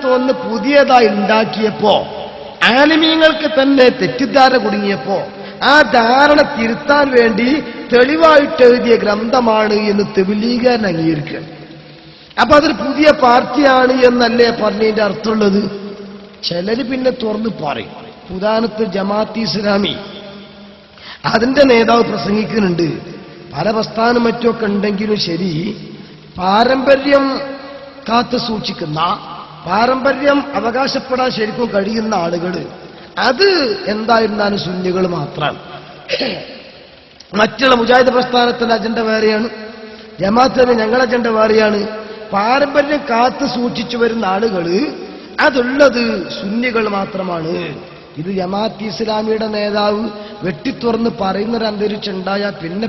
ഇല്ലാത്ത ഒന്ന് പുതിയതായി ഉണ്ടാക്കിയപ്പോ ആലിമീങ്ങൾക്ക് തന്നെ തെറ്റിദ്ധാരണ കുടുങ്ങിയപ്പോ ആ ധാരണ തിരുത്താൻ വേണ്ടി തെളിവായിട്ട് എഴുതിയ ഗ്രന്ഥമാണ് എന്ന് തെബിലീഗുകാരൻ അംഗീകരിക്കുക. അപ്പൊ അതൊരു പുതിയ പാർട്ടിയാണ് എന്നല്ലേ പറഞ്ഞതിന്റെ അർത്ഥമുള്ളത്? ചിലര് പിന്നെ തുറന്ന് പറയും. ഉദാഹരണത്തിന് ജമാഅത്ത് ഇസ്ലാമി, അതിന്റെ നേതാവ് പ്രസംഗിക്കുന്നുണ്ട്. പല പ്രസ്ഥാനം മറ്റൊക്കെ ഉണ്ടെങ്കിലും ശരി, പാരമ്പര്യം കാത്തു സൂക്ഷിക്കുന്ന, പാരമ്പര്യം അവകാശപ്പെടാൻ ശരിക്കും കഴിയുന്ന ആളുകൾ അത് എന്തായിരുന്നാലും സുന്നികൾ മാത്രമാണ്. മറ്റുള്ള മുജാഹിദ് പ്രസ്ഥാനത്തിന്റെ അജണ്ട വേറെയാണ്, ജമാഅത്തിന് ഞങ്ങളുടെ അജണ്ട വേറെയാണ്. പാരമ്പര്യം കാത്തു സൂക്ഷിച്ചു വരുന്ന ആളുകൾ അതുള്ളത് സുന്നികൾ മാത്രമാണ്. ഇത് ജമാഅത്ത് ഇസ്ലാമിയുടെ നേതാവ് വെട്ടിത്തുറന്ന് പറയുന്നൊരു അന്തരീക്ഷം ഉണ്ടായാൽ പിന്നെ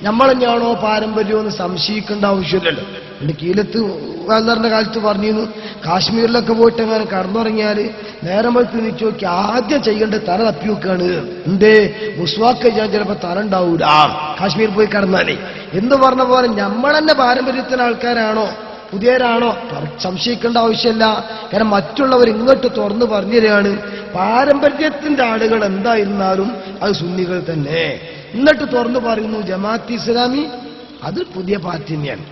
നമ്മളെന്നാണോ പാരമ്പര്യം എന്ന് സംശയിക്കേണ്ട ആവശ്യമില്ലല്ലോ. എന്റെ കീലത്ത് വാലറിന്റെ കാലത്ത് പറഞ്ഞിരുന്നു, കാശ്മീരിലൊക്കെ പോയിട്ട് അങ്ങനെ കടന്നുറങ്ങിയാൽ നേരം വെളുത്ത് നീച്ചു നോക്കി ആദ്യം ചെയ്യേണ്ടത് തല തപ്പി വെക്കാണ്. എന്തേ മുസ്വാക്ക് ചെയ്യാൻ ചിലപ്പോൾ തല ഉണ്ടാവൂല കാശ്മീർ പോയി കടന്നാലേ എന്ന് പറഞ്ഞ പോലെ നമ്മളെന്നെ പാരമ്പര്യത്തിന് ആൾക്കാരാണോ പുതിയവരാണോ സംശയിക്കേണ്ട ആവശ്യമില്ല. കാരണം മറ്റുള്ളവർ ഇങ്ങോട്ട് തുറന്നു പറഞ്ഞു തരികയാണ്, പാരമ്പര്യത്തിന്റെ ആളുകൾ എന്തായിരുന്നാലും അത് സുന്നികൾ തന്നെ. എന്നിട്ട് തുറന്നു പറയുന്നു ജമാഅത്ത് ഇസ്ലാമി അത് പുതിയ പാർട്ടി തന്നെയാണ്,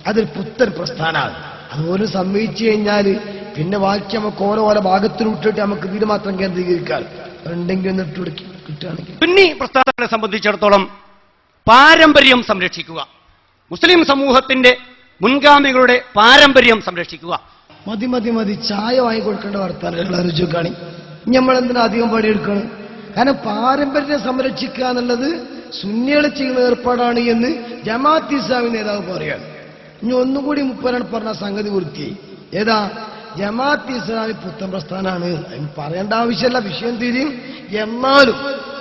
അതൊരു പുത്തൻ പ്രസ്ഥാനമാണ്. അതുപോലെ സമ്മതിച്ചു കഴിഞ്ഞാൽ പിന്നെ വാക്യം നമുക്ക് ഓരോ ഭാഗത്തിൽ വിട്ടിട്ട് നമുക്ക് ഇതിൽ മാത്രം കേന്ദ്രീകരിക്കാൻ ഉണ്ടെങ്കിൽ എന്നിട്ട് കിട്ടുകയാണെങ്കിൽ. സുന്നി പ്രസ്ഥാനത്തെ സംബന്ധിച്ചിടത്തോളം പാരമ്പര്യം സംരക്ഷിക്കുക, മുസ്ലിം സമൂഹത്തിന്റെ മുൻഗാമികളുടെ പാരമ്പര്യം സംരക്ഷിക്കുക. മതി ചായ വാങ്ങിക്കൊടുക്കേണ്ട വർത്താനം ആലോചിക്കുകയാണ്. നമ്മളെന്തിനാ അധികം പണിയെടുക്കണം? കാരണം പാരമ്പര്യം സംരക്ഷിക്കുക എന്നുള്ളത് സുന്നികൾ ചെയ്യുന്ന ഏർപ്പാടാണ് എന്ന് ജമാഅത്ത് ഇസ്ലാമി നേതാവ് പറയാണ്. ഇനി ഒന്നുകൂടി മുപ്പരാണ് പറഞ്ഞ സംഗതി വൃത്തിയായി. ഏതാ? ജമാഅത്ത് ഇസ്ലാമി പുത്തൻ പ്രസ്ഥാനമാണ്, അതിന് പറയേണ്ട ആവശ്യമില്ല, വിഷയം തീരും. എന്നാലും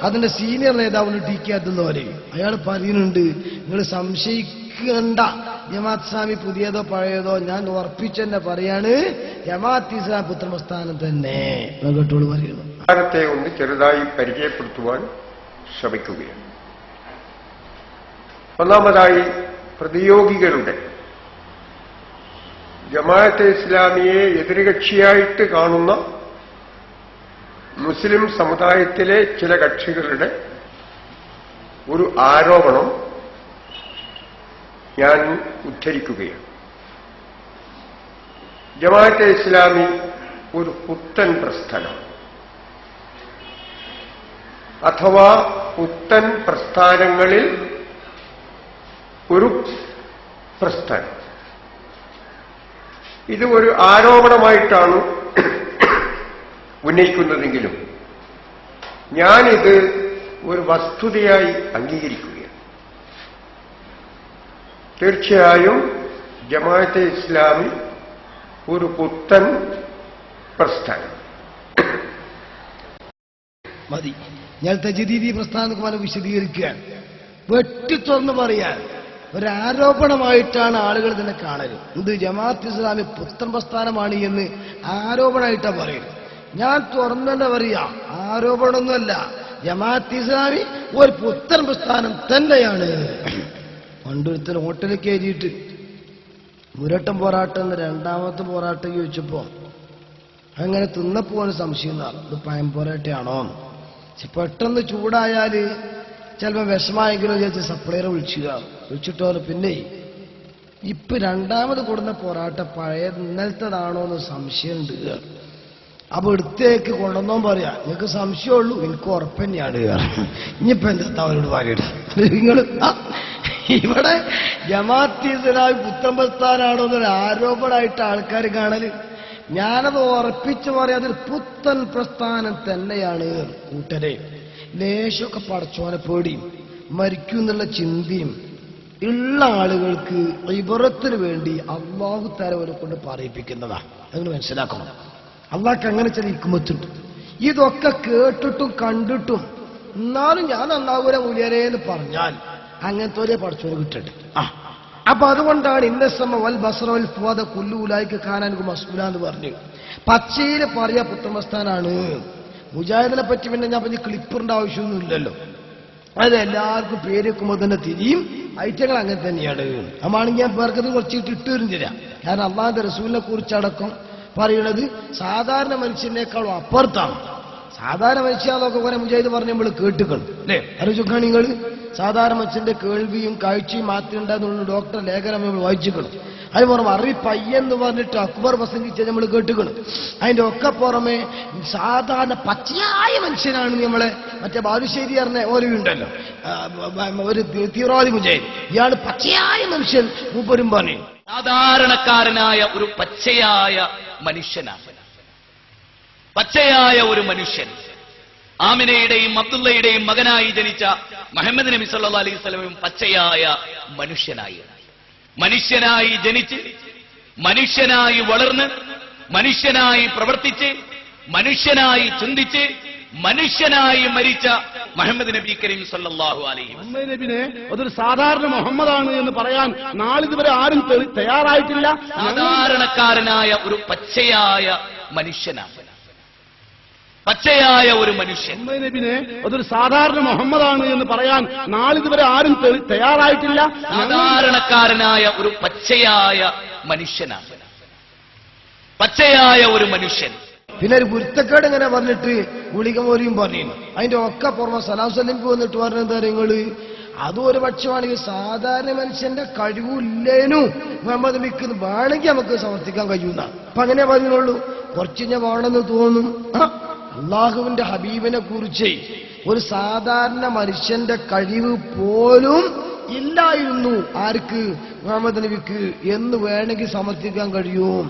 അതിന്റെ സീനിയർ നേതാവിന് ടി കെ അതെന്ന് പറയും. അയാൾ പറയുന്നുണ്ട്, നിങ്ങൾ സംശയിക്കേണ്ട, ജമാഅത്ത് ഇസ്ലാമി പുതിയതോ പഴയതോ, ഞാൻ ഉറപ്പിച്ചെന്നെ പറയാണ്, ജമാഅത്ത് ഇസ്ലാം പുത്തൻ പ്രസ്ഥാനം തന്നെ. കേട്ടോളൂ പറയുന്നു. ഭാരത്തെ ഒന്ന് ചെറുതായി പരിചയപ്പെടുത്തുവാൻ ശ്രമിക്കുകയാണ്. ഒന്നാമതായി പ്രതിയോഗികളുടെ ജമാഅത്തെ ഇസ്ലാമിയെ എതിർകക്ഷിയായിട്ട് കാണുന്ന മുസ്ലിം സമുദായത്തിലെ ചില കക്ഷികളുടെ ഒരു ആരോപണം ഞാൻ ഉദ്ധരിക്കുകയാണ്. ജമാഅത്തെ ഇസ്ലാമി ഒരു പുത്തൻ പ്രസ്ഥാനം അഥവാ പുത്തൻ പ്രസ്ഥാനങ്ങളിൽ ഒരു പ്രസ്ഥാനം. ഇത് ഒരു ആരോപണമായിട്ടാണ് ഉന്നയിക്കുന്നതെങ്കിലും ഞാനിത് ഒരു വസ്തുതയായി അംഗീകരിക്കുകയാണ്. തീർച്ചയായും ജമാഅത്തെ ഇസ്ലാമി ഒരു പുത്തൻ പ്രസ്ഥാനം. മതി, ഞാൻ തജ്ദീദി പ്രസ്ഥാനത്തിന് വിശദീകരിക്കുകയാണ്. വെട്ടിത്തുറന്ന് പറയാൻ ഒരാരോപണമായിട്ടാണ് ആളുകൾ ഇതിനെ കാണരുത്. ഇത് ജമാഅത്ത് ഇസ്ലാമി പുത്തൻ പ്രസ്ഥാനമാണ് എന്ന് ആരോപണമായിട്ടാണ് പറയുന്നത്. ഞാൻ തുറന്നെ പറയാം, ആരോപണമൊന്നുമല്ല, ജമാഅത്ത് ഇസ്ലാമി ഒരു പുത്തൻ പ്രസ്ഥാനം തന്നെയാണ്. പണ്ടൊരുത്തൻ ഹോട്ടലിൽ കയറിയിട്ട് മുരട്ടം പോരാട്ടം എന്ന് രണ്ടാമത്തെ പോരാട്ടം ചോദിച്ചപ്പോ അങ്ങനെ തിന്നപ്പോന് സംശയം എന്നാണ്, ഇത് പയം പോരാട്ടയാണോ. പെട്ടെന്ന് ചൂടായാല് ചിലപ്പോൾ വിഷമായെങ്കിലും വിചാരിച്ച് സപ്ലൈറെ വിളിച്ചിട്ടോ. പിന്നെ ഇപ്പൊ രണ്ടാമത് കൊടുന്ന പൊറാട്ട പഴയ ഇന്നലത്തതാണോ എന്ന് സംശയമുണ്ട്. അപ്പൊ എടുത്തേക്ക് കൊണ്ടുവന്നോ പറയാ, നിങ്ങൾക്ക് സംശയമുള്ളൂ, എനിക്ക് ഉറപ്പന്നെയാണ്. ഇനിയിപ്പോ എന്താ അവരോട് പറയട്ടെ? നിങ്ങൾ ഇവിടെ ജമാഅത്ത് ഇസ്ലാമി പുത്തൻ പ്രസ്ഥാനാണോ എന്നൊരു ആരോപണമായിട്ട് ആൾക്കാർ കാണല്. ഞാനത് ഉറപ്പിച്ചു പറയാം, അതൊരു പുത്തൻ പ്രസ്ഥാനം തന്നെയാണ്. കൂട്ടരെ ലേശമൊക്കെ പടച്ചോനെ പേടിയും മരിക്കും എന്നുള്ള ചിന്തയും ഉള്ള ആളുകൾക്ക് ഇബറത്തിന് വേണ്ടി അള്ളാഹു തആല കൊണ്ട് പറയിപ്പിക്കുന്നതാണ്. നിങ്ങൾ മനസ്സിലാക്കണം. അള്ളാഹ്ക്ക് അങ്ങനെ ചില ഹിക്മത്തുണ്ട്. ഇതൊക്കെ കേട്ടിട്ടും കണ്ടിട്ടും എന്നാലും ഞാൻ നന്നാവൂല മൂല്യരേ എന്ന് പറഞ്ഞാൽ അങ്ങനത്തെ ഒരേ പടച്ചോനെ കിട്ടട്ടെ. അപ്പൊ അതുകൊണ്ടാണ് ഇന്നസമ വൽ ബസറ വൽ ഫുഅദ കുല്ലു ഉലൈക കാനൻകു മസ്ഊല എന്ന് പറഞ്ഞു. പച്ചയിൽ പറയാ പുത്തമസ്ഥാനാണ്. മുജാഹിദിനെ പറ്റി പിന്നെ ഞാൻ പറഞ്ഞ ക്ലിപ്പറിന്റെ ആവശ്യമൊന്നും ഇല്ലല്ലോ. അത് എല്ലാവർക്കും പേര് വെക്കുമ്പോൾ തന്നെ തിരിയും. ഐറ്റങ്ങൾ അങ്ങനെ തന്നെയാണ്. അതാണെങ്കിൽ ഞാൻ പേർക്കത് കുറച്ചിട്ട് ഇട്ടുവരും തരാം. കാരണം അള്ളാഹുവിന്റെ റസൂലിനെ കുറിച്ചടക്കം പറയുന്നത് സാധാരണ മനുഷ്യനേക്കാളും അപ്പുറത്താണ്. സാധാരണ മനുഷ്യന്നൊക്കെ കുറെ മുജാഹിദ് പറഞ്ഞ് നമ്മൾ കേട്ടുക്കണം അല്ലേ? അറിയിച്ചൊക്കെയാണ് നിങ്ങൾ സാധാരണ മനുഷ്യന്റെ കേൾവിയും കാഴ്ചയും മാത്രം ഉണ്ടാകുന്നുള്ള ഡോക്ടർ ലേഖനം നമ്മൾ വായിച്ചിക്കണം. അതിന് പുറമെ അറി പയ്യെന്ന് പറഞ്ഞിട്ട് അക്ബർ പ്രസംഗിച്ച് നമ്മൾ കേട്ടുക്കണം. അതിന്റെ ഒക്കെ പുറമെ സാധാരണ പച്ചയായ മനുഷ്യനാണ് നമ്മളെ മറ്റേ ബാലുശ്ശേരി പറഞ്ഞ ഓരവുണ്ടല്ലോ, ഒരു തീവ്രവാദി മുജാഹിദ്, ഇയാൾ പച്ചയായ മനുഷ്യൻ മൂപ്പരും പറഞ്ഞു. സാധാരണക്കാരനായ ഒരു പച്ചയായ മനുഷ്യനാണ്, പച്ചയായ ഒരു മനുഷ്യൻ. ആമിനയുടെയും അബ്ദുള്ളയുടെയും മകനായി ജനിച്ച മുഹമ്മദ് നബി സല്ലല്ലാഹു അലൈഹി വസല്ലം പച്ചയായ മനുഷ്യനായി ജനിച്ച്, മനുഷ്യനായി വളർന്ന്, മനുഷ്യനായി പ്രവർത്തിച്ച്, മനുഷ്യനായി ചിന്തിച്ച്, മനുഷ്യനായി മരിച്ച മുഹമ്മദ് നബി കരീം സല്ലല്ലാഹു അലൈഹി വസല്ലം. മുഹമ്മദ് നബിനെ അതൊരു സാധാരണ മുഹമ്മദാണ് എന്ന് പറയാൻ നാളിതുവരെ ആരും തയ്യാറായിട്ടില്ല. സാധാരണക്കാരനായ ഒരു പച്ചയായ മനുഷ്യനാണ്, പച്ചയായ ഒരു മനുഷ്യൻ. മുഹമ്മദ് നബിനെ അതൊരു സാധാരണ മുഹമ്മദാണ് എന്ന് പറയാൻ നാളിതുവരെ ആരും തയ്യാറായിട്ടില്ല. സാധാരണക്കാരനായ ഒരു പച്ചയായ മനുഷ്യനാണ്, പച്ചയായ ഒരു മനുഷ്യൻ. പിന്നെ ഒരു ഗുരുത്തക്കേട് ഇങ്ങനെ പറഞ്ഞിട്ട് ഗുളിക മോലിയും പറഞ്ഞു. അതിന്റെ ഒക്കെ പുറമെ സലാം സല്ലിംക്ക് വന്നിട്ട് പറഞ്ഞ നിങ്ങള് അതും ഒരു പക്ഷമാണെങ്കിൽ സാധാരണ മനുഷ്യന്റെ കഴിവില്ലേനു മുഹമ്മദ് നബിക്ക് വേണമെങ്കിൽ നമുക്ക് സമർത്ഥിക്കാൻ കഴിയുന്ന. അപ്പൊ അങ്ങനെ പറഞ്ഞുള്ളൂ, കുറച്ച് ഞാൻ വേണമെന്ന് തോന്നും. അള്ളാഹുവിന്റെ ഹബീബിനെ കുറിച്ച് ഒരു സാധാരണ മനുഷ്യന്റെ കഴിവ് പോലും ഇല്ലായിരുന്നു ആർക്ക്? മുഹമ്മദ് നബിക്ക് എന്ന് വേണമെങ്കിൽ സമർത്ഥിക്കാൻ കഴിയും.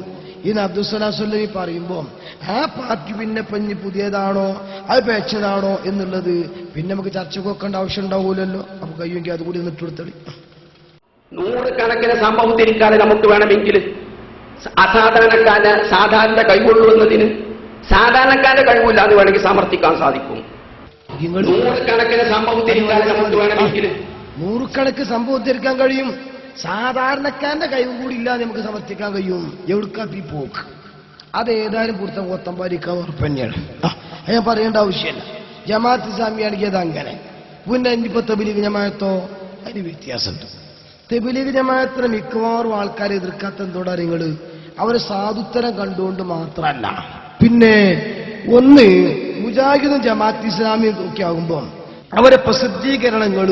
ഇന്ന് അബ്ദുസ്സലാം സ്വല്ലമി പറയുമ്പോൾ ആ പാർട്ടി പിന്നെ പഞ്ഞ് പുതിയതാണോ അത് പേച്ചതാണോ എന്നുള്ളത് പിന്നെ നമുക്ക് ചർച്ചക്ക് വെക്കേണ്ട ആവശ്യം ഉണ്ടാവൂലല്ലോ. നമുക്ക് കഴിയുമെങ്കിൽ അതുകൂടി നിന്നിട്ട് കൊടുത്തളി. നൂറുകണക്കിന് സംഭവം തിരിക്കാതെ നമുക്ക് വേണമെങ്കിൽ സാധാരണ കഴിവുള്ളൂ എന്നതിന് സാധാരണക്കാരന്റെ കഴിവില്ല എന്ന് വേണമെങ്കിൽ സമർത്ഥിക്കാൻ സാധിക്കും. നൂറുകണക്കിന് സംഭവം തിരിക്കാതെ നമുക്ക് വേണമെങ്കിൽ നൂറുകണക്ക് സംഭവം തിരിക്കാൻ കഴിയും. സാധാരണക്കാരന്റെ കഴിവും കൂടി ഇല്ലാതെ നമുക്ക് സമർത്ഥിക്കാൻ കഴിയും. എവിടുക്കാത്തി പോക്ക് അതേതായാലും പുറത്തെ കൊത്തമ്പാരിക്കാൻ ഉറപ്പ് തന്നെയാണ്. ഞാൻ പറയേണ്ട ആവശ്യമില്ല. ജമാഅത്ത് ഇസ്ലാമിയാണെങ്കിൽ അത് അങ്ങനെ. പിന്നെ ഇനിയിപ്പോ തബ്ലീഗ് ജമാഅത്തോ അതിന് വ്യത്യാസമുണ്ട്. തബ്ലീഗ് ജമാഅത്തിനെ മിക്കവാറും ആൾക്കാരെ എതിർക്കാത്ത എന്തോടാ നിങ്ങൾ? അവരെ സാധുത്തരം കണ്ടുകൊണ്ട് മാത്രമല്ല, പിന്നെ ഒന്ന് മുജാഹിദും ജമാഅത്ത് ഇസ്ലാമിയും ഒക്കെ ആകുമ്പോൾ അവരെ പ്രസിദ്ധീകരണങ്ങൾ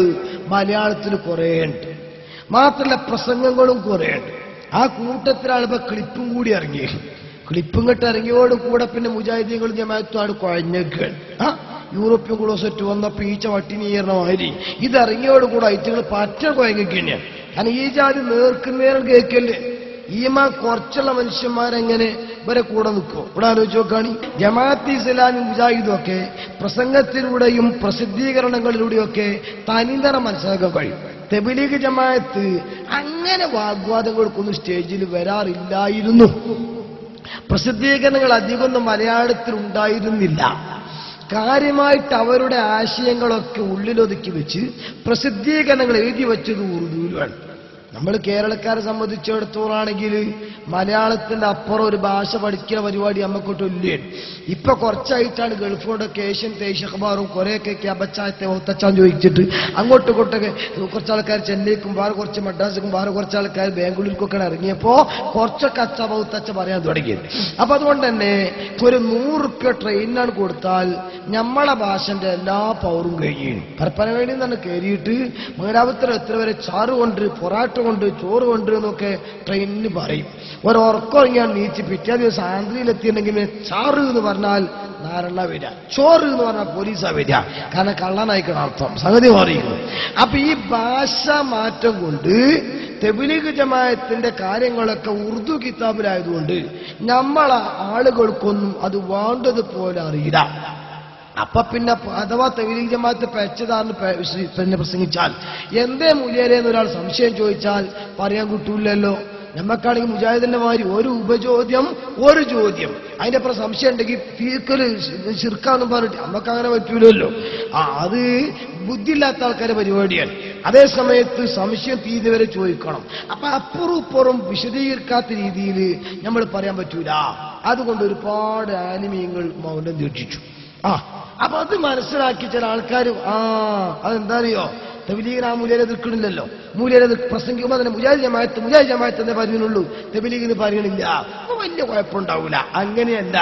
മലയാളത്തിൽ കുറേ ഉണ്ട്. മാത്രമല്ല പ്രസംഗങ്ങളും കുറേ ഉണ്ട്. ആ കൂട്ടത്തിലാണിപ്പോ ക്ലിപ്പും കൂടി ഇറങ്ങി. ക്ലിപ്പും കെട്ട് ഇറങ്ങിയോട് കൂടെ പിന്നെ മുജാഹിദീങ്ങളും ജമാഅത്തുമാണ് കുഴഞ്ഞേക്കാണ്. യൂറോപ്യൻ ക്ലോസറ്റ് വന്നപ്പോ ഈച്ച വട്ടിനീയറിന മാതിരി ഇതിറങ്ങിയോടുകൂടെ ഐറ്റങ്ങൾ പറ്റ കുഴങ്ങിക്കഴിഞ്ഞാൽ. കാരണം ഈ ജാതി നേർക്കുന്നേരം കേൾക്കല്ലേ. ഈമാൻ കുറച്ചുള്ള മനുഷ്യന്മാരെങ്ങനെ ഇവരെ കൂടെ നിൽക്കും? ഇവിടെ ആലോചിച്ച് നോക്കാണ്. ജമാഅത്ത് ഇസ്ലാമി മുജാഹിദും ഒക്കെ പ്രസംഗത്തിലൂടെയും പ്രസിദ്ധീകരണങ്ങളിലൂടെയൊക്കെ തനിതരം മനസ്സിലാക്കാൻ കഴിയും. തബ്ലീഗ് ജമാഅത്ത് അങ്ങനെ വാഗ്വാദങ്ങൾക്കൊന്നും സ്റ്റേജിൽ വരാറില്ലായിരുന്നു. പ്രസിദ്ധീകരണങ്ങൾ അധികമൊന്നും മലയാളത്തിൽ ഉണ്ടായിരുന്നില്ല. കാര്യമായിട്ട് അവരുടെ ആശയങ്ങളൊക്കെ ഉള്ളിലൊതുക്കി വെച്ച് പ്രസിദ്ധീകരണങ്ങൾ എഴുതി വെച്ചത് ഉറുദുവിലാണ്. നമ്മൾ കേരളക്കാരെ സംബന്ധിച്ചിടത്തോളാണെങ്കിൽ മലയാളത്തിന്റെ അപ്പുറം ഒരു ഭാഷ പഠിക്കുന്ന പരിപാടി നമ്മക്കൊട്ടില്ലേ. ഇപ്പൊ കുറച്ചായിട്ടാണ് ഗൾഫോടൊക്കെ ഏഷ്യൻ തേശഖബാറും കുറെയൊക്കെ ക്യാബച്ചായത്തെ ഒത്തച്ചാൻ ചോദിച്ചിട്ട് അങ്ങോട്ടും ഇങ്ങോട്ടൊക്കെ കുറച്ചാൾക്കാർ ചെന്നൈക്കും വേറെ കുറച്ച് മദ്രാസിക്കും വേറെ കുറച്ചാൾക്കാർ ബാംഗ്ലൂരിക്കൊക്കെ ഇറങ്ങിയപ്പോ കുറച്ചൊക്കെ അച്ച ബൗത്തച്ച പറയാൻ തുടങ്ങിയത്. അപ്പൊ അതുകൊണ്ട് തന്നെ ഒരു 100 റുപ്യ ട്രെയിനാണ് കൊടുത്താൽ നമ്മളെ ഭാഷന്റെ എല്ലാ പവറും കഴിയും. പരപ്പനവേണി തന്നെ കയറിയിട്ട് മംഗലാപുരത്തിൽ എത്ര വരെ ചാറ് കൊണ്ട് പൊറാട്ട കൊണ്ട് ചോറ് കൊണ്ട് എന്നൊക്കെ ട്രെയിനിന് പറയും. ഒരുറക്കമിറങ്ങിയാൽ നീച്ച് പിറ്റേ ദിവസം ആന്ധ്രയിലെത്തിയിട്ടുണ്ടെങ്കിൽ ചാറ് എന്ന് പറഞ്ഞാൽ നാരള വരിക, ചോറ് എന്ന് പറഞ്ഞാൽ പോലീസാ വരിക. കാരണം കള്ളനായിക്കണം അർത്ഥം, സംഗതി മാറിയിരിക്കുന്നു. അപ്പൊ ഈ ഭാഷ മാറ്റം കൊണ്ട് തബ്ലീഗ് ജമാഅത്തിന്റെ കാര്യങ്ങളൊക്കെ ഉറുദു കിതാബിലായതുകൊണ്ട് നമ്മളെ ആളുകൾക്കൊന്നും അത് വേണ്ടതുപോലെ അറിയില്ല. അപ്പൊ പിന്നെ അഥവാ തബ്ലീഗ് ജമാഅത്ത് പെച്ചതാന്ന് പിന്നെ പ്രസംഗിച്ചാൽ എന്തേ മൂല്യരെന്ന് ഒരാൾ സംശയം ചോദിച്ചാൽ പറയാൻ കിട്ടൂലല്ലോ. നമ്മക്കാണെങ്കിൽ മുജാഹിദിന്റെ മാതിരി ഒരു ഉപചോദ്യം ഒരു ചോദ്യം അതിന്റെ അപ്പുറം സംശയം ഉണ്ടെങ്കിൽ തീർക്കല് ശിർക്കാന്നും പറഞ്ഞിട്ട് നമ്മക്കങ്ങനെ പറ്റൂലല്ലോ. അത് ബുദ്ധിയില്ലാത്ത ആൾക്കാരുടെ പരിപാടിയാണ്. അതേ സമയത്ത് സംശയം തീരെ വരെ ചോദിക്കണം. അപ്പൊ അപ്പുറം ഇപ്പുറം വിശദീകരിക്കാത്ത രീതിയിൽ നമ്മൾ പറയാൻ പറ്റൂല. അതുകൊണ്ട് ഒരുപാട് ആനിമീയങ്ങൾ മൗനം ദീക്ഷിച്ചു. അപ്പൊ അത് മനസ്സിലാക്കി ചില ആൾക്കാർ അതെന്താ അറിയോ, തബ്ലീഗിന് ആ മൂല്യരെ എതിർക്കണില്ലല്ലോ. മൂല്യരെ പ്രസംഗിക്കുമ്പോൾ തന്നെ മുജാഹിദ് ജമാഅത്ത് എന്നേ പറയുന്നുള്ളൂ, തബ്ലീഗിന് പറയണില്ല. അപ്പൊ വലിയ കുഴപ്പമുണ്ടാവില്ല. അങ്ങനെയല്ല,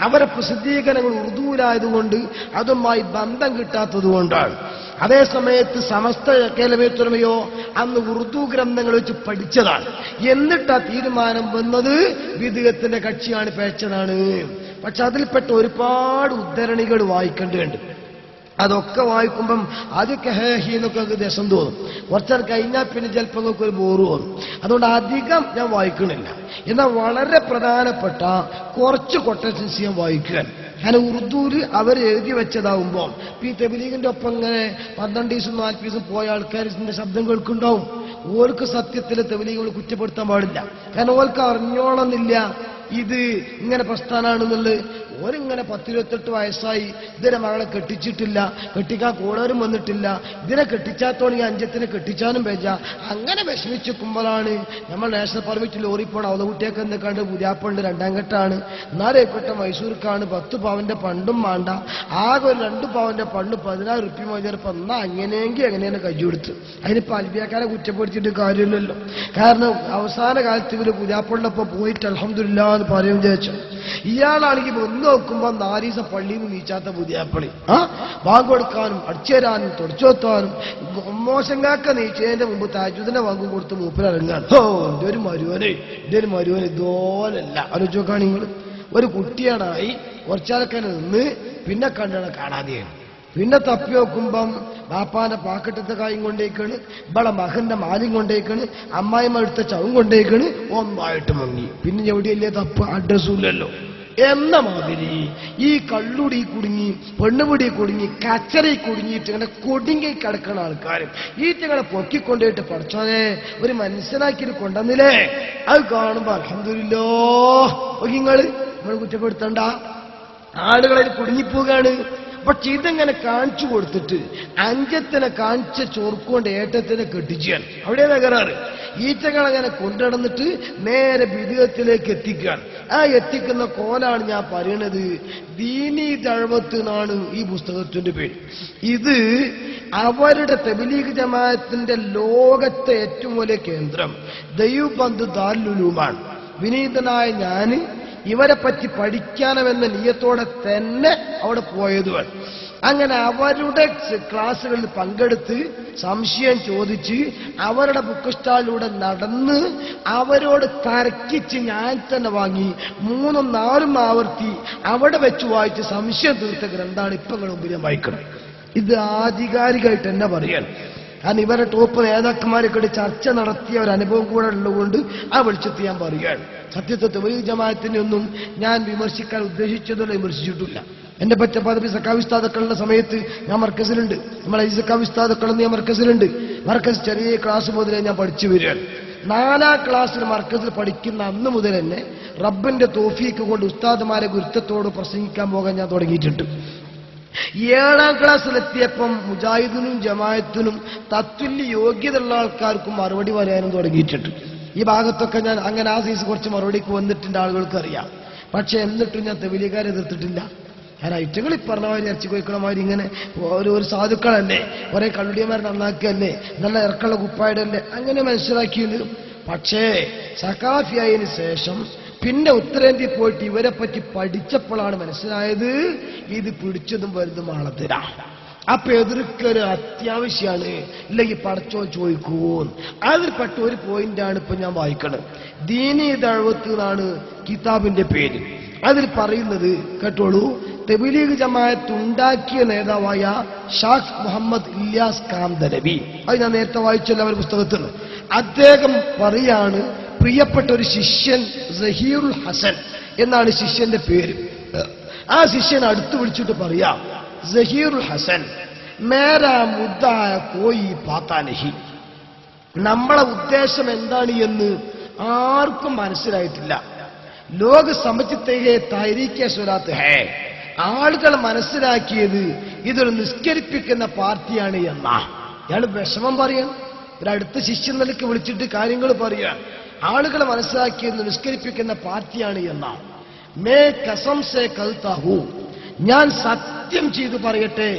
അവരെ പ്രസിദ്ധീകരണങ്ങൾ ഉറുദുവിലായതുകൊണ്ട് അതുമായി ബന്ധം കിട്ടാത്തത് കൊണ്ടാണ്. അതേ സമയത്ത് സമസ്ത കേരളമേത്തുറമയോ അന്ന് ഉറുദു ഗ്രന്ഥങ്ങൾ വെച്ച് പഠിച്ചതാണ്. എന്നിട്ട് ആ തീരുമാനം വന്നത് വിദഗ്ധത്തിന്റെ കക്ഷിയാണ്, പേച്ചതാണ്. പക്ഷെ അതിൽപ്പെട്ട ഒരുപാട് ഉദ്ധരണികൾ വായിക്കേണ്ടതുണ്ട്. അതൊക്കെ വായിക്കുമ്പം ആദ്യമൊക്കെ ഹേഹി എന്നൊക്കെ രസം തോന്നും. കുറച്ചാൽ കഴിഞ്ഞാൽ പിന്നെ ചിലപ്പോൾ നിങ്ങൾക്ക് ഒരു ബോറ് തോന്നും. അതുകൊണ്ട് അധികം ഞാൻ വായിക്കണില്ല. എന്നാൽ വളരെ പ്രധാനപ്പെട്ട കുറച്ച് കൊട്ടേഷൻസ് ഞാൻ വായിക്കാൻ. കാരണം ഉറുദുവിൽ അവർ എഴുതി വെച്ചതാവുമ്പോൾ ഈ തബ്ലീഗിന്റെ ഒപ്പം ഇങ്ങനെ 12 ദിവസം 40 ദിവസം പോയ ആൾക്കാരിന്റെ ശബ്ദം കേൾക്കുന്നുണ്ടാവും. ഓർക്ക് സത്യത്തിൽ തബ്ലീഗുകൾ കുറ്റപ്പെടുത്താൻ പാടില്ല. കാരണം ഓർക്ക് അറിഞ്ഞോളന്നില്ല ഇത് ഇങ്ങനെ പ്രസ്ഥാനാണെന്നുള്ളത്. ഓരിങ്ങനെ 10-28 വയസ്സായി ഇതിനെ മകളെ കെട്ടിച്ചിട്ടില്ല, കെട്ടിക്കാൻ കൂടവരും വന്നിട്ടില്ല, ഇതിനെ കെട്ടിച്ചാത്തോണെങ്കിൽ അഞ്ചത്തിനെ കെട്ടിച്ചാനും പേജ. അങ്ങനെ വിഷമിച്ചിരിക്കുമ്പോഴാണ് നമ്മൾ നാഷണൽ പെർമിറ്റ് ലോറി പോണ അവതകുട്ടിയൊക്കെ എന്ന് കണ്ട് പുതിയാപ്പുണ്ട്, 2ാം ഘട്ടമാണ്, 4 മൈസൂർക്കാണ്, 10 പവന്റെ പണ്ടും വേണ്ട, ആകെ ഒരു 2 പവന്റെ പണ്ട് 16 റുപ്യ മതിയപ്പോൾ എന്നാ അങ്ങനെയെങ്കിൽ എങ്ങനെയാണ് കയ്യു കൊടുത്ത്. അതിനിപ്പോൾ അൽബിയാക്കാരെ കുറ്റപ്പെടുത്തിയിട്ട് കാര്യമില്ലല്ലോ. കാരണം അവസാന കാലത്ത് ഇവര് പുതിയാപ്പുള്ളപ്പോൾ പോയിട്ട് അൽഹംദുലില്ലാ എന്ന് പറയും വിചാരിച്ചു. ഇയാളാണെങ്കിൽ ഒന്ന് നോക്കുമ്പോ 4 ദിവസം പള്ളിയിൽ നിന്ന് നീച്ചാത്ത പുതിയാപ്പളി. ബാങ്ക് കൊടുക്കാനും അടിച്ചേരാനും തുടച്ചുവെത്താനും മോശങ്കാക്ക നീച്ചതിന്റെ മുമ്പ് താജുദിന്റെ വാങ്ങും കൊടുത്ത് മൂപ്പരിറങ്ങാണ്. എന്റെ ഒരു മരുവന് ഇതോലല്ല. ആലോചിച്ചോക്കാണ് നിങ്ങൾ. ഒരു കുട്ടിയാണായി കുറച്ചാൾക്കാർ നിന്ന് പിന്നെ കണ്ടാണ് കാണാതെയാണ്. പിന്നെ തപ്പി നോക്കുമ്പം ബാപ്പാന്റെ പാക്കറ്റത്തെ കായും കൊണ്ടേക്കാണ്, ഇവളെ മകന്റെ മാലും കൊണ്ടേക്കാണ്, അമ്മായിമ്മ എടുത്ത ചവും കൊണ്ടേക്കാണ്. ഒന്നായിട്ട് മുങ്ങി. പിന്നെ എവിടെയല്ലേ തപ്പ്? അഡ്രസ്സും ഇല്ലല്ലോ. എന്ന മാതിരി ഈ കള്ളുടി കുടുങ്ങി, പെണ്ണുപിടി കുടുങ്ങി, കച്ചറി കുടുങ്ങിയിട്ട് ഇങ്ങനെ കൊടുങ്ങി കിടക്കുന്ന ആൾക്കാരും ഈറ്റങ്ങളെ പൊക്കിക്കൊണ്ടുപോയിട്ട് പഠിച്ചോനെ ഒരു മനുഷ്യനാക്കിയിട്ട് കൊണ്ടുവന്നില്ലേ. അത് കാണുമ്പോ അൽഹംദുലില്ലാഹ് നിങ്ങൾ കുറ്റപ്പെടുത്തണ്ട. ആളുകളിൽ കുടുങ്ങിപ്പോവുകയാണ്. പക്ഷെ ഇതെങ്ങനെ കാണിച്ചു കൊടുത്തിട്ട് അഞ്ചത്തിനെ കാണിച്ച ചോർക്കൊണ്ട് ഏട്ടത്തിനെ കെട്ടിച്ചാണ്. അവിടെ തകരാറ്. ഈറ്റകളങ്ങനെ കൊണ്ടുനടന്നിട്ട് നേരെ ബിദഅത്തിലേക്ക് എത്തിക്കുകയാണ്. ആ എത്തിക്കുന്ന കോലാണ് ഞാൻ പറയണത്. ദീനി ദഅവത്ത് എന്നാണ് ഈ പുസ്തകത്തിന്റെ പേര്. ഇത് അവരുടെ തബ്ലീഗ് ജമാഅത്തിന്റെ ലോകത്തെ ഏറ്റവും വലിയ കേന്ദ്രം ദൈവബന്ധു ദാറുൽ ഉലൂമാണ്. വിനീതനായ ഞാൻ ഇവരെ പറ്റി പഠിക്കാനുമെന്ന നിയത്തോടെ തന്നെ അവിടെ പോയതുമാണ്. അങ്ങനെ അവരുടെ ക്ലാസ്സുകളിൽ പങ്കെടുത്ത് സംശയം ചോദിച്ച് അവരുടെ ബുക്ക് സ്റ്റാളിലൂടെ നടന്ന് അവരോട് തർക്കിച്ച് ഞാൻ തന്നെ വാങ്ങി 3-4 ആവർത്തി അവിടെ വെച്ച് വായിച്ച് സംശയം തീർത്ത ഗ്രന്ഥമാണ് ഇപ്പം നിങ്ങളുടെ മുമ്പിൽ ഞാൻ വായിക്കണം. ഇത് ആധികാരികമായിട്ട് തന്നെ പറയാൻ. കാരണം ഇവരെ ടോപ്പ് നേതാക്കന്മാരെക്കൂടി ചർച്ച നടത്തിയ ഒരു അനുഭവം കൂടെ ഉള്ളതുകൊണ്ട് ആ വെളിച്ചത്ത് ഞാൻ പറയുകയാണ്. സത്യത്തെ തബ്ലീഗ് ജമാഅത്തിനെ ഒന്നും ഞാൻ വിമർശിക്കാൻ ഉദ്ദേശിച്ചതല്ല, വിമർശിച്ചിട്ടില്ല. എന്റെ പറ്റ പദവി സക്കാവിസ്താദക്കളുടെ സമയത്ത് ഞാൻ മർക്കസിലുണ്ട്. നമ്മളെ ഈ സക്കാവിസ്താദക്കളെന്ന് ഞാൻ മർക്കസിലുണ്ട്. മർക്കസ് ചെറിയ ക്ലാസ് മുതലേ ഞാൻ പഠിച്ചു വരികയാണ്. 4ാം ക്ലാസ്സിൽ മർക്കസിൽ പഠിക്കുന്ന അന്ന് മുതൽ തന്നെ റബ്ബിന്റെ തൗഫീക്ക് കൊണ്ട് ഉസ്താദുമാരെ ഗുരുത്വത്തോട് പ്രസംഗിക്കാൻ പോകാൻ ഞാൻ തുടങ്ങിയിട്ടുണ്ട്. 7ാം ക്ലാസ്സിലെത്തിയപ്പം മുജാഹിദിനും ജമാഅത്തിനും തത്തുല്യ യോഗ്യതയുള്ള ആൾക്കാർക്കും മറുപടി പറയാനും തുടങ്ങിയിട്ടുണ്ട്. ഈ ഭാഗത്തൊക്കെ ഞാൻ അങ്ങനെ ആ സീസ് കുറച്ച് മറുപടിക്ക് വന്നിട്ടുണ്ട്, ആളുകൾക്ക് അറിയാം. പക്ഷെ എന്നിട്ടും ഞാൻ തബ്ലീഗുകാരെ എതിർത്തിട്ടില്ല. കാരണം ഐറ്റങ്ങൾ ഈ പറഞ്ഞ മാതിരി ഇറച്ചി കോഴിക്കണമാതിരി ഇങ്ങനെ ഒരു സാധുക്കളല്ലേ, കുറെ കള്ളുടിയന്മാർ നന്നാക്കിയല്ലേ, നല്ല ഇറക്കുള്ള കുപ്പായിടല്ലേ, അങ്ങനെ മനസ്സിലാക്കിയത്. പക്ഷേ സഖാഫിയായതിനു ശേഷം പിന്നെ ഉത്തരേന്ത്യയിൽ പോയിട്ട് ഇവരെ പറ്റി പഠിച്ചപ്പോഴാണ് മനസ്സിലായത് ഇത് പിടിച്ചതും വലുതും ആളത്തില്ല. അപ്പൊ എതിർക്കൊരു അത്യാവശ്യമാണ്, ഇല്ലെങ്കിൽ പടച്ചോ ചോദിക്കൂന്ന്. അതിൽപ്പെട്ട ഒരു പോയിന്റാണ് ഇപ്പൊ ഞാൻ വായിക്കണത്. ദീനി ദഅവത്ത് എന്നാണ് കിതാബിന്റെ പേര്. അതിൽ പറയുന്നത് കേട്ടോളൂ. തബ്ലീഗ് ജമാഅത്ത് ഉണ്ടാക്കിയ നേതാവായ ഷാഖ് മുഹമ്മദ് ഇല്യാസ് കാന്തലവി, അത് ഞാൻ നേരത്തെ വായിച്ചല്ലോ അവർ പുസ്തകത്തിൽ. അദ്ദേഹം പറയാണ്, പ്രിയപ്പെട്ട ഒരു ശിഷ്യൻ സഹീറുൽ ഹസൻ എന്നാണ് ശിഷ്യന്റെ പേര്. ആ ശിഷ്യൻ അടുത്ത് വിളിച്ചിട്ട് പറയാം, സഹീറുൽ ഹസൻ മേരാ മുദ്ദായ കോയി പാത്താനഹി. നമ്മളെ ഉദ്ദേശം എന്താണ് എന്ന് ആർക്കും മനസ്സിലായിട്ടില്ല. ലോക സമചിത്തയെ തഹരീക്കെ സ്വലാത്ത് ഹേ. ആളുകൾ മനസ്സിലാക്കിയത് ഇതൊരു നിസ്കരിപ്പിക്കുന്ന പാർട്ടിയാണ് എന്നാ. ഇയാൾ വിഷമം പറയാൻ ഒരടുത്ത ശിഷ്യൻ നിലയ്ക്ക് വിളിച്ചിട്ട് കാര്യങ്ങൾ പറയാൻ. ആളുകൾ മനസ്സിലാക്കിയത് നിസ്കരിപ്പിക്കുന്ന പാർട്ടിയാണ് എന്നാ. മേ കസം സേ കൽത്താഹു, ഞാൻ സത്യം ചെയ്തു പറയട്ടെ,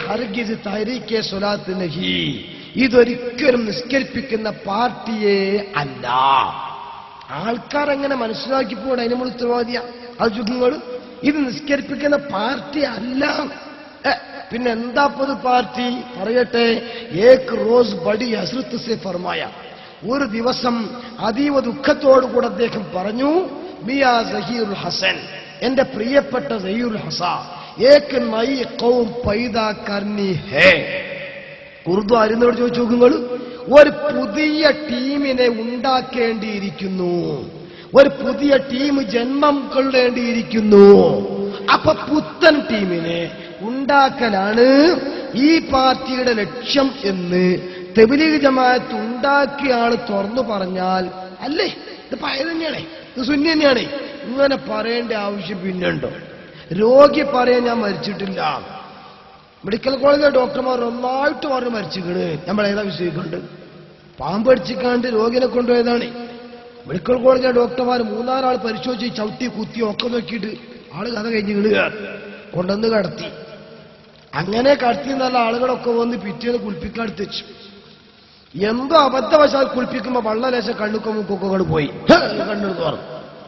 ഹർഗിസ് തഹരീക്കെ സ്വലാത്ത് നഹി, ഇതൊരിക്കലും നിസ്കരിപ്പിക്കുന്ന പാർട്ടിയെ അല്ല. ആൾക്കാരെങ്ങനെ മനസ്സിലാക്കി പോകണം, അതിന് നമ്മൾ ഉത്തരവാദിയാ. അത് ചുരുങ്ങൾ ഇത് നിസ്കരിപ്പിക്കുന്ന പാർട്ടി അല്ല. പിന്നെ എന്താ പൊതു പാർട്ടി പറയട്ടെ. ഏക് റോസ് ബഡി ഹസ്രത്ത് സെ ഫർമായ, ഒരു ദിവസം അതീവ ദുഃഖത്തോടുകൂടെ അദ്ദേഹം പറഞ്ഞു, മിയാ സഹീറുൽ ഹസൻ, എന്റെ പ്രിയപ്പെട്ട സഹീറുൽ ഹസ, ഏക് നയി ഖൗം പൈദാ കർനി ഹേ. ഉറുദു അറിയുന്നവർ ചോദിച്ചു നോക്കുങ്ങൾ. ഒരു പുതിയ ടീമിനെ ഉണ്ടാക്കേണ്ടിയിരിക്കുന്നു, ഒരു പുതിയ ടീം ജന്മം കൊള്ളേണ്ടിയിരിക്കുന്നു. അപ്പൊ പുത്തൻ ടീമിനെ ഉണ്ടാക്കലാണ് ഈ പാർട്ടിയുടെ ലക്ഷ്യം എന്ന് തബ്ലീഗ് ജമാഅത്ത് ഉണ്ടാക്കിയ ആള് തുറന്നു പറഞ്ഞാൽ അല്ലേ, ഇത് പഴയ തന്നെയാണേ, ഇത് സുന്നി തന്നെയാണേ. ഇങ്ങനെ പറയേണ്ട ആവശ്യം പിന്നുണ്ടോ? രോഗി പറയാൻ ഞാൻ മരിച്ചിട്ടില്ല. മെഡിക്കൽ കോളേജിലെ ഡോക്ടർമാർ ഒന്നായിട്ട് പറഞ്ഞ് മരിച്ചിക്കണ്. നമ്മൾ ഏതാ വിശ്വസിക്കുന്നുണ്ട്? പാമ്പ് അടിച്ചിക്കാണ്ട് രോഗിനെ കൊണ്ടുപോയതാണ്. മെഡിക്കൽ കോളേജിലെ ഡോക്ടർമാർ 3-4 ആൾ പരിശോധിച്ച് ചവിട്ടി കുത്തി ഒക്കെ നോക്കിയിട്ട് ആള് കഥ കഴിഞ്ഞ് കൊണ്ടുവന്ന് കടത്തി. അങ്ങനെ കടത്തി നല്ല ആളുകളൊക്കെ വന്ന് പിറ്റേന്ന് കുളിപ്പിക്കാടുത്ത് വെച്ചു. എന്തോ അബദ്ധവശാൽ കുളിപ്പിക്കുമ്പോ വള്ളലേശം കണ്ണുക്കോ മൂക്കൊക്കെ പോയി കണ്ണെടുത്ത് പറഞ്ഞു.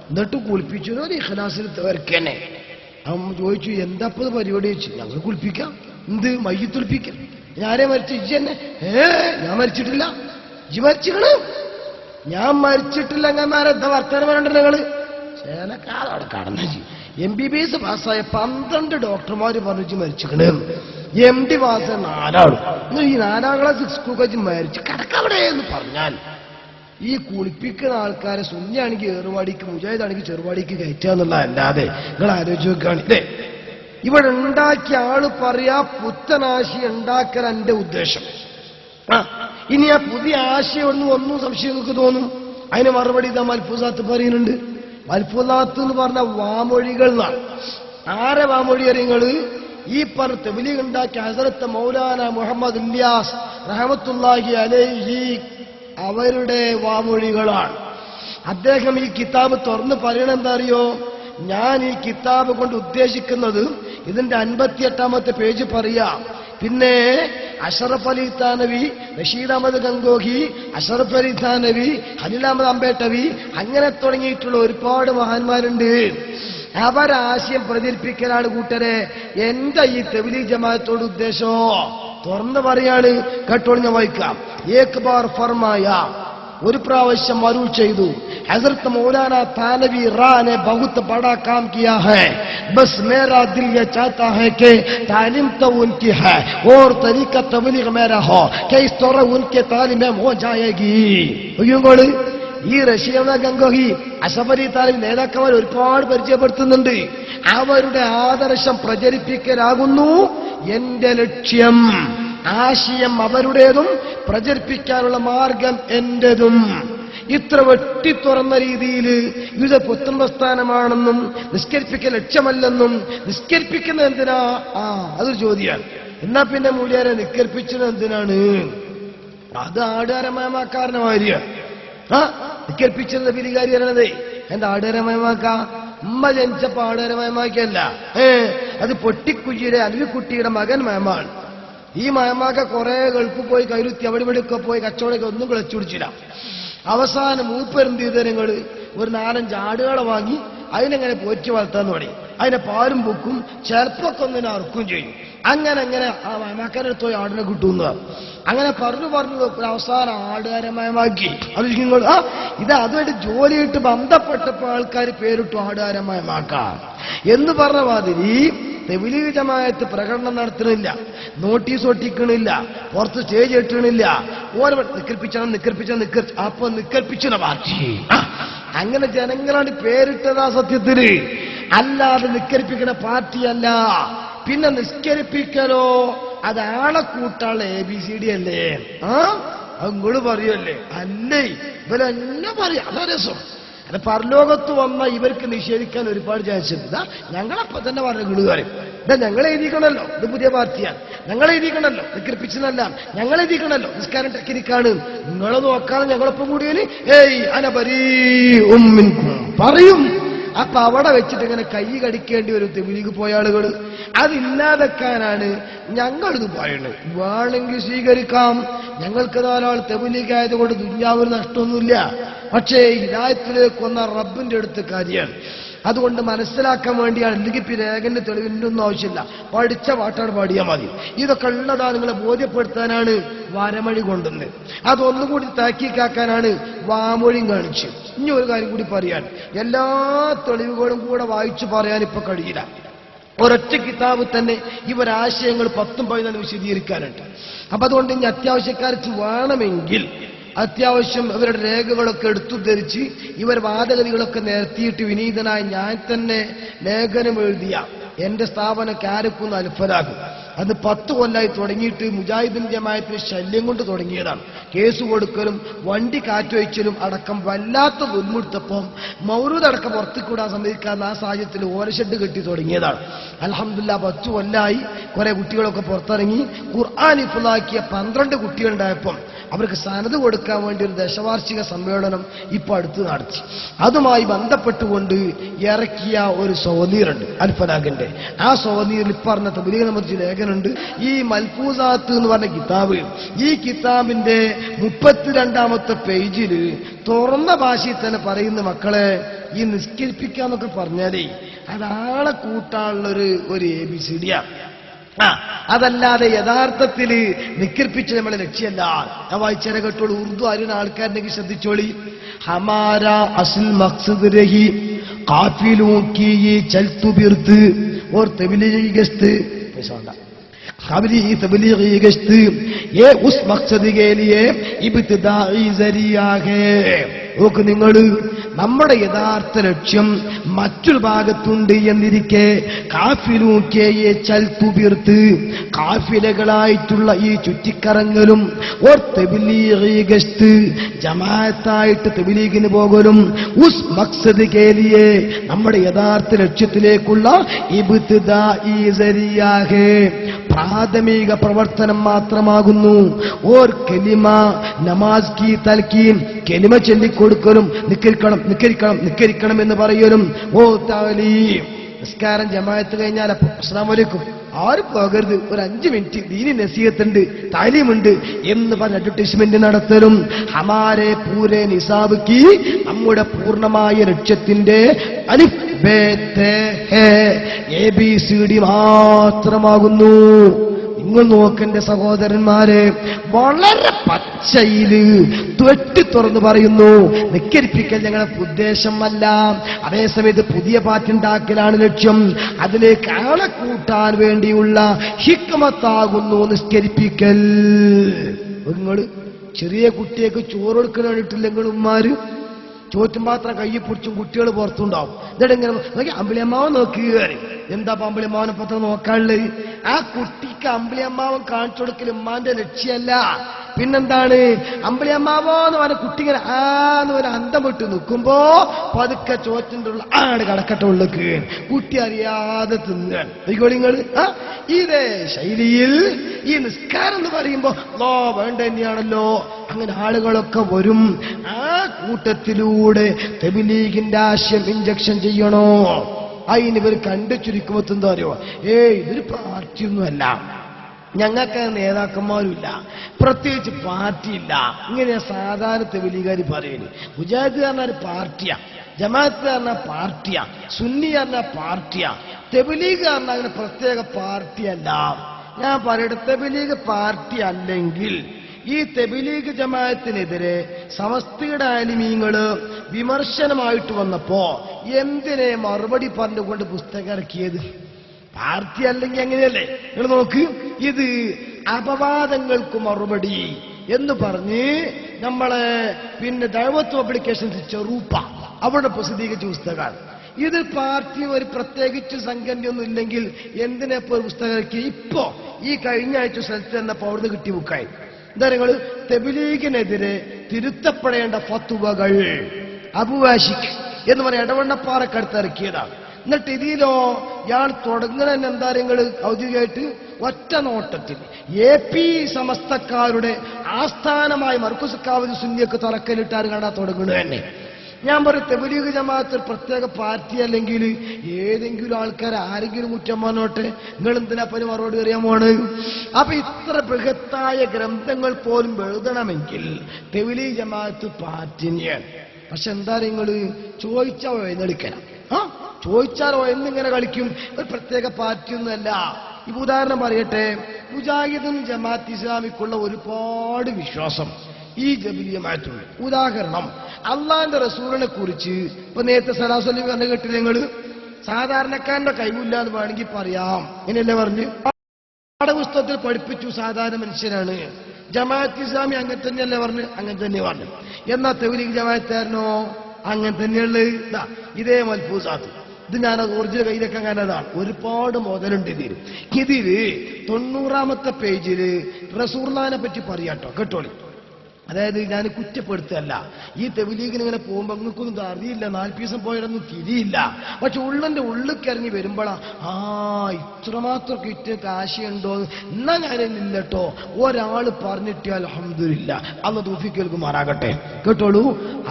എന്നിട്ട് കുളിപ്പിച്ചു ഒരു ഇഖ്ലാസിൽ വരക്കന്നെ. അവൻ ചോദിച്ചു, എന്താപ്പത് പരിപാടി വെച്ചു? ഞങ്ങൾ കുളിപ്പിക്കാം. എന്ത് മയ്യത്തുളിപ്പിക്കാം? ഞാനേ മരിച്ചു? ഇജ്ജ് തന്നെ? ഞാൻ മരിച്ചിട്ടില്ല. ഇജ്ജ് മരിച്ചിക്കണ്? ഞാൻ മരിച്ചിട്ടില്ല. അങ്ങന്മാരെന്താ വർത്തമാനം പറയണ്ട? ഞങ്ങള് ചേലക്കാലം അവിടെ കടന്നു. MBBS പാസ്സായ 12 ഡോക്ടർമാര് പറഞ്ഞു മരിച്ചിക്കണ്. MD പാസ്സായ 4 ആളും. ഈ 4ാം ക്ലാസ് സ്കൂൾ കഴിച്ച് മരിച്ചു കിടക്കവിടെ എന്ന് പറഞ്ഞാൽ ഈ കുളിപ്പിക്കുന്ന ആൾക്കാരെ സുന്നിയാണെങ്കിൽ ഏറുവാടിക്ക്, മുജാഹിദാണെങ്കിൽ ചെറുവാടിക്ക് കയറ്റുക എന്നുള്ളതല്ലാതെ നിങ്ങൾ ആലോചിച്ച് നോക്കുകയാണില്ലേ. ഇവിടെ ഉണ്ടാക്കിയ ആള് പറയാ പുത്തനാശയം ഉണ്ടാക്കൽ എന്റെ ഉദ്ദേശം. ഇനി ആ പുതിയ ആശയം ഒന്നും സംശയം നിങ്ങൾക്ക് തോന്നും. അതിന് മറുപടി ഇതാ മൽഫൂസാത്ത് പറയുന്നുണ്ട്. മൽഫൂസാത്ത് എന്ന് പറഞ്ഞ വാമൊഴികൾ എന്നാണ്. ആരെ വാമൊഴി അറിയങ്ങള്? ഈ പറഞ്ഞ തബ്ലീഗ് ഉണ്ടാക്കിയ ഹസ്രത്ത് മൗലാന മുഹമ്മദ് ഇല്യാസ് റഹ്മത്തുള്ളാഹി അലൈഹി അവരുടെ വാമൊഴികളാണ്. അദ്ദേഹം ഈ കിതാബ് തുറന്ന് പറയണെന്താ അറിയോ? ഞാൻ ഈ കിതാബ് കൊണ്ട് ഉദ്ദേശിക്കുന്നത് ഇതിന്റെ 58ാമത്തെ പേജ് പറയാം. പിന്നെ അഷറഫ് അലി താനവി, റഷീദ് അഹമ്മദ് ഗംഗോഹി, അഷറഫ് അലി താനവി, ഖലീൽ അഹമ്മദ് അംബേട്ടവി, അങ്ങനെ തുടങ്ങിയിട്ടുള്ള ഒരുപാട് മഹാന്മാരുണ്ട്. അവരാശയം പ്രചരിപ്പിക്കലാണ് കൂട്ടരെ എന്റെ ഈ തബ്ലീഗ് ജമാഅത്തോട് ഉദ്ദേശോ. തുറന്ന് പറയാണ്, കേട്ടോളി, ഞാൻ വായിക്കാം. ഏക് ബാർ ഫർമായ, ഒരു പ്രാവശ്യം അരുൾ ചെയ്തു, ഹസ്രത്ത് മൗലാന താനവി റാനെ ബഹുത് ബड़ा काम किया है, बस मेरा दिल ये चाहता है कि तालीम तो उनकी है और तरीका तबलीग मेरा हो कि इस तरह उनके तालीम हो जाएगी. ഈ റഷീദ് ഗംഗോഹി, അഷറഫ് അലി താലിബ് നേതാക്കന്മാർ ഒരുപാട് പരിചയപ്പെടുത്തുന്നുണ്ട്. അവരുടെ ആദർശം പ്രചരിപ്പിക്കലാകുന്നു എന്റെ ലക്ഷ്യം. ആശയം അവരുടേതും പ്രചരിപ്പിക്കാനുള്ള മാർഗം എന്റേതും. ഇത്ര വെട്ടിത്തുറന്ന രീതിയിൽ ഇത് പുത്തൻ പ്രസ്ഥാനമാണെന്നും നിസ്കരിപ്പിക്കൽ ലക്ഷ്യമല്ലെന്നും, നിസ്കരിപ്പിക്കുന്നത് എന്തിനാ? അതൊരു ചോദ്യമാണ്. എന്നാ പിന്നെ മൂല്യാരെ നിസ്കരിപ്പിച്ചത് എന്തിനാണ്? അത് ആടുകാരമയമാക്കാരന്റെ മാതിരിയാണ്. നിസ്കരിപ്പിച്ചത് പിരികാരി അറിയണതേ എന്താ ആടുകാരമയമാക്ക? ഉമ്മ ജനിച്ചപ്പോ ആടുകാരമയമാക്കല്ല, അത് പൊട്ടിക്കുഴിയുടെ അരുവിക്കുട്ടിയുടെ മകൻ മയമാണ്. ഈ മയമാക്ക കുറെ ഗൾഫ് പോയി കൈരുത്തി അവിടെ ഇവിടെയൊക്കെ പോയി കച്ചവടമൊക്കെ ഒന്നും കിളച്ചു പിടിച്ചില്ല. അവസാനം മൂപ്പരെന്ത് ചെയ്തരങ്ങള് ഒരു 4-5 ആടുകളെ വാങ്ങി അതിനെങ്ങനെ പോറ്റി വളർത്താന്ന് തുടങ്ങി. അതിനെ പാലും പൊക്കും, ചിലപ്പൊക്കെ ഒന്നിനെ അറുക്കും ചെയ്യും. അങ്ങനെ ആ മയമാക്കാനെടുത്ത് പോയി ആടിനെ കിട്ടുന്ന അങ്ങനെ പറഞ്ഞു അവസാനം ആടുകാരെ മയമാക്കി. അത് ഇത് അതുമായിട്ട് ജോലിയിട്ട് ബന്ധപ്പെട്ടപ്പോ ആൾക്കാർ പേരിട്ടു ആടുകാരെ മയമാക്കാം എന്ന് പറഞ്ഞ മാതിരി തബ്ലീഗ് ജമാഅത്ത് പ്രകടനം നടത്തണില്ല, നോട്ടീസ് ഒട്ടിക്കണില്ല, പുറത്ത് സ്റ്റേജ് ഇട്ടണില്ല. ഓരോ നിക്കൽപ്പിച്ച അപ്പൊ നിക്കൽപ്പിച്ച പാർട്ടി. അങ്ങനെ ജനങ്ങളാണ് പേരിട്ടതാ സത്യത്തിന്, അല്ലാതെ നിസ്കരിപ്പിക്കുന്ന പാർട്ടിയല്ല. പിന്നെ നിസ്കരിപ്പിക്കലോ അത് ആളെ കൂട്ടാളെ ABCD അല്ലേ? അങ്ങോട്ട് പറയല്ലേ? അല്ലേ, ഇവരെന്നെ പറയാം. അതാ രസം. അത് പരലോകത്ത് വന്ന ഇവർക്ക് നിഷേധിക്കാൻ ഒരുപാട് ചാൻസ് ഉണ്ട്. ഞങ്ങളപ്പോ തന്നെ പറഞ്ഞ ഗുളുകാരും ഇതാ ഞങ്ങൾ എഴുതിക്കണല്ലോ, ഇത് പുതിയ പാർട്ടിയാണ്, ഞങ്ങൾ എഴുതിക്കണല്ലോ, നിസ്കരിപ്പിച്ചതല്ല, ഞങ്ങൾ എഴുതിക്കണല്ലോ, നിസ്കാരം ടെക്നിക്കാണ്, നിങ്ങളെ നോക്കാതെ ഞങ്ങളൊപ്പം കൂടിയന് അനബരീ പറയും. അപ്പൊ അവിടെ വെച്ചിട്ട് ഇങ്ങനെ കൈ കടിക്കേണ്ടി വരും തെബിലീഗ് പോയ ആളുകൾ. അതില്ലാതെക്കാനാണ് ഞങ്ങളിത് പറയുന്നത്. വേണമെങ്കിൽ സ്വീകരിക്കാം, ഞങ്ങൾക്ക് ധാരാൾ തെബിലീഗ് ആയതുകൊണ്ട് ദുനിയാവിന് നഷ്ടമൊന്നുമില്ല. പക്ഷേ ഹിദായത്തിലേക്ക് വന്ന റബ്ബിന്റെ അടുത്ത് കാര്യമാണ്. അതുകൊണ്ട് മനസ്സിലാക്കാൻ വേണ്ടിയാണ്. അല്ലെങ്കിൽ രേഖന്റെ തെളിവിൻ്റെ ഒന്നും ആവശ്യമില്ല, പഠിച്ച പാട്ടാണ് പാടിയാൽ മതി. ഇതൊക്കെ ഉള്ളതാ നിങ്ങളെ ബോധ്യപ്പെടുത്താനാണ് വരമൊഴി കൊണ്ടുവന്ന്. അതൊന്നുകൂടി താക്കീക്കാക്കാനാണ് വാമൊഴിയും കാണിച്ച്. ഇനി ഒരു കാര്യം കൂടി പറയാൻ, എല്ലാ തെളിവുകളും കൂടെ വായിച്ചു പറയാൻ ഇപ്പൊ കഴിയില്ല. ഒരൊറ്റ കിതാബ് തന്നെ ഇവരാശയങ്ങൾ 10-14 വിശദീകരിക്കാനുണ്ട്. അപ്പൊ അതുകൊണ്ട് ഇനി അത്യാവശ്യക്കാർക്ക് വേണമെങ്കിൽ അത്യാവശ്യം ഇവരുടെ രേഖകളൊക്കെ എടുത്തുദ്ധരിച്ച് ഇവർ വാദഗതികളൊക്കെ നിരത്തിയിട്ട് വിനീതനായി ഞാൻ തന്നെ ലേഖനം എഴുതിയ എന്റെ സ്ഥാപനം കാരക്കുന്ന് അൽഫലാഖ് അത് 10 കൊല്ലായി തുടങ്ങിയിട്ട് മുജാഹിദുൽ ജമാഅത്തിന് ശല്യം കൊണ്ട് തുടങ്ങിയതാണ്. കേസ് കൊടുക്കലും വണ്ടി കാറ്റുവയ്ക്കലും അടക്കം വല്ലാത്ത ദുൽമുടുത്തപ്പം മൗലൂദ് അടക്കം പുറത്തുകൂടാൻ സമ്മതിക്കാവുന്ന ആ സാഹചര്യത്തിൽ ഓരഷെഡ് കെട്ടി തുടങ്ങിയതാണ്. അൽഹംദുലില്ലാഹ് 10 കൊല്ലായി കുറെ കുട്ടികളൊക്കെ പുറത്തിറങ്ങി. ഖുർആൻ ഹിഫ്ളാക്കിയ 12 കുട്ടികളുണ്ടായപ്പം അവർക്ക് സനത് കൊടുക്കാൻ വേണ്ടി ഒരു ദശവാർഷിക സമ്മേളനം ഇപ്പൊ അടുത്ത് നടത്തി. അതുമായി ബന്ധപ്പെട്ടുകൊണ്ട് ഇറക്കിയ ഒരു സോനീറുണ്ട് അൽഫലാഖിന്റെ. ആ സോനീറിൽ പറഞ്ഞ തബ്ലീഗ് സംബന്ധിച്ച് ലേഖനുണ്ട്. ഈ മൽഫൂസാത്ത് എന്ന് പറഞ്ഞ കിതാബ്, ഈ കിതാബിന്റെ 32-ാമത്തെ പേജിൽ തുറന്ന ഭാഷയിൽ തന്നെ പറയുന്ന, മക്കളെ ഈ നിസ്കരിപ്പിക്കാന്നൊക്കെ പറഞ്ഞാലേ അതാളെ കൂട്ടാനുള്ളൊരു ABCD. അതല്ലാതെ യഥാർത്ഥത്തിൽ നിക്കരിപ്പിച്ച് നമ്മളെ ലക്ഷ്യമല്ല. ഞാൻ വായിച്ചേരെ കേട്ടോളൂ. ഉറുദു അറിയുന്ന ആൾക്കാരുണ്ടെങ്കിൽ ശ്രദ്ധിച്ചോളി. ഹമാര അസ്ൽ മഖ്സദ് രഹി കാഫിലൂं की ये चलतु बिरत और तबलीगी गश्त तबलीगी गश्त ये उस मकसद के लिए इब्तिदाई जरिया है. നോക്ക് നിങ്ങൾ, നമ്മുടെ യഥാർത്ഥ ലക്ഷ്യം മറ്റൊരു ഭാഗത്തുണ്ട് എന്നിരിക്കെ കാഫിലൂക്കയെ ചൽത്തുബിർത്ത് കാഫിലകളായിട്ടുള്ള ഈ ചുറ്റിക്കറങ്ങലും ഓർ തബ്ലീഗി ഗശ്ത് ജമാഅത്തായിട്ട് തബ്ലീഗിന് പോകലും ഉസ് മഖ്സദ് കേലിയെ നമ്മുടെ യഥാർത്ഥ ലക്ഷ്യത്തിലേക്കുള്ള ഇബ്തിദാഇ സരിയാ ഹേ, പ്രാഥമിക പ്രവർത്തനം മാത്രമാകുന്നു. ഓർ കലിമ നമാസ് കി തൽക്കീൻ, കലിമ ചൊല്ലിക്കൊടുക്കലും നിക്കരിക്കണം എന്ന് പറയലും. ഓ താലീം, നിസ്കാരം ജമാഅത്ത് കഴിഞ്ഞാൽ അസ്സലാമു അലൈക്കും ആരും പോകരുത്, ഒരു 5 മിനിറ്റ് ദീനി നസീഹത്തുണ്ട്, താലീമുണ്ട് എന്ന് പറഞ്ഞ അഡ്വർടൈസ്മെന്റ് നടത്തലും ഹമാരെ പൂരെ നിസാബ് കി, നമ്മുടെ പൂർണ്ണമായ ലക്ഷ്യത്തിന്റെ അലിഫ് ബേ തേ ഹേ ABCD മാത്രമാകുന്നു. നിങ്ങൾ നോക്കന്റെ സഹോദരന്മാരെ, വളരെ പച്ചയില് തൊട്ടി തുറന്നു പറയുന്നു, നിക്കരിപ്പിക്കൽ ഞങ്ങളുടെ ഉദ്ദേശമല്ല. അതേസമയത്ത് പുതിയ പാറ്റുണ്ടാക്കലാണ് ലക്ഷ്യം. അതിലേക്ക് ആളെ കൂട്ടാൻ വേണ്ടിയുള്ള ഹിക്മത്താകുന്നു നിസ്കരിപ്പിക്കൽ. നിങ്ങൾ ചെറിയ കുട്ടിയേക്ക് ചോറ് കൊടുക്കാൻ വേണ്ടിയിട്ടില്ലെങ്കിൽ ഉമ്മാര് ചോറ്റും പാത്രം കയ്യിൽ പിടിച്ചും കുട്ടികൾ പുറത്തുണ്ടാവും. ഇതെങ്ങനെ നോക്കി അമ്പിളിയമ്മാവൻ നോക്കുക. എന്താ അമ്പിളിയമ്മാവനെ പത്രം നോക്കാനുള്ളത്? ആ കുട്ടിക്ക് അമ്പിളിയമ്മാവൻ കാണിച്ചു കൊടുക്കൽ ഉമ്മാന്റെ ലക്ഷ്യമല്ല. പിന്നെന്താണ്? അമ്പിളിയമ്മാവോ എന്ന് പറഞ്ഞ കുട്ടി ഇങ്ങനെ ആന്ന് ഒരു അന്തം വിട്ട് നിൽക്കുമ്പോ പതുക്കെ ചോറ്റിന്റെ ഉള്ള ആട് കടക്കട്ട ഉള്ളിക്ക് കുട്ടി അറിയാതെ തിന്നുകയാണ്. നിങ്ങൾ ഇതേ ശൈലിയിൽ ഈ നിസ്കാരം എന്ന് പറയുമ്പോ വേണ്ട തന്നെയാണല്ലോ. അങ്ങനെ ആളുകളൊക്കെ വരും. ആ കൂട്ടത്തിലൂടെ തബ്ലീഗിന്റെ ആശയം ഇഞ്ചക്ഷൻ ചെയ്യണോ? അതിന് ഇവർ കണ്ടു ചുരുക്കുമ്പോ എന്താ അറിയോ? ഇതൊരു പാർട്ടിയൊന്നുമല്ല, ഞങ്ങൾക്ക് നേതാക്കന്മാരുമില്ല, പ്രത്യേകിച്ച് പാർട്ടിയില്ല. ഇങ്ങനെ സാധാരണ തബ്ലീഗുകാർ പറയുന്നത്. മുജാഹിദ് പറഞ്ഞ പാർട്ടിയാ, ജമാഅത്ത് പറഞ്ഞ പാർട്ടിയാ, സുന്നി പറഞ്ഞ പാർട്ടിയാ, തബ്ലീഗ് പറഞ്ഞ അങ്ങനെ പ്രത്യേക പാർട്ടിയല്ല. ഞാൻ പറയട്ടെ, തബ്ലീഗ് പാർട്ടി അല്ലെങ്കിൽ ഈ തബ്ലീഗ് ജമാഅത്തിനെതിരെ സമസ്തയുടെ ആലിമീങ്ങള് വിമർശനമായിട്ട് വന്നപ്പോ എന്തിനെ മറുപടി പറഞ്ഞുകൊണ്ട് പുസ്തകം ഇറക്കിയത്? പാർട്ടി അല്ലെങ്കിൽ എങ്ങനെയല്ലേ? നിങ്ങൾ നോക്ക്, ഇത് അപവാദങ്ങൾക്ക് മറുപടി എന്ന് പറഞ്ഞ് നമ്മളെ ദഅവത്ത് പബ്ലിക്കേഷൻസ് ചെറുപ്പ അവിടെ പ്രസിദ്ധീകരിച്ച പുസ്തകമാണ്. ഇത് പാർട്ടി ഒരു പ്രത്യേകിച്ച് സംഘടനയൊന്നും ഇല്ലെങ്കിൽ എന്തിനെപ്പോ ഒരു പുസ്തകം ഇറക്കി? ഇപ്പോ ഈ കഴിഞ്ഞ ആഴ്ച സ്ഥലത്ത് തന്നപ്പോ അവിടുന്ന് കിട്ടിയ ബുക്കായി. എന്താ നിങ്ങൾ തബ്ലീഗിനെതിരെ തിരുത്തപ്പെടേണ്ട ഫത്വകൾ അബുവാശിഖ് എന്ന് പറഞ്ഞ ഇടവണ്ണപ്പാറക്കടുത്ത് ഇറക്കിയതാണ്. എന്നിട്ട് ഇതിലോ ഇയാൾ തുടങ്ങുന്ന എന്താ നിങ്ങൾ ഔദ്യോഗികമായിട്ട് ഒറ്റ നോട്ടത്തിൽ AP സമസ്തക്കാരുടെ ആസ്ഥാനമായ മർക്കസ് കാവൽ സുന്നിയൊക്കെ തുറക്കലിട്ടാണ് കാണാൻ തുടങ്ങുന്നത് തന്നെ. ഞാൻ പറയും തബ്ലീഗ് ജമാഅത്ത് ഒരു പ്രത്യേക പാർട്ടി അല്ലെങ്കിൽ ഏതെങ്കിലും ആൾക്കാർ ആരെങ്കിലും കുറ്റം പറഞ്ഞോട്ടെ, നിങ്ങൾ എന്തിനാ പനി മറുപടി അറിയാമോണ്? അപ്പൊ ഇത്ര ബൃഹത്തായ ഗ്രന്ഥങ്ങൾ പോലും എഴുതണമെങ്കിൽ തബ്ലീഗ് ജമാഅത്ത് പാർട്ടി തന്നെയാണ്. പക്ഷെ എന്താ നിങ്ങള് ചോദിച്ചാൽ എഴുന്നള്ളിക്കണം. ചോദിച്ചാലോ എന്നിങ്ങനെ കളിക്കും. ഒരു പ്രത്യേക പാർട്ടിയൊന്നുമല്ല. ഇപ്പൊ ഉദാഹരണം പറയട്ടെ, മുജാഹിദും ജമാഅത്ത് ഇസ്ലാമിക്കുള്ള ഒരുപാട് വിശ്വാസം ഈ ജബിലിയമായിട്ടുണ്ട്. ഉദാഹരണം, അള്ളാന്റെ റസൂലിനെ കുറിച്ച് ഇപ്പൊ നേരത്തെ സലാസ്വല്ലി പറഞ്ഞ കേട്ടില്ല നിങ്ങള്, സാധാരണക്കാരന്റെ കഴിവില്ല എന്ന് വേണമെങ്കിൽ പറയാം. ഇങ്ങനെയല്ലേ പറഞ്ഞ് പാഠപുസ്തകത്തിൽ പഠിപ്പിച്ചു സാധാരണ മനുഷ്യനാണ്. ജമാഅത്ത് ഇസ്ലാമി അങ്ങനെ തന്നെയല്ലേ പറഞ്ഞു? അങ്ങനെ തന്നെ പറഞ്ഞു. എന്നാ തബ്ലീഗ് ജമാഅത്താരനോ അങ്ങനെ തന്നെയുള്ളത്. ഇതേ മൽഫൂസാത്ത്, ഇത് ഞാനത് ഒറിജിനൽ കയ്യിലൊക്കെ കാണാതാണ്. ഒരുപാട് മുതലുണ്ട് ഇതിൽ. 90ാമത്തെ പേജില് റസൂലുള്ളാഹിനെ പറ്റി പറയാട്ടോ, കേട്ടോളി. അതായത് ഞാൻ കുറ്റപ്പെടുത്തല്ല, ഈ തബ്ലീഗിന് ഇങ്ങനെ പോകുമ്പോ നിങ്ങൾക്കൊന്നും അറിയില്ല, 4 ദിവസം പോയാലൊന്നും തിരിയില്ല. പക്ഷെ ഉള്ളിന്റെ ഉള്ളിക്കിറങ്ങി വരുമ്പോഴാ ഇത്രമാത്രം കിറ്റ കാശുണ്ടോ, എന്നാ ഞാനില്ല കേട്ടോ. ഒരാള് പറഞ്ഞിട്ട് അൽഹംദുലില്ലാ, അല്ലാഹു തൗഫീഖ് നൽകുമാറാകട്ടെ. കേട്ടോളൂ,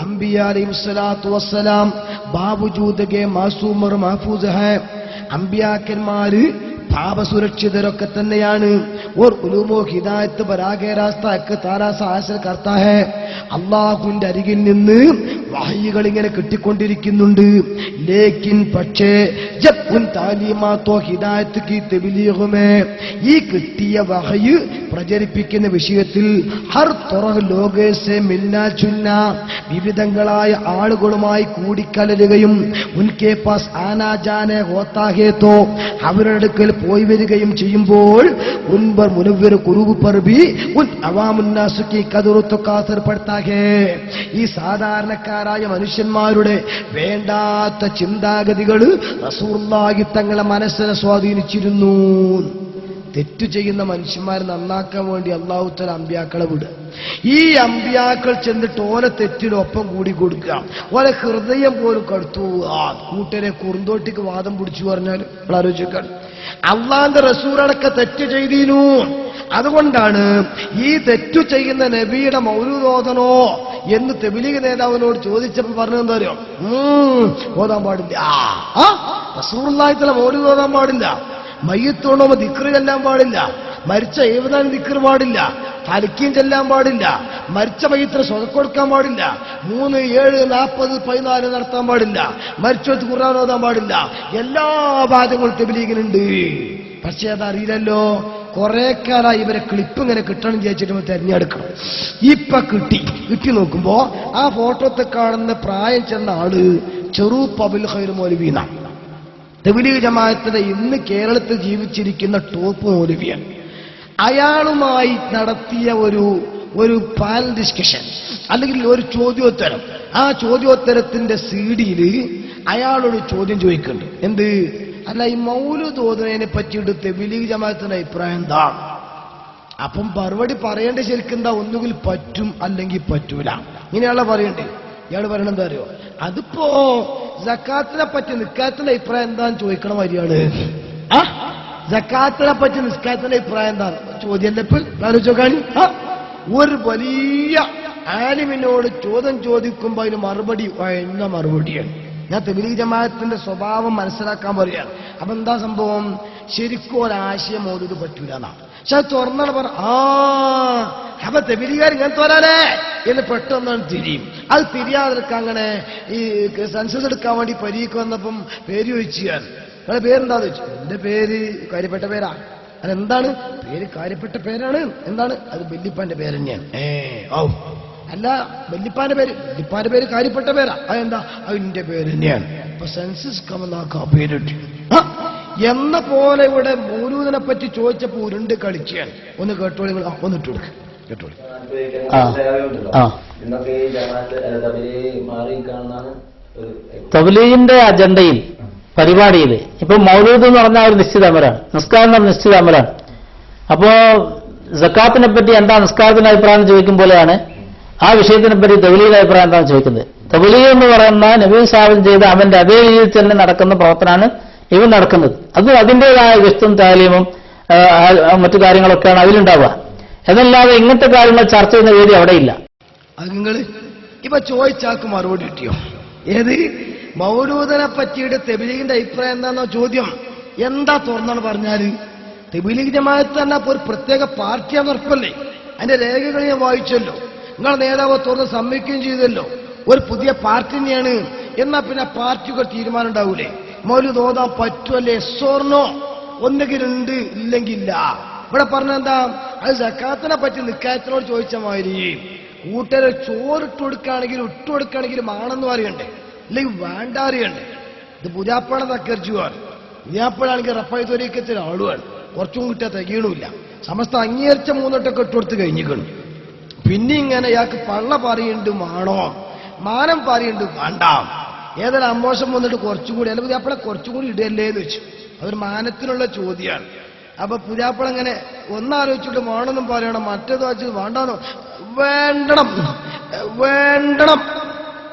അംബിയാ അലൈഹിസ്സലാത്തു വസ്സലാം ബാവുജൂദ് മാസൂം और महफूज है. അമ്പിയാക്കന്മാര് പാപസുരക്ഷിതരൊക്കെ തന്നെയാണ്. और उलूमो हिदायत पर आगे रास्ता एक तारा सा हासिल करता है. അള്ളാഹുവിന്റെ അരികിൽ നിന്ന് വഹയികൾ ഇങ്ങനെ കിട്ടിക്കൊണ്ടിരിക്കുന്നുണ്ട്. ലേക്കിൻ പക്ഷേ ജബ് ഉൻ താലീമാത്തോ ഹിദായത്ത് കി തബ്ലീഗ് മേ, ഈ കിട്ടിയ വഹയ് പ്രചരിപ്പിക്കുന്ന വിഷയത്തിൽ ഹർ തുറഹ് ലോകേസെ മിൽനാ ചുന്ന, വിവിധങ്ങളായ ആളുകളുമായി കൂടിക്കലരുകയും ഉൻകെ പാസ് ആനാ ജാനെ ഹോത്താ ഹേ തോ, അവരുടെ അടുക്കൽ പോയി വരികയും ചെയ്യുമ്പോൾ ഉൻപർ മുനവ്വിർ കുറൂബ് പർ ഭി ഉൻ അവാമുന്നാസ് കി ഖദർ തോ കാസർ പഡ്താ ഹേ. ഈ സാധാരണക്കാരായ മനുഷ്യന്മാരുടെ വേണ്ടാത്ത ചിന്താഗതികൾ റസൂലുള്ളാഹി തങ്ങളെ മനസ്സിനെ സ്വാധീനിച്ചിരുന്നു. തെറ്റു ചെയ്യുന്ന മനുഷ്യന്മാരെ നന്നാക്കാൻ വേണ്ടി അല്ലാഹു തആല അമ്പിയാക്കളെ വിടുക. ഈ അമ്പിയാക്കൾ ചെന്നിട്ട് ഓലെ തെറ്റിനൊപ്പം കൂടി കൊടുക്കുക, ഓലെ ഹൃദയം പോലും കടുത്തു. കൂട്ടരെ കുറുന്തോട്ടിക്ക് വാദം പിടിച്ചു പറഞ്ഞാൽ ആലോചിക്കാൻ, അള്ളാന്റെ റസൂലടക്കം തെറ്റ് ചെയ്തിരുന്നു. അതുകൊണ്ടാണ് ഈ തെറ്റു ചെയ്യുന്ന നബിയുടെ മൗലൂദോദനോ എന്ന് തബ്ലീഗ് നേതാവിനോട് ചോദിച്ചപ്പോൾ പറഞ്ഞെന്താ അറിയോ? ഓതാൻ പാടില്ല. റസൂലുള്ളാഹി തആല മൗലൂദ് ഓതാൻ പാടില്ല, മയ്യത്തോണോ ദിക്ർ ചെല്ലാൻ പാടില്ല, മരിച്ച ഏവതാനും ദിക്ർ പാടില്ല, തലക്കീം ചെല്ലാൻ പാടില്ല, മരിച്ച മയ്യത്തിന് സ്വതക്ക കൊടുക്കാൻ പാടില്ല, 3, 7, 40, 14 നടത്താൻ പാടില്ല, മരിച്ചോട്ട് ഖുർആൻ ഓതാൻ പാടില്ല. എല്ലാ ഭാഗങ്ങളും തബ്ലീഗിനുണ്ട്. പക്ഷെ അതറിയില്ലല്ലോ. കുറെ കാലമായി ഇവരെ ക്ലിപ്പ് ഇങ്ങനെ കിട്ടണം ചോദിച്ചിട്ട് തെരഞ്ഞെടുക്കണം. ഇപ്പൊ കിട്ടി നോക്കുമ്പോ ആ ഫോട്ടോത്തെ കാണുന്ന പ്രായം ചെന്ന ആള് ചെറൂപ്പ് അബുൽ ഖൈർ മൗലവിന, തബ്ലീഗ് ജമാഅത്തിന്റെ ഇന്ന് കേരളത്തിൽ ജീവിച്ചിരിക്കുന്ന ടോപ്പ് മൗലവിയാണ്. അയാളുമായി നടത്തിയ ഒരു പാനൽ ഡിസ്കഷൻ അല്ലെങ്കിൽ ഒരു ചോദ്യോത്തരം, ആ ചോദ്യോത്തരത്തിന്റെ CD-യിൽ അയാളോട് ചോദ്യം ചോദിക്കുന്നുണ്ട്. എന്ത്? അല്ല, ഈ മൗലൂദ് ഓതുന്നതിനെ പറ്റിയിട്ട് തബ്ലീഗ് ജമാഅത്തിന്റെ അഭിപ്രായം എന്താ? അപ്പം മറുപടി പറയേണ്ട ശരിക്കും എന്താ? ഒന്നുകിൽ പറ്റും അല്ലെങ്കിൽ പറ്റൂല, ഇങ്ങനെയാണല്ലോ പറയണ്ടേ. ഇയാൾ പറയണ എന്താ അറിയോ? അതിപ്പോ സക്കാത്തിനെ പറ്റി നിസ്കാരത്തിന്റെ അഭിപ്രായം എന്താന്ന് ചോദിക്കണ വരികയാണ്. സക്കാത്തിനെ പറ്റി നിസ്കാരത്തിന്റെ അഭിപ്രായം എന്താണ് ചോദ്യം ഇപ്പൊ ആലോചിച്ചോക്കാണി. ഒരു വലിയ ആലിമിനോട് ചോദ്യം ചോദിക്കുമ്പോ അതിന് മറുപടി എന്ന മറുപടിയാണ്. ഞാൻ തബ്ലീഗ് ജമാഅത്തിന്റെ സ്വഭാവം മനസ്സിലാക്കാൻ പറയുകയാണ്. അപ്പൊ എന്താ സംഭവം? ശരിക്കും ഒരാശയം മൗലൂദ് പറ്റൂല എന്നാ. പക്ഷെ അത് തുറന്നാണ് പറ അപ്പൊ തബ്ലീഗുകാർ ഇങ്ങനത്തെ വരാനേ എന്ന് പെട്ടെന്നാണ് തിരിയും. അത് തിരിയാതിരിക്കാൻ അങ്ങനെ ഈ സെൻസസ് എടുക്കാൻ വേണ്ടി പരീക്ക് വന്നപ്പം പേര് ചോദിച്ചാൽ നിങ്ങളുടെ പേരെന്താന്ന് ചോദിച്ചു. എന്റെ പേര് കാര്യപ്പെട്ട പേരാ. അതെന്താണ്? പേര് കാര്യപ്പെട്ട പേരാണ്. എന്താണ്? അത് വല്യപ്പാന്റെ പേര് തന്നെയാണ്. അല്ല, വല്യപ്പാന്റെ പേര് കാര്യപ്പെട്ട പേരാ. അതെന്താ? അതിന്റെ പേര് തന്നെയാണ്. അപ്പൊ സെൻസസ് കമലാക്കാ പേരിട്ട് എന്ന പോലെ ഇവിടെ മൗലൂദിനെ പറ്റി ചോദിച്ചപ്പോ ഉരുണ്ട് കളിക്കുകയാണ്. ഒന്ന് കേട്ടോളി, ഒന്നിട്ട് കൊടുക്കുക, കേട്ടോളി. തബ്ലീഗിന്റെ അജണ്ടയിൽ പരിപാടിയിൽ ഇപ്പൊ മൗലൂദ് എന്ന് പറഞ്ഞാൽ ഒരു നിശ്ചിത അമലാണ്, നിസ്കാരം എന്ന നിശ്ചിത അമലാണ്. അപ്പോ സക്കാത്തിനെ പറ്റി എന്താ നിസ്കാരത്തിന്റെ അഭിപ്രായം ചോദിക്കുമ്പോഴാണ് ആ വിഷയത്തിനെ പറ്റി തബ്ലീഗിന്റെ അഭിപ്രായം എന്താണെന്ന് ചോദിക്കുന്നത്. തബ്ലീഗ് എന്ന് പറയുന്ന നബി സാഹിബ് ചെയ്ത അവന്റെ അതേ രീതിയിൽ തന്നെ നടക്കുന്ന പ്രവർത്തനമാണ് ഇവൻ നടക്കുന്നത്. അത് അതിൻ്റെതായ വിസ്തും താലീമും മറ്റു കാര്യങ്ങളൊക്കെയാണ് അതിലുണ്ടാവുക. എന്നല്ലാതെ ഇങ്ങനത്തെ കാര്യങ്ങൾ ചർച്ച ചെയ്യുന്ന വേദി അവിടെയില്ല. അത് നിങ്ങൾ ഇപ്പൊ ചോദിച്ചാക്ക് മറുപടി കിട്ടിയോ? ഏത് മൗലൂദിനെ പറ്റിയിട്ട് തെബിലീഗിന്റെ അഭിപ്രായം എന്താണെന്നോ ചോദ്യം. എന്താ തുറന്നാണ് പറഞ്ഞാല് തെബിലീഗ് ജമാഅത്ത് തന്നെ ഒരു പ്രത്യേക പാർട്ടിയാന്ന് ഉറപ്പല്ലേ? അതിന്റെ രേഖകൾ ഞാൻ വായിച്ചല്ലോ. നിങ്ങളെ നേതാവ് തുറന്ന് സമ്മതിക്കുകയും ചെയ്തല്ലോ ഒരു പുതിയ പാർട്ടി തന്നെയാണ്. എന്നാ പിന്നെ പാർട്ടിക്ക് തീരുമാനം ഉണ്ടാവൂലേ? മൗലൂദ് ഓതാൻ പറ്റുമല്ലേ? എസ്സോർണോ ഒന്നുകിൽ ഉണ്ട്, ഇല്ലെങ്കിൽ ഇല്ല. ഇവിടെ പറഞ്ഞെന്താ, അത് സക്കാത്തിനെ പറ്റി നിക്കായത്തിനോട് ചോദിച്ച മാതിരി കൂട്ടരെ ചോറിട്ട് കൊടുക്കുകയാണെങ്കിൽ ഇട്ട് കൊടുക്കുകയാണെങ്കിലും ആണെന്ന് പറയണ്ടേ, അല്ലെങ്കിൽ വേണ്ട അറിയണ്ടേ? ഇത് പുതിയാപ്പഴ തക്കരിച്ചുവാണ്. പുതിയാപ്പഴാണെങ്കിൽ റഫായി തൊരീക്കത്തിന് ആളുവാണ്. കുറച്ചും കിട്ടാൻ തികയണമില്ല. സമസ്ത അംഗീകരിച്ച 3 വട്ടമൊക്കെ ഇട്ടുകൊടുത്ത് കഴിഞ്ഞിക്കണം. പിന്നെ ഇങ്ങനെ ഇയാൾക്ക് പള്ള പറയുന്നുണ്ട് വേണോ, മാനം പറയുന്നുണ്ട് വേണ്ട. ഏതൊരു അമോശം വന്നിട്ട് കുറച്ചുകൂടി അല്ല പുതിയാപ്പളെ കുറച്ചുകൂടി ഇടയല്ലേ എന്ന് വെച്ചു. അതൊരു മാനത്തിനുള്ള ചോദ്യമാണ്. അപ്പൊ പുതിയാപ്പളങ്ങനെ ഒന്നാലോചിച്ചിട്ട് വേണമെന്നും പറയണം, മറ്റേത് വെച്ചത് വേണ്ടാന്നോ, വേണ്ടണം.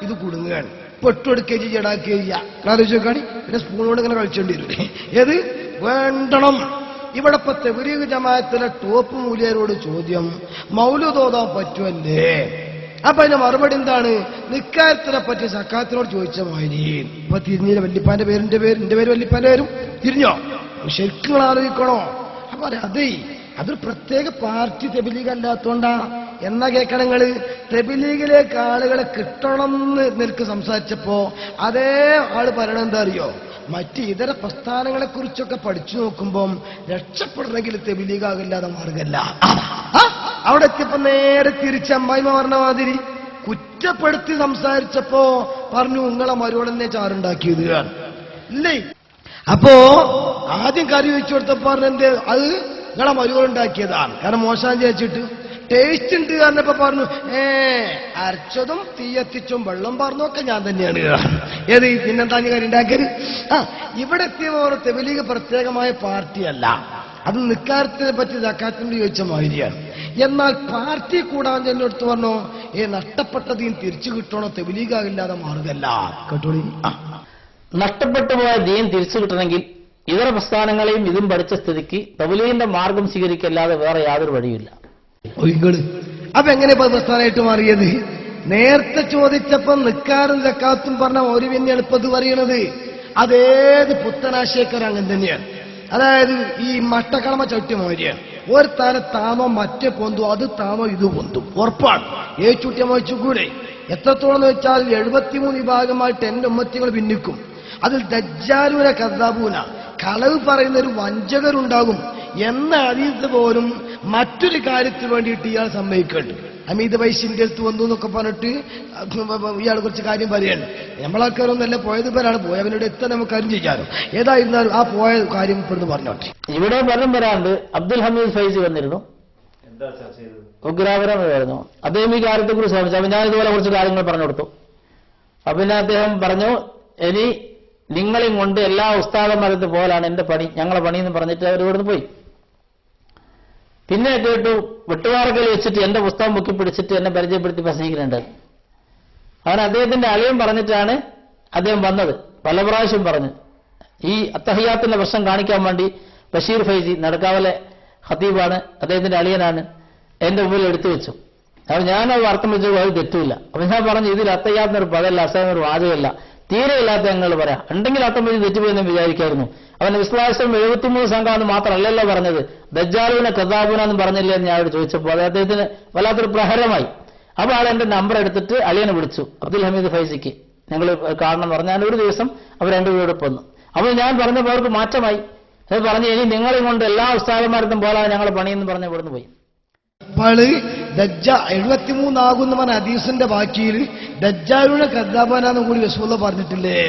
ഇത് കുടുങ്ങുകയാണ്. പൊട്ടുകൊടുക്കുകയും ചെടാക്കുകയും ചെയ്യുക. ആലോചിച്ച് നോക്കാണി. പിന്നെ സ്പൂണോട് ഇങ്ങനെ കളിച്ചേണ്ടി വരും. ഏത് വേണ്ടണം. ഇവിടെ ഇപ്പൊ തെബിലീഗ് ജമാഅത്തിലെ ടോപ്പ് മൂല്യരോട് ചോദ്യം, മൗലൂദ് ഓതാൻ പറ്റുമല്ലേ? അപ്പൊ അതിന്റെ മറുപടി എന്താണ്? നിക്കായത്തിനെ പറ്റി സക്കാത്തിനോട് ചോദിച്ച മാതിരി. ഇപ്പൊ തിരിഞ്ഞില്ല, വല്യപ്പാന്റെ പേരിന്റെ പേര് വല്യപ്പാന്റെ പേരും തിരിഞ്ഞോ? ശരിക്കും ആലോചിക്കണോ? അപ്പൊ അതേ അതൊരു പ്രത്യേക പാർട്ടി തെബിലീഗ് അല്ലാത്തോണ്ടാ. എന്നാ കേൾക്കണങ്ങള്, തെബിലീഗിലേക്ക് ആളുകളെ കിട്ടണം എന്ന് നിനക്ക് സംസാരിച്ചപ്പോ അതേ ആള് പറയണ എന്താ അറിയോ? മറ്റ് ഇതര പ്രസ്ഥാനങ്ങളെ കുറിച്ചൊക്കെ പഠിച്ചു നോക്കുമ്പം രക്ഷപ്പെടണമെങ്കിൽ തെബിലീഗാകില്ലാതെ മാർഗല്ല. അവിടെ എത്തിയപ്പോ നേരെ തിരിച്ച് അമ്മായിമ പറഞ്ഞ മാതിരി കുറ്റപ്പെടുത്തി സംസാരിച്ചപ്പോ പറഞ്ഞു നിങ്ങളെ മരുവളെന്നെ ചാറുണ്ടാക്കിയത് ഇല്ലേ? അപ്പോ ആദ്യം കറി വെച്ചു കൊടുത്തപ്പോ പറഞ്ഞെന്ത്, അത് നിങ്ങളെ മരുവളുണ്ടാക്കിയതാണ്. കാരണം മോശം ചേച്ചിട്ട് ടേസ്റ്റ് ഉണ്ട് എന്നപ്പോ പറഞ്ഞു, അരച്ചതും തീയത്തിച്ചും വെള്ളം പറഞ്ഞൊക്കെ ഞാൻ തന്നെയാണ്. ഏത് പിന്നെന്താ കറി ഉണ്ടാക്കിയത്? ഇവിടെ എത്തിയപ്പോൾ തെബിലീഗ് പ്രത്യേകമായ പാർട്ടിയല്ല. അത് നിക്കാരത്തിനെ പറ്റി സക്കാത്തിനോട് ചോദിച്ച മാതിരിയാണ്. എന്നാൽ പാർട്ടി കൂടാൻ ചെന്നെടുത്ത് പറഞ്ഞോ, നഷ്ടപ്പെട്ടതീം തിരിച്ചു കിട്ടണോ, തെബിലീഗാകില്ലാതെ മാർഗല്ല. കേട്ടോളി. നഷ്ടപ്പെട്ടു പോയ ദീൻ തിരിച്ചു കിട്ടണമെങ്കിൽ ഇതര പ്രസ്ഥാനങ്ങളെയും ഇതും പഠിച്ച സ്ഥിതിക്ക് തബ്ലീഗിന്റെ മാർഗം സ്വീകരിക്കല്ലാതെ വേറെ യാതൊരു വഴിയില്ല. അപ്പൊ എങ്ങനെ പ്രസ്ഥാനമായിട്ട് മാറിയത്? നേരത്തെ ചോദിച്ചപ്പം നിക്കാരും സക്കാത്തും പറഞ്ഞ ഒരു പിന്നെ എളുപ്പത് പറയണത് അതേത് പുത്തനാശയക്കാർ അങ്ങനെ തന്നെയാണ്. അതായത് ഈ മട്ടക്കളമ ചവിട്ടി മോരിയാണ്. ഒരു താര താമോ മറ്റേ പൊന്തു, അത് താമോ ഇത് പൊന്തും ഉറപ്പാണ്. ഏച്ചുട്ടിയ മോയിച്ചുകൂടെ എത്രത്തോളം എന്ന് വെച്ചാൽ 73 വിഭാഗമായിട്ട് എന്റെ ഉമ്മത്തികൾ ഭിന്നിക്കും. അതിൽ ദജ്ജാലൂന കദ്ദാബൂന, കളവ് പറയുന്ന ഒരു വഞ്ചകരുണ്ടാകും എന്ന ഹദീസ് പോലും മറ്റൊരു കാര്യത്തിന് വേണ്ടിയിട്ട് ഇയാൾ സമ്മതിക്കുന്നുണ്ട്. അമീത് വൈശിന്റെ അടുത്ത് വന്നു എന്നൊക്കെ പറഞ്ഞിട്ട് ഇയാളെ കുറിച്ച് കാര്യം പറയാണ്. നമ്മളാൾക്കാരൊന്നല്ല പോയത് പേരാണ്, പോയവനോട് എത്താൻ നമുക്ക് കാര്യം ചെയ്യാനോ. ഏതായിരുന്നാലും ആ പോയ കാര്യം ഇപ്പോഴെന്ന് പറഞ്ഞോട്ടെ. ഇവിടെ പലരും വരാണ്ട് അബ്ദുൽ ഹമീദ് ഫൈസി വന്നിരുന്നു, ഉഗ്രാപരമായിരുന്നു. അദ്ദേഹം ഈ കാര്യത്തെ കുറിച്ച് ശ്രമിച്ചു. അപ്പൊ ഞാൻ ഇതുപോലെ കുറച്ച് കാര്യങ്ങൾ പറഞ്ഞു കൊടുത്തു. അപ്പൊ പിന്നെ അദ്ദേഹം പറഞ്ഞു, ഇനി നിങ്ങളെയും കൊണ്ട് എല്ലാ ഉസ്താദന്മാരത്ത് പോലാണ് എന്റെ പണി, ഞങ്ങളെ പണി എന്ന് പറഞ്ഞിട്ട് അവർ ഇവിടുന്ന് പോയി. പിന്നെ കേട്ടു വെട്ടുവാറക്കൽ വെച്ചിട്ട് എന്റെ പുസ്തകം പൊക്കി പിടിച്ചിട്ട് എന്നെ പരിചയപ്പെടുത്തി പ്രസംഗിക്കുന്നുണ്ട്. അവൻ അദ്ദേഹത്തിന്റെ അളിയൻ പറഞ്ഞിട്ടാണ് അദ്ദേഹം വന്നത്. പല പ്രാവശ്യം പറഞ്ഞു. ഈ അത്തഹിയാത്തിന്റെ പ്രശ്നം കാണിക്കാൻ വേണ്ടി ബഷീർ ഫൈസി നടക്കാവലെ ഖതീബാണ്, അദ്ദേഹത്തിന്റെ അളിയനാണ്, എന്റെ മുമ്പിൽ എടുത്തു വെച്ചു. അപ്പൊ ഞാനത് അർത്ഥം വെച്ചു, അത് തെറ്റില്ല. അപ്പൊ ഞാൻ പറഞ്ഞു, ഇതിൽ അത്തഹിയാത്തിനൊരു പദമല്ല, അസഹനൊരു വാചകമല്ല, തീരെ ഇല്ലാത്ത ഞങ്ങൾ പറയാം. ഉണ്ടെങ്കിൽ അർത്ഥം വെച്ച് തെറ്റുപോയെന്ന് വിചാരിക്കായിരുന്നു. അവന്റെ വിശ്വാസം 73 സംഘമെന്ന് മാത്രമല്ലല്ലോ പറഞ്ഞത്, ദജ്ജാലൂന കദാബൂന എന്ന് പറഞ്ഞില്ലേ എന്ന് ഞാൻ ചോദിച്ചപ്പോൾ അത് അദ്ദേഹത്തിന് വല്ലാത്തൊരു പ്രഹരമായി. അപ്പൊ ആൾ എന്റെ നമ്പർ എടുത്തിട്ട് അളിയനെ വിളിച്ചു, അബ്ദുൽ ഹമീദ് ഫൈസിക്ക് ഞങ്ങൾ കാണണം എന്ന് പറഞ്ഞാൽ ഒരു ദിവസം അവർ രണ്ടുപേരോട് വന്നു. അപ്പോൾ ഞാൻ പറഞ്ഞപ്പോൾ അവർക്ക് മാറ്റമായി. അത് പറഞ്ഞ് ഇനി നിങ്ങളെ കൊണ്ട് എല്ലാ ഉസ്താദന്മാർക്കും പോലാണ് ഞങ്ങളെ പണിയെന്ന് പറഞ്ഞ് ഇവിടുന്ന് പോയി. 73 ആകുന്ന പറഞ്ഞ ഹദീസിന്റെ ബാക്കിയിൽ ദജ്ജാലൂനെ കദ്ദാബാനാന്ന് കൂടി റസൂലുള്ളാഹി പറഞ്ഞിട്ടില്ലേ?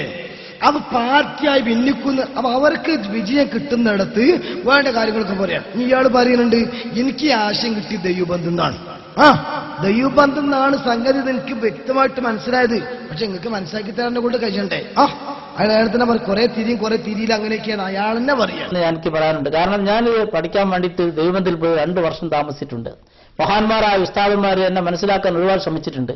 അത് പാർട്ടിയായി ഭിന്നിക്കുന്ന. അപ്പൊ അവർക്ക് വിജയം കിട്ടുന്നിടത്ത് വേണ്ട കാര്യങ്ങളൊക്കെ പറയാം. ഇയാൾ പറയുന്നുണ്ട്, എനിക്ക് ആശയം കിട്ടി ദൈവബന്ധം എന്നാണ്. ദൈവബന്ധം എന്നാണ് സംഗതി. എനിക്ക് വ്യക്തമായിട്ട് മനസ്സിലായത്. പക്ഷെ നിങ്ങൾക്ക് മനസ്സിലാക്കി തരാനെ കൊണ്ട് കഴിയണ്ടേ? അയാൾ തന്നെ പറയും, കുറെ തിരിയും കുറെ തിരിയില്ല, അങ്ങനെയൊക്കെയാണ് അയാൾ തന്നെ പറയാം. എനിക്ക് പറയാനുണ്ട്. കാരണം ഞാൻ പഠിക്കാൻ വേണ്ടിയിട്ട് ദൈവബന്ധത്തിൽ പോയി 2 വർഷം താമസിച്ചിട്ടുണ്ട്. മഹാന്മാരായ ഉസ്താദന്മാർ എന്നെ മനസ്സിലാക്കാൻ ഒരുപാട് ശ്രമിച്ചിട്ടുണ്ട്.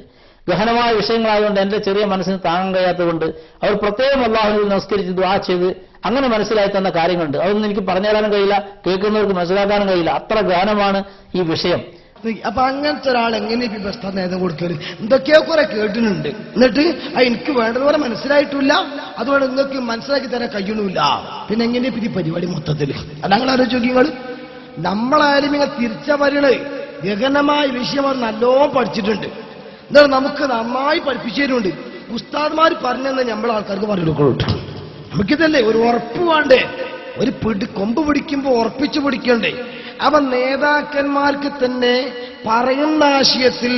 ഗഹനമായ വിഷയങ്ങളായതുകൊണ്ട് എന്റെ ചെറിയ മനസ്സിന് താങ്ങാൻ കഴിയാത്തതുകൊണ്ട് അവർ പ്രത്യേകം അല്ലാഹുവിൽ നമസ്കരിച്ച് ദുആ ചെയ്ത് അങ്ങനെ മനസ്സിലായി തന്ന കാര്യങ്ങളുണ്ട്. അതൊന്നും എനിക്ക് പറഞ്ഞു തരാനും കഴിയില്ല, കേൾക്കുന്നവർക്ക് മനസ്സിലാക്കാനും കഴിയില്ല. അത്ര ഗഹനമാണ് ഈ വിഷയം. അപ്പൊ അങ്ങനത്തെ ഒരാൾ എങ്ങനെ ഈ പ്രസ്ഥാന നേതൃത്വം കൊടുക്കല്? എന്തൊക്കെയോ കുറെ കേട്ടിട്ടുണ്ട്. എന്നിട്ട് എനിക്ക് വേണ്ടതുപോലെ മനസ്സിലായിട്ടില്ല, അതുകൊണ്ട് നിങ്ങൾക്ക് മനസ്സിലാക്കി തരാൻ കഴിയണില്ല. പിന്നെ എങ്ങനെ ഈ പരിപാടി മൊത്തത്തില് അതങ്ങൾ ആലോചിച്ച് നോക്കിങ്ങൾ. നമ്മളായാലും ഇങ്ങനെ തിരിച്ച പറയണേ ഗഹനമായ വിഷയമാണ്, നല്ലോണം പഠിച്ചിട്ടുണ്ട്. എന്നാൽ നമുക്ക് നന്നായി പഠിപ്പിച്ചു തരുന്നുണ്ട്. ഉസ്താദ്മാർ പറഞ്ഞെന്ന് നമ്മളെ ആൾക്കാർക്ക് പറഞ്ഞു കൊടുക്കുള്ളൂ. നമുക്കിതല്ലേ ഒരു ഉറപ്പ് വേണ്ടേ? ഒരു കൊമ്പ് പിടിക്കുമ്പോ ഉറപ്പിച്ചു പിടിക്കണ്ടേ? അവ നേതാക്കന്മാർക്ക് തന്നെ പറയുന്ന ആശയത്തിൽ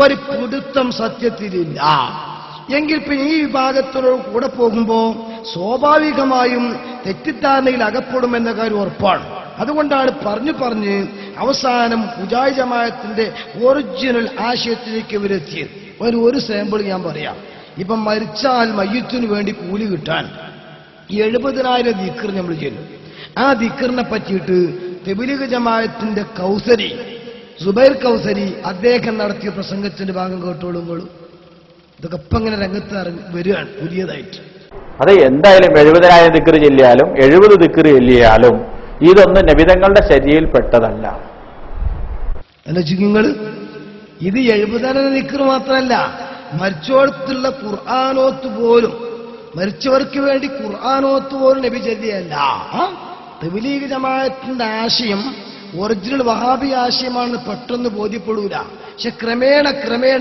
ഒരു പിടുത്തം സത്യത്തിലില്ല എങ്കിൽ പിന്നെ ഈ വിഭാഗത്തിനോട് കൂടെ പോകുമ്പോ സ്വാഭാവികമായും തെറ്റിദ്ധാരണയിൽ അകപ്പെടുമെന്ന കാര്യം ഉറപ്പാണ്. അതുകൊണ്ടാണ് പറഞ്ഞ് അവസാനം മുജാഹിദ് ജമാഅത്തിന്റെ ഒറിജിനൽ ആശയത്തിലേക്ക് ഇവരെത്തിയത്. ഒരു സാമ്പിൾ ഞാൻ പറയാം. ഇപ്പം മരിച്ചാൽ മയ്യത്തിനു വേണ്ടി കൂലി കിട്ടാൻ 70,000 ദിക്ർ നമ്മൾ ചെയ്യുന്നു. ആ ദിക്റിനെ പറ്റിയിട്ട് തബ്ലീഗ് ജമാഅത്തിന്റെ കൗസരി സുബൈർ കൗസരി അദ്ദേഹം നടത്തിയ പ്രസംഗത്തിന്റെ ഭാഗം കേട്ടോളുമ്പോൾ ഇതൊക്കെ ഇപ്പം ഇങ്ങനെ രംഗത്ത് വരികയാണ് പുതിയതായിട്ട്. അത് എന്തായാലും 70,000 ദിക്ർ ചൊല്ലിയാലും 70 ദിക്ർ ചൊല്ലിയാലും ഇതൊന്നും നബിതങ്ങളുടെ ശരീരയിൽ പെട്ടതല്ല. എന്താ നിങ്ങൾ ഇത് 70,000 ദിക്ർ മാത്രമല്ല, മരിച്ചോടത്തുള്ള ഖുർആനോത്ത് പോലും, മരിച്ചവർക്ക് വേണ്ടി ഖുർആനോത്ത് പോലും നബി ചൊല്ലിയല്ല. തബ്ലീഗ് ജമാഅത്തിന്റെ ആശയം ഒറിജിനൽ വഹാബി ആശയമാണെന്ന് പെട്ടെന്ന് ബോധ്യപ്പെടൂല. പക്ഷെ ക്രമേണ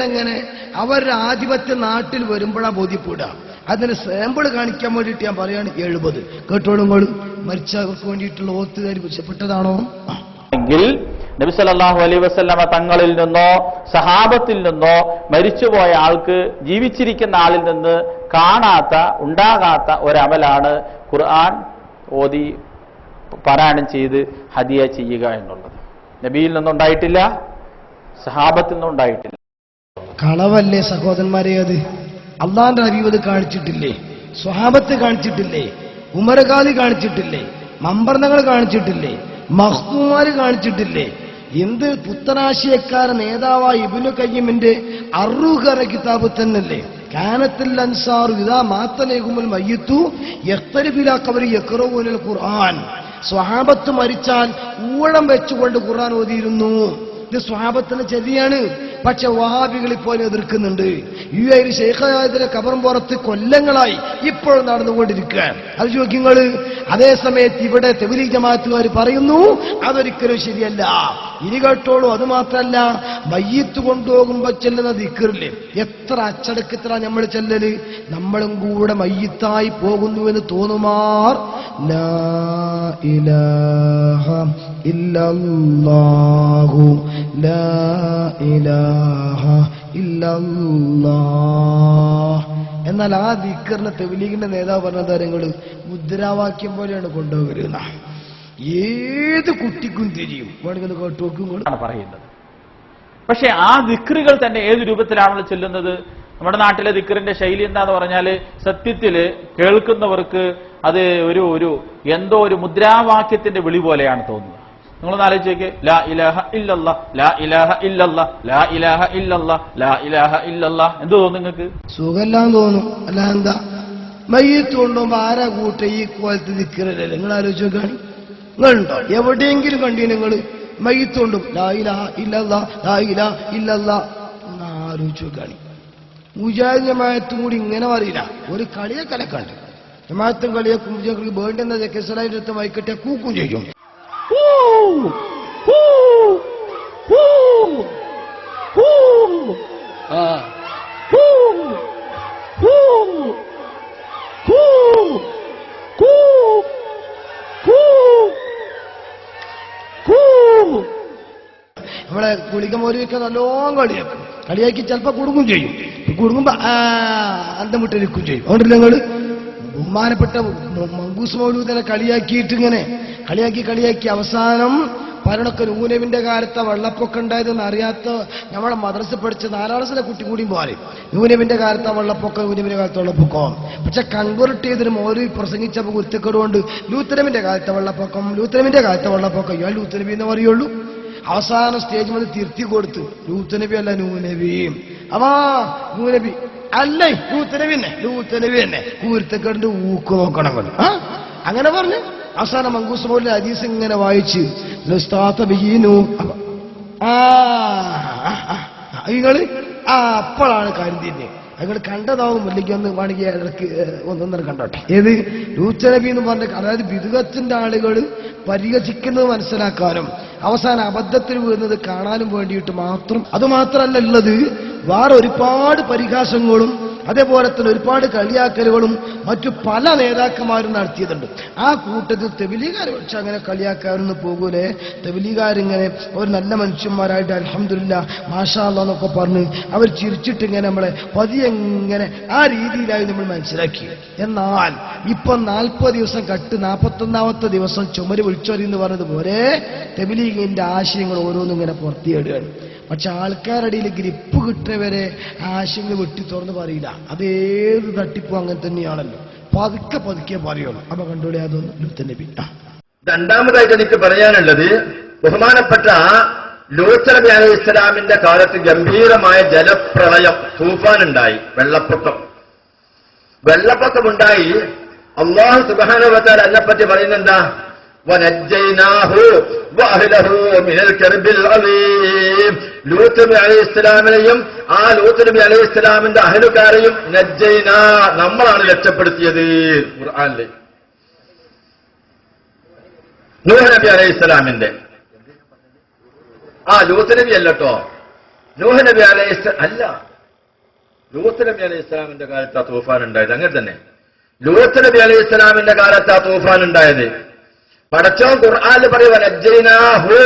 ഇങ്ങനെ അവരുടെ ആധിപത്യ നാട്ടിൽ വരുമ്പോഴാണ് ബോധ്യപ്പെടുക. അതിന് സാമ്പിൾ കാണിക്കാൻ വേണ്ടിയിട്ട് ഞാൻ പറയാണ് 70 കേട്ടോളുങ്ങൾ. മരിച്ചവർക്ക് വേണ്ടിയിട്ടുള്ള ഓത്തുകാരി പുച്ഛപ്പെട്ടതാണോ? എങ്കിൽ നബി സല്ലല്ലാഹു അലൈഹി വസല്ലമ തങ്ങളിൽ നിന്നോ സഹാബത്തിൽ നിന്നോ മരിച്ചുപോയ ആൾക്ക് ജീവിച്ചിരിക്കുന്ന ആളിൽ നിന്ന് കാണാത്ത ഉണ്ടാകാത്ത ഒരമലാണ് ഖുർആൻ ഓതി പാരായണം ചെയ്ത് ഹദിയ ചെയ്യുക എന്നുള്ളത്. നബിയിൽ നിന്നുണ്ടായിട്ടില്ല, സഹാബത്തിൽ നിന്നുണ്ടായിട്ടില്ല. കളവല്ലേ സഹോദരന്മാരെ? അത് അള്ളാന്റെ ഹബീബ് കാണിച്ചിട്ടില്ലേ? സ്വഹാബത്ത് കാണിച്ചിട്ടില്ലേ? ഉമർഖാലി കാണിച്ചിട്ടില്ലേ? മമ്പർന്നങ്ങൾ കാണിച്ചിട്ടില്ലേ? മഖ്ദൂമാര് കാണിച്ചിട്ടില്ലേ? എന്ത് പുത്തനാശയക്കാര നേതാവായ ഇബ്നു ഖയ്യിമിന്റെ അറൂഖറ കിതാബ് തന്നല്ലേ കാനത്തിൽ അൻസാറു ഇദാ മാതലഹുൽ മയ്യിത്തു യഖ്തരിബു ഇലാ ഖബരി യഖറഊനൽ ഖുർആൻ. സ്വഹാബത്ത് മരിച്ചാൽ ഊഴം വെച്ചുകൊണ്ട് ഖുർആൻ ഓതിയിരുന്നു. ഇത് സ്വഹാബത്തിന് ചര്യയാണ്. പക്ഷെ വഹാബികൾ ഇപ്പോൾ എതിർക്കുന്നുണ്ട്. UAE ശൈഖായതിന്റെ കബറും പുറത്ത് കൊല്ലങ്ങളായി ഇപ്പോഴും നടന്നുകൊണ്ടിരിക്കുകയാണ്. അത് ചോദിക്കുങ്ങള്. അതേ സമയത്ത് ഇവിടെ തബ്ലീഗ് ജമാഅത്തുകാർ പറയുന്നു അതൊരിക്കലും ശരിയല്ല. ഇനി കേട്ടോളൂ. അത് മാത്രല്ല, മയ്യിത്ത് കൊണ്ടുപോകുമ്പോ ചെല്ലുന്ന ദിക്റില്ലേ, എത്ര അച്ചടക്കത്തിലാ നമ്മൾ ചെല്ലല്. നമ്മളും കൂടെ മയ്യിത്തായി പോകുന്നുവെന്ന് തോന്നുമാർ ലാ ഇലാഹ ഇല്ലല്ലാഹു ലാ ഇലാഹ ഇല്ലല്ലാഹ്. എന്നാൽ ആ ദിക്റിനെ തബ്ലീഗിന്റെ നേതാവ് പറഞ്ഞ കാര്യങ്ങൾ മുദ്രാവാക്യം പോലെയാണ് കൊണ്ടുപോകുക. ഏത് കുട്ടിക്കും തിരിയും. വേണമെങ്കിൽ കേട്ടുവെക്കും പറയുന്നത്. പക്ഷെ ആ ദിക്റുകൾ തന്നെ ഏത് രൂപത്തിലാണല്ലോ ചെല്ലുന്നത്? നമ്മുടെ നാട്ടിലെ ദിക്റിന്റെ ശൈലി എന്താന്ന് പറഞ്ഞാല് സത്യത്തില് കേൾക്കുന്നവർക്ക് അത് ഒരു എന്തോ ഒരു മുദ്രാവാക്യത്തിന്റെ വിളി പോലെയാണ് തോന്നുന്നത്. നിങ്ങളൊന്ന് ആലോചിച്ചേക്ക്. ലാ ഇലാഹ ഇല്ലല്ലാ ലാ ഇലാഹ ഇല്ലല്ലാ ലാ ഇലാഹ ഇല്ലല്ലാ ലാ ഇലാഹ ഇല്ലല്ലാ. എന്ത് തോന്നും നിങ്ങൾക്ക്? സുഖമെല്ലാം തോന്നും. അല്ല എന്താ മയ്യത്ത് കൊണ്ടുപോകുമ്പോ ആരാ കൂട്ട ഈ കോലത്ത് ദിക്റല്ലേ? നിങ്ങൾ ആലോചിച്ച് നോക്കാണ്. നിങ്ങളുണ്ടോ എവിടെയെങ്കിലും കണ്ടീ നിങ്ങൾ മയ്യത്ത് കൊണ്ടും ലാ ഇലാഹ ഇല്ലല്ലാ ലാ ഇലാഹ ഇല്ലല്ലാ? ആലോചിച്ച് നോക്കാണ്. മുജാഹിദ് ജമാഅത്തും കൂടി ഇങ്ങനെ പറയില്ല. ഒരു കളിയെ കലക്കണ്ട്. ജമാഅത്തും കളിയാക്കും. മുജാഹിദ് വേണ്ടെന്ന ജക്കസലായിട്ട് എടുത്ത് വൈകിട്ടെ കൂക്കും ചെയ്യും. നമ്മളെ ഗുളിക മോരിയൊക്കെ നല്ലോണം കളിയാക്കി ചിലപ്പോ കുടുങ്ങും ചെയ്യും. കുടുങ്ങുമ്പോ അന്തം വിട്ടിരിക്കും ചെയ്യും. അതുകൊണ്ടില്ല ഞങ്ങള് ബഹുമാനപ്പെട്ട മങ്കൂസ് മൗലൂദിനെ കളിയാക്കിയിട്ട് ഇങ്ങനെ കളിയാക്കി അവസാനം പലടൊക്കെ നൂനവിന്റെ കാലത്തെ വെള്ളപ്പൊക്കം ഉണ്ടായതെന്ന് അറിയാത്ത നമ്മളെ മദ്രസ പഠിച്ച 4ാം ക്ലാസ്സിലെ കുട്ടി കൂടിയും പോലെ നൂനവിന്റെ കാലത്തെ വെള്ളപ്പൊക്കം, നൂനവിന്റെ കാലത്തെ വെള്ളപ്പൊക്കം. പക്ഷെ കൺവേർട്ട് ചെയ്തൊരു മോര് പ്രസംഗിച്ചപ്പോൾ കുരുത്തക്കേടുകൊണ്ട് ലൂത്തരമിന്റെ കാലത്തെ വെള്ളപ്പൊക്കം ഇയാൾ ലൂത്തനബി എന്ന് പറയുള്ളൂ. അവസാനം സ്റ്റേജ് വന്ന് തിരുത്തി കൊടുത്തു. ലൂത്തനബി അല്ല നൂനബി. നൂനബി അല്ലേ ലൂത്തനബി തന്നെ കുരുത്തക്കേടിന്റെ ഊക്ക് നോക്കണം. അങ്ങനെ പറഞ്ഞു. അവസാനം മങ്കൂസ് മൗലിന്റെ ഹദീസ് ഇങ്ങനെ വായിച്ച് നിങ്ങള് അപ്പോഴാണ് കാര്യം തന്നെ നിങ്ങൾ കണ്ടതാവും അല്ലെങ്കിൽ ഒന്ന് വേണമെങ്കിൽ ഇടയ്ക്ക് ഒന്നൊന്നര കണ്ടോട്ടെ. ഏത് ലൂത്ത് നബി എന്ന് പറഞ്ഞ, അതായത് ബിദ്അത്തിന്റെ ആളുകൾ പരിഹസിക്കുന്നത് മനസ്സിലാക്കാനും അവസാനം അബദ്ധത്തിൽ വീഴുന്നത് കാണാനും വേണ്ടിയിട്ട് മാത്രം. അതുമാത്രമല്ല ഉള്ളത്, വേറെ ഒരുപാട് പരിഹാസങ്ങളും അതേപോലെ തന്നെ ഒരുപാട് കളിയാക്കലുകളും മറ്റു പല നേതാക്കന്മാരും നടത്തിയതുണ്ട്. ആ കൂട്ടത്തിൽ തെബിലീഗാർ പക്ഷെ അങ്ങനെ കളിയാക്കാനൊന്നും പോകൂലേ. തെബിലീഗാരിങ്ങനെ ഒരു നല്ല മനുഷ്യന്മാരായിട്ട് അൽഹംദുലില്ലാ മാഷാ അല്ലാഹ് എന്നൊക്കെ പറഞ്ഞ് അവർ ചിരിച്ചിട്ട് ഇങ്ങനെ നമ്മളെ പതിയെങ്ങനെ ആ രീതിയിലായി നമ്മൾ മനസ്സിലാക്കി. എന്നാൽ ഇപ്പൊ 40 ദിവസം കട്ട് 41ാമത്തെ ദിവസം ചുമര് വിളിച്ചോരി എന്ന് പറഞ്ഞതുപോലെ തെബിലീഗിന്റെ ആശയങ്ങൾ ഓരോന്നും ഇങ്ങനെ പുറത്തിയിടുകയാണ്. പക്ഷെ ആൾക്കാരുടെ ഗ്രിപ്പ് കിട്ടുന്നവരെ ആശയങ്ങൾ വെട്ടി തുറന്ന് പറയില്ല. അതേത് തട്ടിപ്പും അങ്ങനെ തന്നെയാണല്ലോ, പതുക്കെ പതുക്കെ പറയുള്ളൂ. അപ്പൊ കണ്ടോളി അതൊന്നും ലൂത്ത് നബി. രണ്ടാമതായിട്ട് എനിക്ക് പറയാനുള്ളത്, ബഹുമാനപ്പെട്ട ലൂത്ത് നബി അലൈഹി ഇസ്ലാമിന്റെ കാലത്ത് ഗംഭീരമായ ജലപ്രളയം, തൂഫാനുണ്ടായി, വെള്ളപ്പൊക്കമുണ്ടായി. അല്ലാഹു സുബ്ഹാനഹു വ തആല അതിനെപ്പറ്റി പറയുന്നെന്താ? വനജ്ജൈനാഹു വഅഹ്ലഹു മിനൽ കർബിൽ അളീം. ലൂത്ത് നബി അലൈഹി ഇസ്ലാമിനെയും ആ ലൂത്ത് നബി അലൈഹി ഇസ്ലാമിന്റെ അഹ്ലുകാരെയും നജ്ജൈനാ, നമ്മളാണ് രക്ഷപ്പെടുത്തിയത്. ഖുർആനിൽ നൂഹ് നബി അലൈഹി ഇസ്ലാമിന്റെ ലൂത്ത് നബി അല്ലട്ടോ, നൂഹ് നബി അലൈഹി അല്ല, ലൂത്ത് നബി അലൈഹി ഇസ്ലാമിന്റെ കാലത്താ തൂഫാൻ ഉണ്ടായത്. അങ്ങനെ തന്നെ ലൂത്ത് നബി അലൈഹി ഇസ്ലാമിന്റെ കാലത്താ തൂഫാൻ ഉണ്ടായത്. പടച്ചോൻ ഖുർആനിൽ പറയുക നജ്ജൈനാഹു,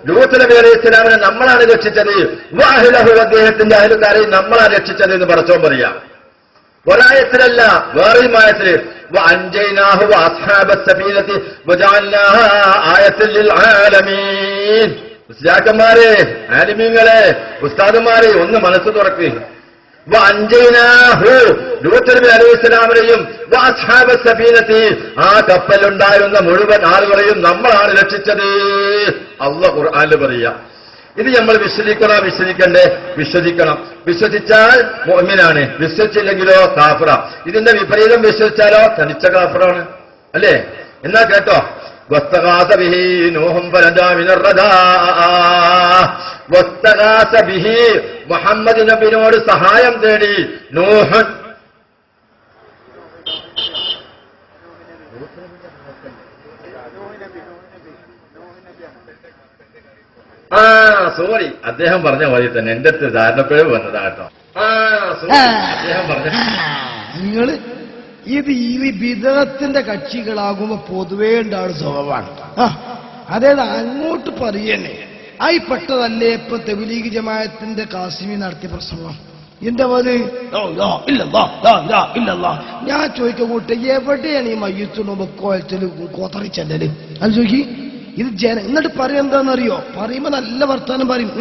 ലൂത്ത് നബി അലൈഹി ഇസ്ലാമിനെ നമ്മളാണ് രക്ഷിച്ചത്. വഅഹ്ലഹു, അദ്ദേഹത്തിന്റെ അഹ്ലുകാരെയും നമ്മളാണ് രക്ഷിച്ചത് എന്ന് പടച്ചോൻ പറയാം. ഒരായത്തിലല്ല, വേറെയും ആയത്തില് വഅൻജൈനാഹു വഅസ്ഹാബസ് സഫീനതി വജഅൽനാഹാ ആയത്തൻ ലിൽ ആലമീൻ. ഉസ്താദന്മാരെ, ആലിമീങ്ങളെ, ഉസ്താദന്മാരെ ഒന്ന് മനസ്സ് തുറക്ക്. വഅൻജൈനാഹു, ലൂത്ത് നബി അലൈഹി ഇസ്ലാമിനെയും വഅസ്ഹാബസ് സഫീനതി, ആ കപ്പലുണ്ടായിരുന്ന മുഴുവൻ ആളുകളെയും നമ്മളാണ് രക്ഷിച്ചത്. അല്ലാഹു ഖുർആനിൽ പറയാ. ഇത് നമ്മൾ വിശ്വസിക്കണ്ടേ? വിശ്വസിക്കണം. വിശ്വസിച്ചാൽ മുഅ്മിനാണ്, വിശ്വസിച്ചില്ലെങ്കിലോ കാഫിറ. ഇതിന്റെ വിപരീതം വിശ്വസിച്ചാലോ തനിച്ച കാഫിറാണ്, അല്ലേ? എന്നാ കേട്ടോ, വസ്തഗാസ ബിഹി നൂഹും ഫനജാ മിനർ റദാ. വസ്തഗാസ ബിഹി, മുഹമ്മദ് നബിയോട് സഹായം തേടി നൂഹ്. സോറി, അദ്ദേഹം പറഞ്ഞ പോലെ തന്നെ എന്റെ അടുത്ത് ധാരണപ്പിഴവ് വന്നതാ കേട്ടോ. അദ്ദേഹം പറഞ്ഞ നിങ്ങള് ഇത് ഈ ബിദഅത്തിന്റെ കക്ഷികളാകുമ്പോ പൊതുവേ ഉണ്ടാവുന്ന സ്വഭാവമാണ്. അതായത് അങ്ങോട്ട് പറയണേ ആയി പെട്ടതല്ലേ ഇപ്പൊ തബ്ലീഗ് ജമാഅത്തിന്റെ കാസിമി നടത്തിയ പ്രസംഗം. എന്റെ മത് ഞാൻ ചോദിക്കൂട്ടെ, എവിടെയാണ് ഈ മയ്യത്തും കോലത്തില് കോത്തറിച്ചല്ലേ? അത് ചോദിക്കി. ഇത് എന്നിട്ട് പറയും എന്താണെന്നറിയോ? പറയുമ്പോ നല്ല വർത്താനം പറയും.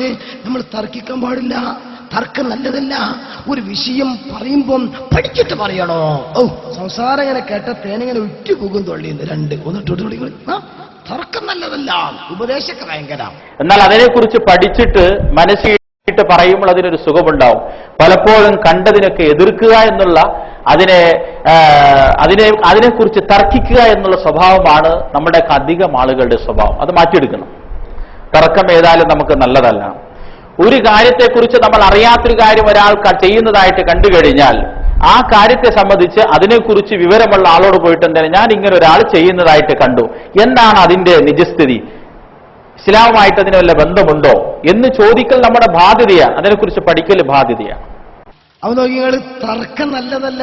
നമ്മൾ തർക്കിക്കാൻ പാടില്ല, തർക്കം നല്ലതല്ല, ഒരു വിഷയം പറയുമ്പം പഠിച്ചിട്ട് പറയണോ. സംസാരം ഇങ്ങനെ കേട്ട തേനിങ്ങനെ ഉറ്റുപോകും തൊള്ളിന്ന്. ഒന്നിട്ട് തർക്കം നല്ലതല്ല, ഉപദേശമൊക്കെ ഭയങ്കര. എന്നാൽ അതിനെക്കുറിച്ച് പഠിച്ചിട്ട് മനസ്സിട്ട് പറയുമ്പോൾ അതിനൊരു സുഖമുണ്ടാവും. പലപ്പോഴും കണ്ടതിനൊക്കെ എതിർക്കുക എന്നുള്ള, അതിനെക്കുറിച്ച് തർക്കിക്കുക എന്നുള്ള സ്വഭാവമാണ് നമ്മുടെ അധികം ആളുകളുടെ സ്വഭാവം. അത് മാറ്റിയെടുക്കണം. തർക്കം ഏതായാലും നമുക്ക് നല്ലതല്ല. ഒരു കാര്യത്തെക്കുറിച്ച് നമ്മൾ അറിയാത്തൊരു കാര്യം ഒരാൾ ചെയ്യുന്നതായിട്ട് കണ്ടു കഴിഞ്ഞാൽ ആ കാര്യത്തെ സംബന്ധിച്ച് അതിനെക്കുറിച്ച് വിവരമുള്ള ആളോട് പോയിട്ട് എന്താണ്, ഞാൻ ഇങ്ങനെ ഒരാൾ ചെയ്യുന്നതായിട്ട് കണ്ടു, എന്താണ് അതിന്റെ നിജസ്ഥിതി, ഇസ്ലാമുമായിട്ട് അതിന് വല്ല ബന്ധമുണ്ടോ എന്ന് ചോദിക്കൽ നമ്മുടെ ബാധ്യതയാണ്. അതിനെക്കുറിച്ച് പഠിക്കൽ ബാധ്യതയാണ്. അവ നോക്കിയാൽ തർക്കം നല്ലതല്ല.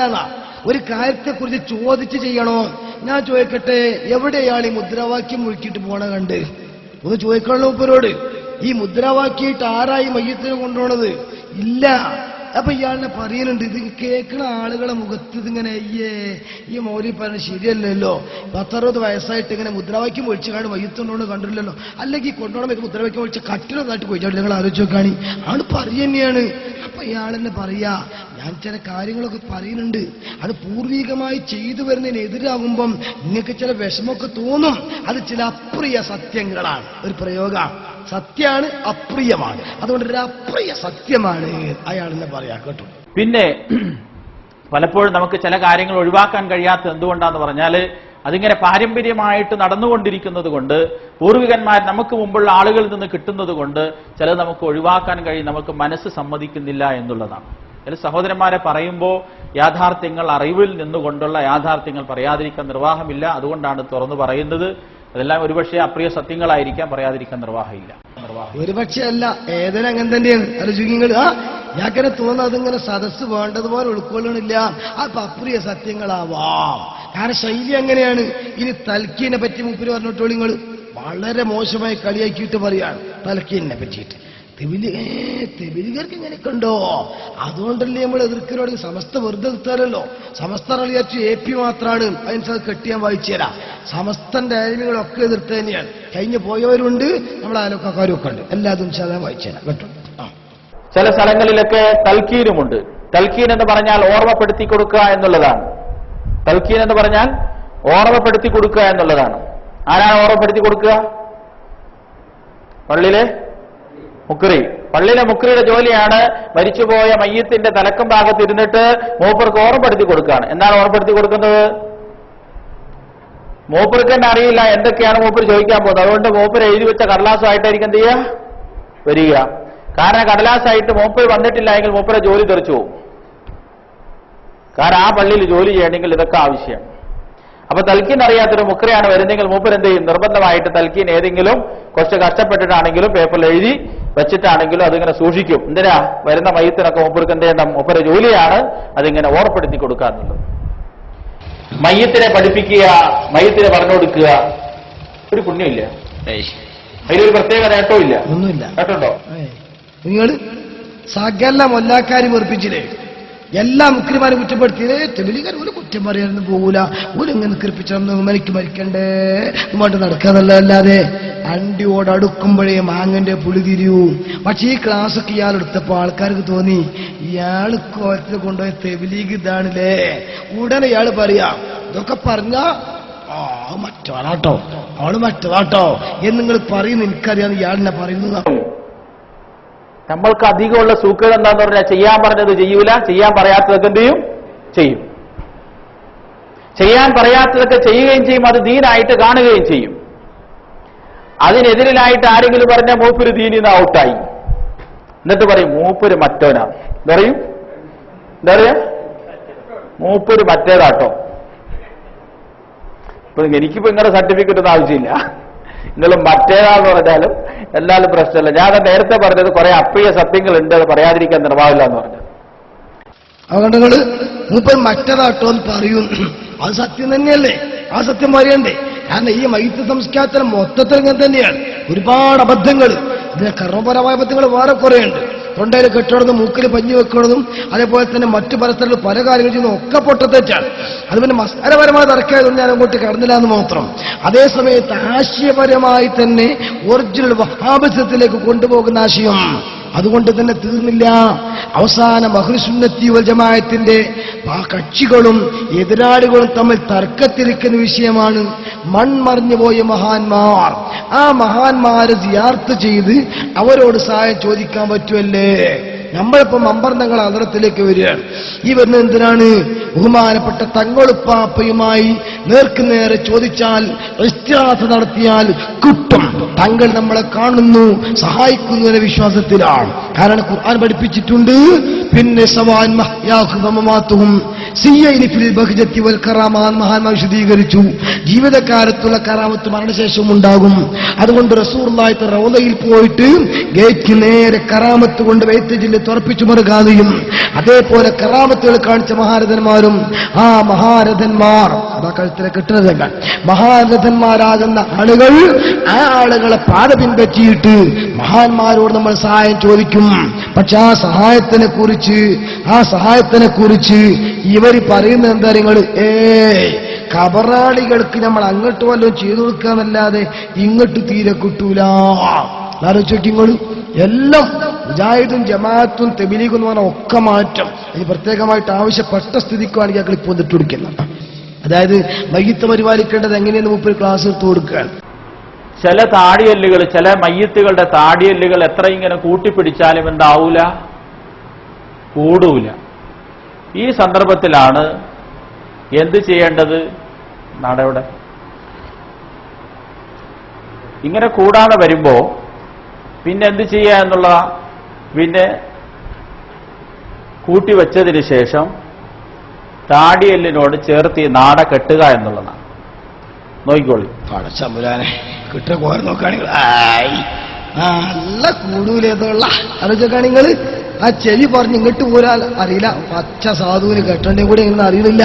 ഒരു കാര്യത്തെക്കുറിച്ച് ചോദിച്ച് ചെയ്യണോ? ഞാൻ ചോദിക്കട്ടെ, എവിടെയാണ് ഈ മുദ്രാവാക്യം മുഴുക്കിയിട്ട് പോണ കണ്ട്? ഒന്ന് ചോദിക്കണല്ലോ ഉപ്പരോട്. ഈ മുദ്രാവാക്യായിട്ട് ആരായി മയ്യത്തിന് കൊണ്ടുപോണത്? ഇല്ല. അപ്പൊ ഇയാളിനെ പറയുന്നുണ്ട്. ഇത് കേൾക്കണ ആളുകളെ മുഖത്ത് ഇതിങ്ങനെ ഈ മൗലി പറഞ്ഞ ശരിയല്ലല്ലോ, 10-60 വയസ്സായിട്ട് ഇങ്ങനെ മുദ്രാവാക്യം ഒഴിച്ചു കാണും മയ്യത്തുകൊണ്ടോണ്ട് കണ്ടില്ലല്ലോ. അല്ലെങ്കിൽ കൊണ്ടോണം മുദ്രാവാക്യം ഒഴിച്ച കട്ടിലതായിട്ട് പോയിച്ചാൽ നിങ്ങൾ ആലോചിച്ച് നോക്കാണി. ആള് പറയുന്നതാണ്. അപ്പൊ ഇയാളെന്നെ പറയാ, ഞാൻ ചില കാര്യങ്ങളൊക്കെ പറയുന്നുണ്ട്, അത് പൂർവികമായി ചെയ്തു വരുന്നതിനെതിരാകുമ്പം നിങ്ങൾക്ക് ചില വിഷമമൊക്കെ തോന്നും. അത് ചില അപ്രിയ സത്യങ്ങളാണ്. ഒരു പ്രയോഗം, സത്യമാണ്, അപ്രിയമാണ്. അതുകൊണ്ട് ഒരു അപ്രിയ സത്യമാണ് അയാളെന്നെ പറയാ കേട്ടോ. പിന്നെ പലപ്പോഴും നമുക്ക് ചില കാര്യങ്ങൾ ഒഴിവാക്കാൻ കഴിയാത്ത എന്തുകൊണ്ടാന്ന് പറഞ്ഞാൽ അതിങ്ങനെ പാരമ്പര്യമായിട്ട് നടന്നുകൊണ്ടിരിക്കുന്നത് കൊണ്ട്, പൂർവികന്മാർ നമുക്ക് മുമ്പുള്ള ആളുകളിൽ നിന്ന് കിട്ടുന്നത് കൊണ്ട് ചിലത് നമുക്ക് ഒഴിവാക്കാൻ കഴിയും, നമുക്ക് മനസ്സ് സമ്മതിക്കുന്നില്ല എന്നുള്ളതാണ്. ചില സഹോദരന്മാരെ പറയുമ്പോൾ യാഥാർത്ഥ്യങ്ങൾ, അറിവിൽ നിന്നുകൊണ്ടുള്ള യാഥാർത്ഥ്യങ്ങൾ പറയാതിരിക്കാൻ നിർവാഹമില്ല. അതുകൊണ്ടാണ് തുറന്നു പറയുന്നത്. അതെല്ലാം ഒരുപക്ഷെ അപ്രിയ സത്യങ്ങളായിരിക്കാം, പറയാതിരിക്കാൻ നിർവാഹമില്ല. ഒരുപക്ഷെ അല്ല, ഏതിനും അങ്ങനെ തന്നെയാണ്. ആലോചിക്കുക, ഞാക്കനെ തോന്നുന്നത് അതിങ്ങനെ സദസ്സ് വേണ്ടതുപോലെ ഉൾക്കൊള്ളണില്ല, അപ്പൊ അപ്രിയ സത്യങ്ങളാവാം. കാരണം ശൈലി അങ്ങനെയാണ്. ഇനി തൽക്കീനെ പറ്റി മൂപ്പര് പറഞ്ഞിട്ടോളൂ, നിങ്ങൾ വളരെ മോശമായി കളിയാക്കിയിട്ട് പറയാണ് തൽക്കീനെ പറ്റിയിട്ട്. തെബിലികർക്ക് ഇങ്ങനെയൊക്കെ ഉണ്ടോ? അതുകൊണ്ടല്ലേ നമ്മൾ എതിർക്കലോട് സമസ്ത വെറുതെ എതിർത്താലല്ലോ. സമസ്ത വിചാരിച്ചു AP മാത്രമാണ്, അതിനനുസരിച്ച് കെട്ടിയാൻ വായിച്ചു തരാം. സമസ്തന്റെ ആലിമികളൊക്കെ എതിർത്ത് തന്നെയാണ്. കഴിഞ്ഞ് പോയവരുണ്ട്, നമ്മളെ അയൽവക്കക്കാരും ഒക്കെ ഉണ്ട്. എല്ലാതും വായിച്ചു തരാം കേട്ടോ. ചില സ്ഥലങ്ങളിലൊക്കെ തൽക്കീനുമുണ്ട്. തൽക്കീൻ എന്ന് പറഞ്ഞാൽ ഓർമ്മപ്പെടുത്തി കൊടുക്കുക എന്നുള്ളതാണ്. തൽക്കീൻ എന്ന് പറഞ്ഞാൽ ഓർമ്മപ്പെടുത്തി കൊടുക്കുക എന്നുള്ളതാണ്. ആരാണ് ഓർമ്മപ്പെടുത്തി കൊടുക്കുക? പള്ളിയിലെ മുക്രി. പള്ളിയിലെ മുക്രിയുടെ ജോലിയാണ് മരിച്ചുപോയ മയ്യത്തിന്റെ തലക്കം ഭാഗത്ത് ഇരുന്നിട്ട് മൂപ്പർക്ക് ഓർമ്മപ്പെടുത്തി കൊടുക്കുകയാണ്. എന്താണ് ഓർമ്മപ്പെടുത്തി കൊടുക്കുന്നത്? മൂപ്പർക്ക് തന്നെ അറിയില്ല എന്തൊക്കെയാണ് മൂപ്പർ ചോദിക്കാൻ പോകുന്നത്. അതുകൊണ്ട് മൂപ്പർ എഴുതി വെച്ച കടലാസമായിട്ടായിരിക്കും എന്ത് ചെയ്യുക, വരിക. കാരണം കടലാസായിട്ട് മൂപ്പർ വന്നിട്ടില്ല എങ്കിൽ മൂപ്പരെ ജോലി തെറിച്ചു പോകും. കാരണം ആ പള്ളിയിൽ ജോലി ചെയ്യണമെങ്കിൽ ഇതൊക്കെ ആവശ്യമാണ്. അപ്പൊ തൽക്കീൻ അറിയാത്തൊരു മുക്രയാണ് വരുന്നെങ്കിൽ മൂപ്പർ എന്ത് ചെയ്യും? നിർബന്ധമായിട്ട് തൽക്കീൻ ഏതെങ്കിലും കുറച്ച് കഷ്ടപ്പെട്ടിട്ടാണെങ്കിലും പേപ്പറിൽ എഴുതി വെച്ചിട്ടാണെങ്കിലും അതിങ്ങനെ സൂക്ഷിക്കും. എന്തിനാ? വരുന്ന മയ്യത്തിനൊക്കെ മൂപ്പർക്ക് എന്ത് ചെയ്യണം? മൂപ്പരെ ജോലിയാണ് അതിങ്ങനെ ഓർപ്പെടുത്തി കൊടുക്കുക എന്നുള്ളത്. മയ്യത്തിനെ പഠിപ്പിക്കുക, മയ്യത്തിനെ പറഞ്ഞു കൊടുക്കുക, ഒരു പുണ്യമില്ല, അതിലൊരു പ്രത്യേക നേട്ടവും ഇല്ല. ഒന്നുമില്ല. കേട്ടോ? നിങ്ങൾ സകല മൊല്ലാക്കാരും വെറുപ്പിച്ചില്ലേ? എല്ലാ മുക്രിമാരും കുറ്റപ്പെടുത്തിയേ. തെബിലിക്കാർ ഒരു കുറ്റം പറയാനൊന്നും പോകൂല. ഒരിങ്ങനെ കൃപ്പിച്ചൊന്നും മരിക്ക് മരിക്കണ്ടേ ഇങ്ങോട്ട് നടക്കാന്നല്ലാതെ അണ്ടിയോട് അടുക്കുമ്പോഴേ മാങ്ങന്റെ പുളി തിരിയൂ. പക്ഷെ ഈ ക്ലാസ്സൊക്കെ ഇയാൾ എടുത്തപ്പോ ആൾക്കാർക്ക് തോന്നി ഇയാൾ കോലത്തിൽ കൊണ്ടുപോയ തെബിലീഗ് ഇതാണല്ലേ. ഉടനെ ഇയാൾ പറയാം, ഇതൊക്കെ പറഞ്ഞ മറ്റോളാട്ടോ, അവള് മറ്റോളാട്ടോ എന്ന് നിങ്ങൾ പറയുന്നു. എനിക്കറിയാന്ന് ഇയാളെന്നെ പറയുന്നതാണ്. നമ്മൾക്ക് അധികമുള്ള സൂക്കേട് എന്താന്ന് പറഞ്ഞാൽ ചെയ്യാൻ പറഞ്ഞത് ചെയ്യൂല, ചെയ്യാൻ പറയാത്തതൊക്കെ എന്ത് ചെയ്യും? ചെയ്യും. ചെയ്യാൻ പറയാത്തതൊക്കെ ചെയ്യുകയും ചെയ്യും, അത് ദീനായിട്ട് കാണുകയും ചെയ്യും. അതിനെതിരിലായിട്ട് ആരെങ്കിലും പറഞ്ഞാൽ മൂപ്പര് ദീനിന്ന് ഔട്ടായി. എന്നിട്ട് പറയും മൂപ്പര് മറ്റോനാണ്. എന്താ പറയും? എന്താ പറയാ? മൂപ്പര് മറ്റേതാട്ടോ. ഇപ്പൊ എനിക്കിപ്പോ നിങ്ങളുടെ സർട്ടിഫിക്കറ്റ് ഒന്നും ആവശ്യമില്ല. നിങ്ങൾ മറ്റേതാന്ന് പറഞ്ഞാലും എന്നാലും പ്രശ്നമില്ല. ഞാൻ നേരത്തെ പറഞ്ഞത് കുറെ അപ്രിയ സത്യങ്ങളുണ്ട്, അത് പറയാതിരിക്കാൻ നിർവാഹമില്ല എന്ന് പറഞ്ഞു. അതുകൊണ്ട് നിങ്ങള് മൂപ്പർ മറ്റേതാട്ടോ എന്ന് പറയും. അത് സത്യം തന്നെയല്ലേ? ആ സത്യം പറയണ്ടേ? കാരണം ഈ മയ്യത്ത് സംസ്കാരത്തിന് മൊത്തത്തിൽ ഇങ്ങനെ തന്നെയാണ്. ഒരുപാട് അബദ്ധങ്ങൾ, ഇതിന് കർമ്മപരമായ അബദ്ധങ്ങൾ വേറെ കുറേയുണ്ട്. തൊണ്ടയിൽ കെട്ടുന്നതും മൂക്കിൽ പഞ്ഞു വെക്കുന്നതും അതേപോലെ തന്നെ മറ്റു പരസ്ഥലങ്ങളിൽ പല കാര്യങ്ങൾ ചെയ്യുന്നതും ഒക്കെ പൊട്ടത്തെറ്റാണ്. അത് പിന്നെ മസാലപരമായി തർക്കമായതുകൊണ്ട് ഞാൻ അങ്ങോട്ട് കടന്നില്ല എന്ന് മാത്രം. അതേസമയത്ത് ആശയപരമായി തന്നെ ഒറിജിനൽ വഹാബിസത്തിലേക്ക് കൊണ്ടുപോകുന്ന ആശയം അതുകൊണ്ട് തന്നെ തീർന്നില്ല. അവസാനം അഹ്ലുസുന്നത്തി വൽ ജമാഅത്തിന്റെ കക്ഷികളും എതിരാളികളും തമ്മിൽ തർക്കത്തിരിക്കുന്ന വിഷയമാണ് മൺമറിഞ്ഞു പോയ മഹാന്മാർ. ആ മഹാന്മാരെ സിയാർത്ത് ചെയ്ത് അവരോട് സഹായം ചോദിക്കാൻ പറ്റുമല്ലേ? നമ്മളിപ്പോ മമ്പർന്നങ്ങൾ അതിർത്തിലേക്ക് വരികയാണ്. ഈ വരുന്നത് എന്തിനാണ്? ബഹുമാനപ്പെട്ട തങ്ങളുപ്പാപ്പയുമായി നേർക്കുനേരെ ചോദിച്ചാൽ, ഇസ്തിഗാസ നടത്തിയാൽ കിട്ടും. തങ്ങൾ നമ്മളെ കാണുന്നു, സഹായിക്കുന്നു എന്ന വിശ്വാസത്തിലാണ്. കാരണം ഖുർആൻ പഠിപ്പിച്ചിട്ടുണ്ട്, പിന്നെ സവാൻ മഹ്യാഹും സിയൈനി ഫിൽ ബഹ്ജത്തി വൽ കറാമാൻ മഹാന്മാർ വിശദീകരിച്ചു. ജീവിതകാലത്തുള്ള കറാമത്ത് മരണശേഷവും ഉണ്ടാകും. അതുകൊണ്ട് റസൂലുള്ളാഹി റൗളയിൽ പോയിട്ട് ഗേറ്റ് നേരെ കറാമത്ത് കൊണ്ട് വെയ്ത്തജിൽ തുറപ്പിച്ചു മറുകാതെയും അതേപോലെ കറാമത്തുകൾ കാണിച്ച മഹാരഥന്മാരും ആ മഹാരഥന്മാർ അതാ കഴുത്തിലെ കെട്ടുന്നതല്ല മഹാരഥന്മാരാകുന്ന ആളുകൾ ആ ആളുകളെ പാത പിൻപറ്റിയിട്ട് മഹാന്മാരോട് നമ്മൾ സഹായം ചോദിക്കും. പക്ഷെ ആ സഹായത്തിനെ കുറിച്ച് ഇവർ പറയുന്ന എന്താ? നിങ്ങൾ കബറാളികൾക്ക് നമ്മൾ അങ്ങോട്ട് വല്ലതും ചെയ്തു കൊടുക്കാന്നല്ലാതെ ഇങ്ങോട്ട് തീരെ കിട്ടൂല. ആലോചിക്കും എല്ലാം മുജാഹിദും ജമാഅത്തും തബ്ലീഗും എന്ന് പറഞ്ഞാൽ ഒക്കെ മാറ്റം. ഇനി പ്രത്യേകമായിട്ട് ആവശ്യപ്പെട്ട സ്ഥിതിക്കാണ് ഞങ്ങൾ ഇപ്പോൾ വന്നിട്ട് കൊടുക്കുന്നത്. അതായത് മയ്യത്ത് പരിപാലിക്കേണ്ടത് എങ്ങനെയെന്ന് മുമ്പ് ക്ലാസ് എടുത്തു കൊടുക്കുകയാണ്. ചില താടിയല്ലുകൾ, ചില മയ്യത്തുകളുടെ താടിയല്ലുകൾ എത്ര ഇങ്ങനെ കൂട്ടിപ്പിടിച്ചാലും എന്താവൂല, കൂടൂല. ഈ സന്ദർഭത്തിലാണ് എന്ത് ചെയ്യേണ്ടത്? നാടെവിടെ? ഇങ്ങനെ കൂടാതെ വരുമ്പോ പിന്നെ എന്ത് ചെയ്യുക എന്നുള്ള, പിന്നെ കൂട്ടിവെച്ചതിന് ശേഷം താടിയെല്ലിനോട് ചേർത്ത് ഈ നാട കെട്ടുക എന്നുള്ളതാണ്. നോക്കിക്കോളി. പടച്ചമ്പുരാനെ കിട്ട കോര നോക്കുകയാണെങ്കിൽ നല്ല കൂടുതലേതുള്ള ആലോചിക്കാണെങ്കിൽ ആ ചെവി പറഞ്ഞ് ഇങ്ങോട്ട് പോരാൻ അറിയില്ല. പച്ച സാധുവിന് കെട്ടേണ്ടയും കൂടി ഇങ്ങനെ അറിയുന്നില്ല.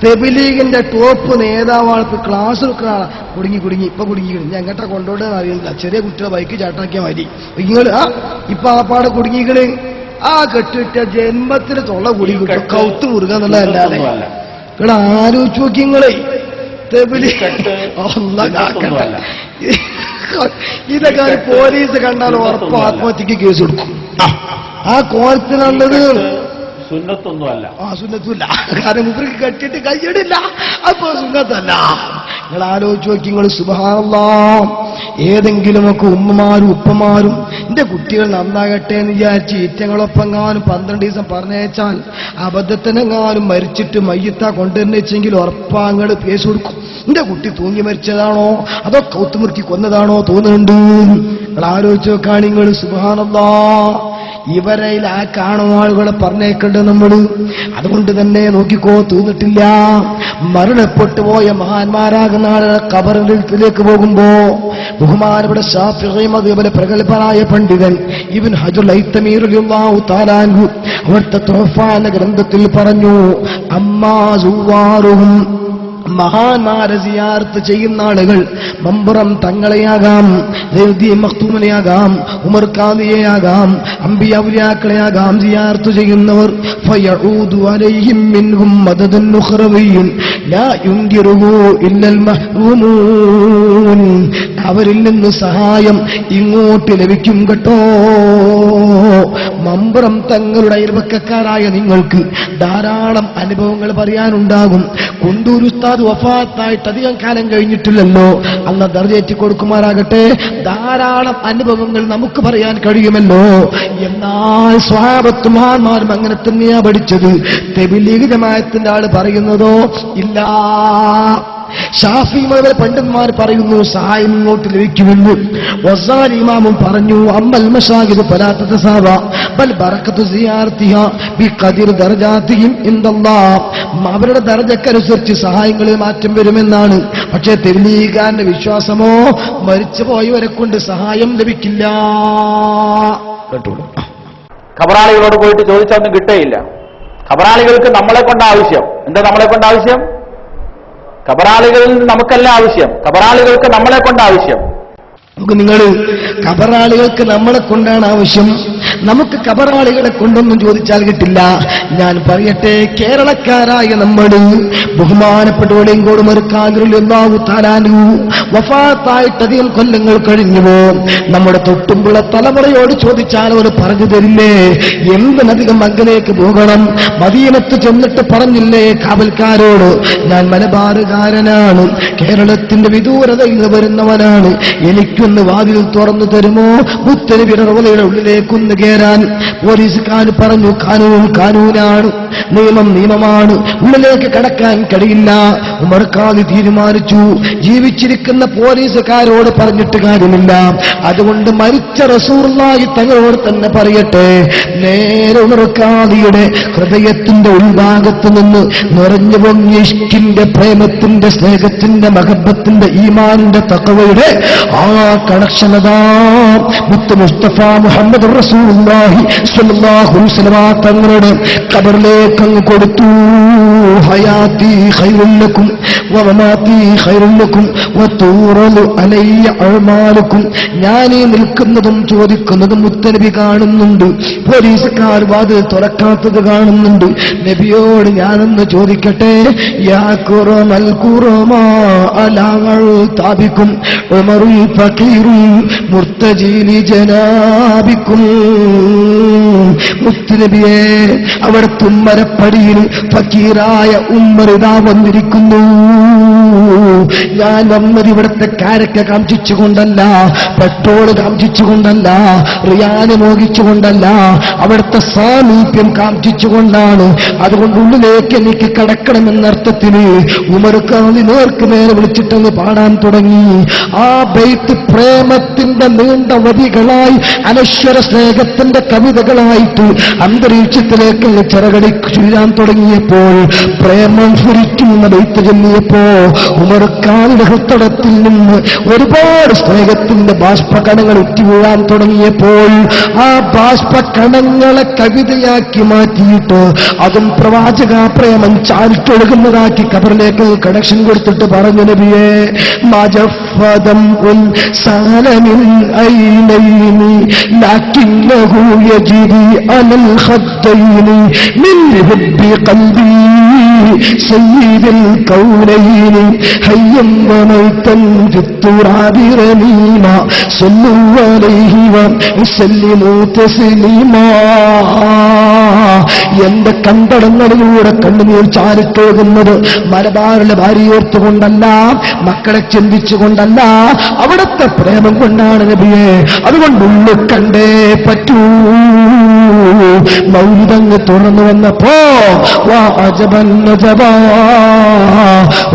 തെബിലീഗിന്റെ ടോപ്പ് നേതാവാൾക്ക് ക്ലാസ് എടുക്കുന്ന ആളാ. കുടുങ്ങി ഇപ്പൊ കുടുങ്ങി ഞാൻ എങ്ങോട്ടാ കൊണ്ടോണ്ടെന്ന് അറിയില്ല. ചെറിയ കുട്ടികളെ ബൈക്ക് ചാട്ടാക്കിയാൽ മതി. നിങ്ങൾ ഇപ്പൊ ആ പാടെ കുടുങ്ങികള് ആ കെട്ടിട്ട ജന്മത്തിന് തൊള്ള കുടി കിട്ടും. കൗത്ത് മുറുക എന്നുള്ളതല്ലാതെ ഇവിടെ ആലോചിച്ച് നോക്കിങ്ങളെ ഇതൊക്കെ പോലീസ് കണ്ടാൽ ഉറപ്പ് ആത്മഹത്യക്ക് കേസ് കൊടുക്കും. ആ കോലത്തിനുള്ളത് സുന്നത്തൊന്നുമല്ല. സുന്നത്തുമില്ല. കാരണം ഇവർക്ക് കെട്ടിട്ട് കയ്യടില്ല. അപ്പൊ സുന്നത്തല്ല. നിങ്ങൾ ആലോചിച്ച് നോക്കി. നിങ്ങൾ സുബ്ഹാനല്ലാഹ് ഏതെങ്കിലുമൊക്കെ ഉമ്മമാരും ഉപ്പമാരും എന്റെ കുട്ടികൾ നന്നാകട്ടെ എന്ന് വിചാരിച്ച് ഈറ്റങ്ങളൊപ്പെങ്ങാനും 12 ദിവസം പറഞ്ഞയച്ചാൽ അബദ്ധത്തിനെങ്ങാനും മരിച്ചിട്ട് മയ്യത്താ കൊണ്ടുവന്നെച്ചെങ്കിൽ ഉറപ്പാങ്ങൾ കേസ് കൊടുക്കും. എന്റെ കുട്ടി തൂങ്ങി മരിച്ചതാണോ അതോ കൗത്തുമുറുക്കി കൊന്നതാണോ തോന്നുന്നുണ്ട്. നിങ്ങൾ ആലോചിച്ച് നോക്കാണ്. നിങ്ങൾ സുബ്ഹാനല്ലാഹ് ഇവരയിൽ ആ കാണുന്ന ആളുകളെ പറഞ്ഞേക്കേണ്ടത് നമ്മൾ. അതുകൊണ്ട് തന്നെ നോക്കിക്കോ, തീർന്നിട്ടില്ല. മരണപ്പെട്ടു പോയ മഹാന്മാരാകുന്ന ആളുകളെ ഖബറിലേക്ക് പോകുമ്പോ ബഹുമാനപ്പെട്ട ശാഫിഈ മദ്ഹബിലെ പ്രഗത്ഭനായ പണ്ഡിതൻ ഇബ്നു ഹജർ ഹൈതമി റളിയല്ലാഹു തആല അൻഹു അവിടുത്തെ തുഹഫ എന്ന ഗ്രന്ഥത്തിൽ പറഞ്ഞു, അമ്മാ സുവാറുഹും മഹാന്മാരെ സിയാറത്ത് ചെയ്യുന്ന ആളുകൾ മമ്പുറം തങ്ങളെയാകാം, മഖ്തൂമിനെയാകാം, ഉമർ ഖാദിയെയാകാം, അംബിയാ ഔലിയാക്കളെയാകാം സിയാറത്ത് ചെയ്യുന്നവർ ഫയഊദു അലൈഹിം മിൻഹും മദദുൻ ഉഖറവിയ്യുൻ ലാ യുൻകിറുഹു ഇല്ലൽ മഹ്റൂമൂൻ. അവരിൽ നിന്ന് സഹായം ഇങ്ങോട്ട് ലഭിക്കും കേട്ടോ. മമ്പുറം തങ്ങളുടെ അയൽപക്കക്കാരായ നിങ്ങൾക്ക് ധാരാളം അനുഭവങ്ങൾ പറയാനുണ്ടാകും. കൊണ്ടൂർ ഉസ്താദ് വഫാത്തായിട്ട് അധികം കാലം കഴിഞ്ഞിട്ടില്ലല്ലോ, അല്ലാഹ് ദർജയേറ്റി കൊടുക്കുമാറാകട്ടെ. ധാരാളം അനുഭവങ്ങൾ നമുക്ക് പറയാൻ കഴിയുമല്ലോ. എന്നാൽ സ്വഹാബത്ത് മഹാന്മാരും അങ്ങനെ തന്നെയാ പഠിച്ചത്. തബ്ലീഗ് ജമാഅത്തിന്റെ ആള് പറയുന്നതോ ഇല്ല. ഷാഫി മദ്ഹബിലെ പണ്ഡിതന്മാർ പറയുന്നു സഹായം ഇങ്ങോട്ട് ലഭിക്കുമെന്ന്. വസാലി ഇമാമും പറഞ്ഞു, അമ്മൽ മശാഗിദ് ഫലാ തതസാവ ബൽ ബറകത്തു സിയാറത്തിഹാ ബിഖദർ ദർജാതിഹിം ഇൻദല്ലാഹ്. അവരുടെ ദർജക്കനുസരിച്ച് സഹായങ്ങളിൽ മാറ്റം വരുമെന്നാണ്. പക്ഷേ തബ്ലീഗുകാരന്റെ വിശ്വാസമോ മരിച്ചു പോയവരെ കൊണ്ട് സഹായം ലഭിക്കില്ല. കേട്ടോളൂ. ഖബറാളികളോട് പോയിട്ട് ചോദിച്ചൊന്നും കിട്ടേയില്ല. ഖബറാളികൾക്ക് നമ്മളെ കൊണ്ട് ആവശ്യം. എന്താ നമ്മളെ കൊണ്ട് ആവശ്യം? ഖബറാളികളിൽ നമുക്കല്ല ആവശ്യം, ഖബറാളികൾക്ക് നമ്മളെ കൊണ്ട് ആവശ്യം. നമുക്ക് നിങ്ങൾ ഖബറാളികൾക്ക് നമ്മളെ കൊണ്ടാണ് ആവശ്യം. നമുക്ക് ഖബറാളികളെ കൊണ്ടൊന്നും ചോദിച്ചാൽ കിട്ടില്ല. ഞാൻ പറയട്ടെ, കേരളക്കാരായ നമ്മൾ ബഹുമാനപ്പെട്ട ഒളിയങ്കോട് മറുക്കാതിരുള്ളാഹു താലാനു വഫാത്തായിട്ടധികം കൊല്ലങ്ങൾ കഴിഞ്ഞുവോ നമ്മുടെ തൊട്ടുമ്പുള്ള തലമുറയോട് ചോദിച്ചാൽ അവർ പറഞ്ഞു തരില്ലേ എന്തിനധികം അകലേക്ക് പോകണം? മദീനത്ത് ചെന്നിട്ട് പറഞ്ഞില്ലേ കാവൽക്കാരോട്, ഞാൻ മലബാറുകാരനാണ്, കേരളത്തിന്റെ വിദൂരതയിൽ നിന്ന് വരുന്നവനാണ്, എനിക്കൊന്ന് വാതിൽ തുറന്നു തരുമോ? മുത്തനബിയുടെ റൗളയുടെ ഉള്ളിലേക്കൊന്ന് കയറാൻ പോലീസുകാർ പറഞ്ഞു, കാനൂനാണ്, നിയമമാണ്, ഉള്ളിലേക്ക് കടക്കാൻ കഴിയില്ല. ഉമർ ഖാദി തീരുമാനിച്ചു, ജീവിച്ചിരിക്കുന്ന പോലീസുകാരോട് പറഞ്ഞിട്ട് കാര്യമില്ല, അതുകൊണ്ട് മരിച്ച റസൂലുള്ളാഹി തങ്ങളോട് തന്നെ പറയട്ടെ. നേരെ ഉമർ ഖാദിയുടെ ഹൃദയത്തിന്റെ ഉൾഭാഗത്ത് നിന്ന് നിറഞ്ഞു പൊങ്ങിയ ഇഷ്കിന്റെ, പ്രേമത്തിന്റെ, സ്നേഹത്തിന്റെ, മഹബത്തിന്റെ, ഈമാനിന്റെ, തഖ്വയുടെ ആ കണക്ഷനതാ മുത്ത് മുസ്തഫ മുഹമ്മദ് റസൂലുള്ളാഹി സ്വല്ലല്ലാഹു അലൈഹി വസല്ലം തങ്ങളുടെ ഖബറിലേക്ക് അങ്ങ് കൊടുത്തു. ഹയാത്തി ഖൈറുൽ ലക്കും വമമാതി ഖൈറുൽ ലക്കും വതൂറലു അലയ്യ അഅമാലുക്കും. ഞാനീ നിൽക്കുന്നതും ചോദിക്കുന്നതും മുത്തനബി കാണുന്നുണ്ട്. പോലീസുകാർ വാതിൽ തുറക്കാത്തത് കാണുന്നുണ്ട്. നബിയോട് ഞാനൊന്ന് ചോദിക്കട്ടെ, യാ ഖുറമൽ ഖുറമാ അലാങ്ങൾ താബിക്കും ഉമറുൽ ഫഖീറുൽ മുർത്തജീലി ജനാബിക്കും. മുത്തുനബിയെ, അവിടെ തുമ്മരപ്പടിയിൽ ഫക്കീറായ ഉമ്മർ ഇതാ വന്നിരിക്കുന്നു. ഞാൻ വന്നത് ഇവിടുത്തെ കാരക്ക കാംക്ഷിച്ചുകൊണ്ടല്ല, പെട്രോൾ കാംക്ഷിച്ചുകൊണ്ടല്ല, റിയാന് മോഹിച്ചുകൊണ്ടല്ല, അവിടുത്തെ സാമീപ്യം കാംക്ഷിച്ചുകൊണ്ടാണ്. അതുകൊണ്ട് ഉള്ളിലേക്ക് എനിക്ക് കടക്കണമെന്നർത്ഥത്തിന് ഉമർക്കാതി നേർക്ക് നേരെ വിളിച്ചിട്ടങ്ങ് പാടാൻ തുടങ്ങി. ആ ബൈത്ത് പ്രേമത്തിന്റെ നീണ്ട വരികളായി, അനശ്വര സ്നേഹത്തിന്റെ കവിതകളായിട്ട് അന്തരീക്ഷത്തിലേക്ക് ചിറകടി ചുഴാൻ തുടങ്ങിയപ്പോൾ, പ്രേമം സ്ഫുരിക്കുന്ന ബൈത്ത് ചൊല്ലിയപ്പോ ഉമർക്കാരുടെ ഹൃദയത്തിൽ നിന്ന് ഒരുപാട് സ്നേഹത്തിന്റെ ബാഷ്പകണങ്ങൾ ഉറ്റുവീഴാൻ തുടങ്ങിയപ്പോൾ, ആ ബാഷ്പകണങ്ങളെ കവിതയാക്കി മാറ്റിയിട്ട് അതും പ്രവാചക പ്രേമം ചാരിട്ടൊഴുകുന്നതാക്കി കബറിലേക്ക് കണക്ഷൻ കൊടുത്തിട്ട് പറഞ്ഞു, നബിയേ മജഫദം ഉൻ സാലമിൻ ഐനൈനി ലകിന്നഹു യജിരി അലൽ ഖദ്ദൈനി മിൻ ഹുബ്ബി ഖൽബി സയ്യിദുൽ കൗനൈനി ഹയ്യം വമൈതൻ ഫിത്തുറാബി റമീമ സല്ലു അലൈഹി വസല്ലിമു തസ്ലീമാ. എന്റെ കണ്ടടങ്ങളിലൂടെ കണ്ണുനീർ ചാരിട്ടൊഴുകുന്നത് മലബാറിലെ ഭാര്യയോർത്തുകൊണ്ടല്ല, മക്കളെ ചിന്തിച്ചുകൊണ്ടല്ല, അവിടുത്തെ പ്രേമം കൊണ്ടാണ് നബിയെ. അതുകൊണ്ട് ഉള്ളിൽ കണ്ടേ പറ്റൂ. മൗലിദങ്ങ് തുറന്നു വന്നപ്പോ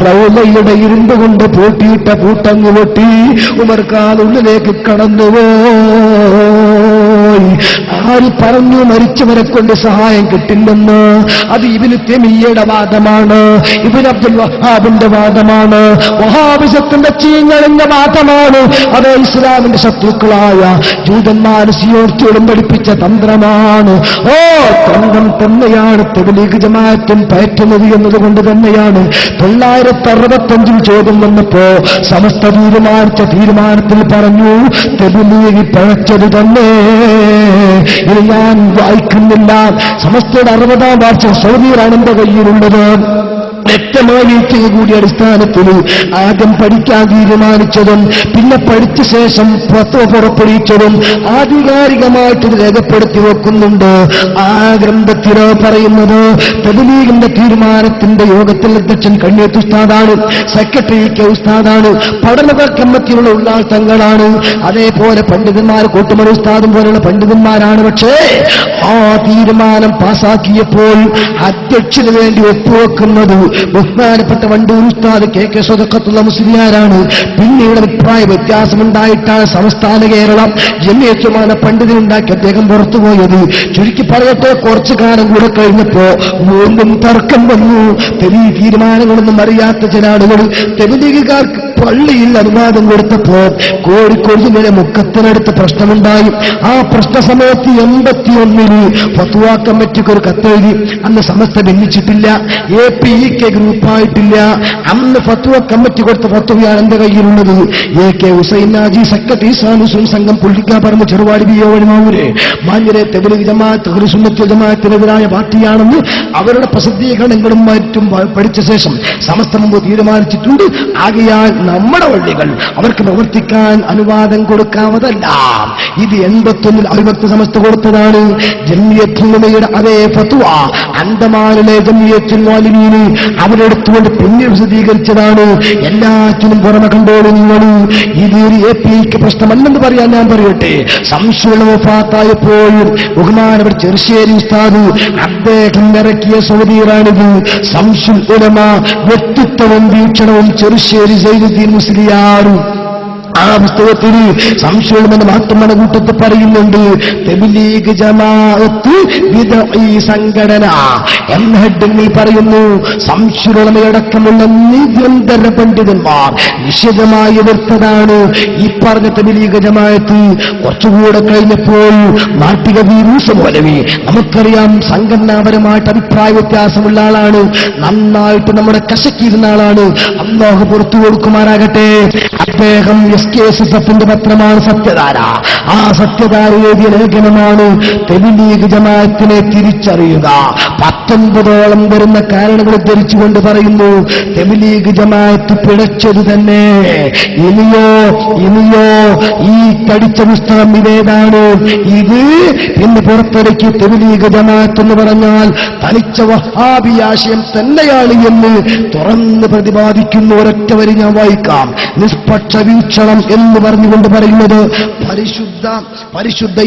റൗലയുടെ ഇരുമ്പ് കൊണ്ട് പൂട്ടിയിട്ട പൂട്ടങ്ങ് പൊട്ടി ഉമർക്കാനുള്ളിലേക്ക് കടന്നുപോയി. ആര് പറഞ്ഞു മരിച്ചവരെ കൊണ്ട് സഹായം കിട്ടില്ലെന്ന്? അത് ഇബ്നു തൈമിയ്യയുടെ വാദമാണ്, ഇബ്നു അബ്ദുൽ വഹാബിന്റെ വാദമാണ്, വഹാബിസത്തിന്റെ ചീഞ്ഞളിഞ്ഞ വാദമാണ്. അത് ഇസ്ലാമിന്റെ ശത്രുക്കളായ ജൂതന്മാർ സിയോർത്തിയോടും പഠിപ്പിച്ച തന്ത്രമാണ്. തന്ത്രം തന്നെയാണ് തബ്ലീഗ് ജമാഅത്തും പയറ്റുന്നത് എന്നതുകൊണ്ട് തന്നെയാണ് 965 ചോദ്യം വന്നപ്പോ സമസ്ത തീരുമാനിച്ച തീരുമാനത്തിൽ പറഞ്ഞു, തബ്ലീഗ് പഴച്ചത് തന്നെ. ഇത് ഞാൻ വായിക്കുന്നില്ല. സമസ്തയുടെ 60-ാം വാർഷിക സൗദിയിലാണ് എന്റെ കയ്യിലുള്ളത്. വ്യക്തമായി കൂടിയ അടിസ്ഥാനത്തിൽ ആദ്യം പഠിക്കാൻ തീരുമാനിച്ചതും പിന്നെ പഠിച്ച ശേഷം ഫത്വ പുറപ്പെടുവിച്ചതും ആധികാരികമായിട്ട് രേഖപ്പെടുത്തി വെക്കുന്നുണ്ട്. ആ ഗ്രന്ഥത്തിലോ പറയുന്നത് തബ്ലീഗിന്റെ തീരുമാനത്തിന്റെ യോഗത്തിൽ അധ്യക്ഷൻ കണ്ണിയത്ത് ഉസ്താദാണ്, സെക്രട്ടറി കെ ഉസ്താദാണ്, പഠന കമ്മിറ്റിയിലുള്ള ഉള്ളാൾ തങ്ങളാണ്, അതേപോലെ പണ്ഡിതന്മാർ കൂട്ടുമണി ഉസ്താദും പോലെയുള്ള പണ്ഡിതന്മാരാണ്. പക്ഷേ ആ തീരുമാനം പാസാക്കിയപ്പോൾ അധ്യക്ഷന് വേണ്ടി ഒപ്പുവെക്കുന്നത് ബഹുമാനപ്പെട്ട വണ്ടൂർ ഉസ്താദ് കെ സ്വതക്കത്തുള്ള മുസ്ലിയാരാണ്. പിന്നീട് അഭിപ്രായ വ്യത്യാസമുണ്ടായിട്ടാണ് സംസ്ഥാന കേരളം ജമിയത്തുമാന പണ്ഡിതനുണ്ടാക്കി അദ്ദേഹം പുറത്തുപോയത്. ചുരുക്കി പറയട്ടെ, കുറച്ചു കാലം കൂടെ കഴിഞ്ഞപ്പോ വീണ്ടും തർക്കം വന്നു. തെബീഗ് തീരുമാനങ്ങളൊന്നും അറിയാത്ത ചില ആളുകൾ തെബീഗുകാർക്ക് പള്ളിയിൽ അനുവാദം കൊടുത്തപ്പോ കോഴിക്കോട് ജില്ലയിലെ മുക്കത്തിനടുത്ത് പ്രശ്നമുണ്ടായി. ആ പ്രശ്ന സമയത്ത് 81 ഫത്വ കമ്മിറ്റിക്ക് ഒരു കത്തെഴുതി. അന്ന് സമസ്ത ഭിന്നിച്ചിട്ടില്ല, APEK ഗ്രൂപ്പായിട്ടില്ല. അന്ന് ഫത്വ കമ്മിറ്റി കൊടുത്ത ഫത്വയാണ് എന്റെ കയ്യിലുള്ളത്. AK ഹുസൈൻ നാജി സെക്രട്ടറി സാനുസുൻ സംഘം പുള്ളിക്കാ പറഞ്ഞ ചെറുവാടി ബിയോവഴിമാവൂര് മാന്യരെ തബ്ലീഗ് ജമാഅത്ത് അഹ്ലുസുന്നത്ത് ജമാഅത്തിനെതിരായ പാർട്ടിയാണെന്ന് അവരുടെ പ്രസിദ്ധീകരണങ്ങളും മറ്റും പഠിച്ച ശേഷം സമസ്ത മുമ്പ് തീരുമാനിച്ചിട്ടുണ്ട്. ആകയാൽ നമ്മുടെ പള്ളികൾ അവർക്ക് പ്രവർത്തിക്കാൻ അനുവാദം കൊടുക്കാവതല്ല. ഇത് 81 അവിഭക്ത സമസ്ത കൊടുത്തതാണ്. ജമിയത്തുൽ അതേ ഫത്വ അന്തമാനിലെ ജമിയത്തുൽ മുഅല്ലിമീൻ അവരെടുത്തുകൊണ്ട് പിന്നെ വിശദീകരിച്ചതാണ്. എല്ലാറ്റിനും പുറമെ കണ്ടോളൂ നിങ്ങൾ. ഇത് ഒരു APEK പ്രശ്നമല്ലെന്ന് പറയാൻ ഞാൻ പറയട്ടെ. സംശുള്ള വഫാത്തായപ്പോഴും ബഹുമാനപ്പെട്ട ചെറുശ്ശേരി ഉസ്താദ് അദ്ദേഹം ഇറക്കിയ സൗദിയിലാണിത്. സംശുൽ ഉലമ വ്യക്തിത്വവും വീക്ഷണവും ചെറുശ്ശേരി സൈനുദ്ദീൻ മുസ്ലിയാറും ആ പുസ്തകത്തിൽ സംശയമെന്ന് മാത്രമാണ് കൂട്ടത്തിൽ പറയുന്നുണ്ട്. തബ്ലീഗ് ജമാഅത്ത് ബിദ്ഈ സംഘടന എന്ന ഹെഡിങ്ങിൽ പറയുന്നു. സംശയമടക്കമുള്ള നിരന്തര പണ്ഡിതന്മാർ നിശ്ചിതമായി എതിർത്തതാണ് ഈ പറഞ്ഞ തബ്ലീഗ് ജമാഅത്ത്. കുറച്ചുകൂടെ കഴിഞ്ഞപ്പോൾ നാട്ടിക വീരൂസ് മൗലവി, നമുക്കറിയാം സംഘടനാപരമായിട്ട് അഭിപ്രായ വ്യത്യാസമുള്ള ആളാണ്, നന്നായിട്ട് നമ്മുടെ കശക്കിയിരുന്ന ആളാണ്, അല്ലാഹു പുറത്തു കൊടുക്കുമാറാകട്ടെ. അദ്ദേഹം SKSSFന്റെ പത്രമാണ് സത്യധാര. ആ സത്യധാര എഴുതിയ ലേഖനമാണ് തബ്ലീഗ് ജമാഅത്തിനെ തിരിച്ചറിയുക. 19ഓളം വരുന്ന കാരണങ്ങൾ ഉദ്ധരിച്ചുകൊണ്ട് പറയുന്നു, തബ്ലീഗ് ജമാഅത്ത് പിഴച്ചത് തന്നെ. ഇനിയോ ഈ പഠിച്ച പുസ്തകം ഇതേതാണ്, ഇത് ഇന്ന് പുറത്തിറക്കി തബ്ലീഗ് ജമാഅത്ത് എന്ന് പറഞ്ഞാൽ തനിച്ച വഹാബി ആശയം തന്നെയാണ് എന്ന് തുറന്ന് പ്രതിപാദിക്കുന്ന ഒരൊറ്റ വരി ഞാൻ വായിക്കാം. നിഷ്പക്ഷ വീക്ഷണം എന്ന് പറഞ്ഞുകൊണ്ട് പറയുന്നത്, പരിശുദ്ധ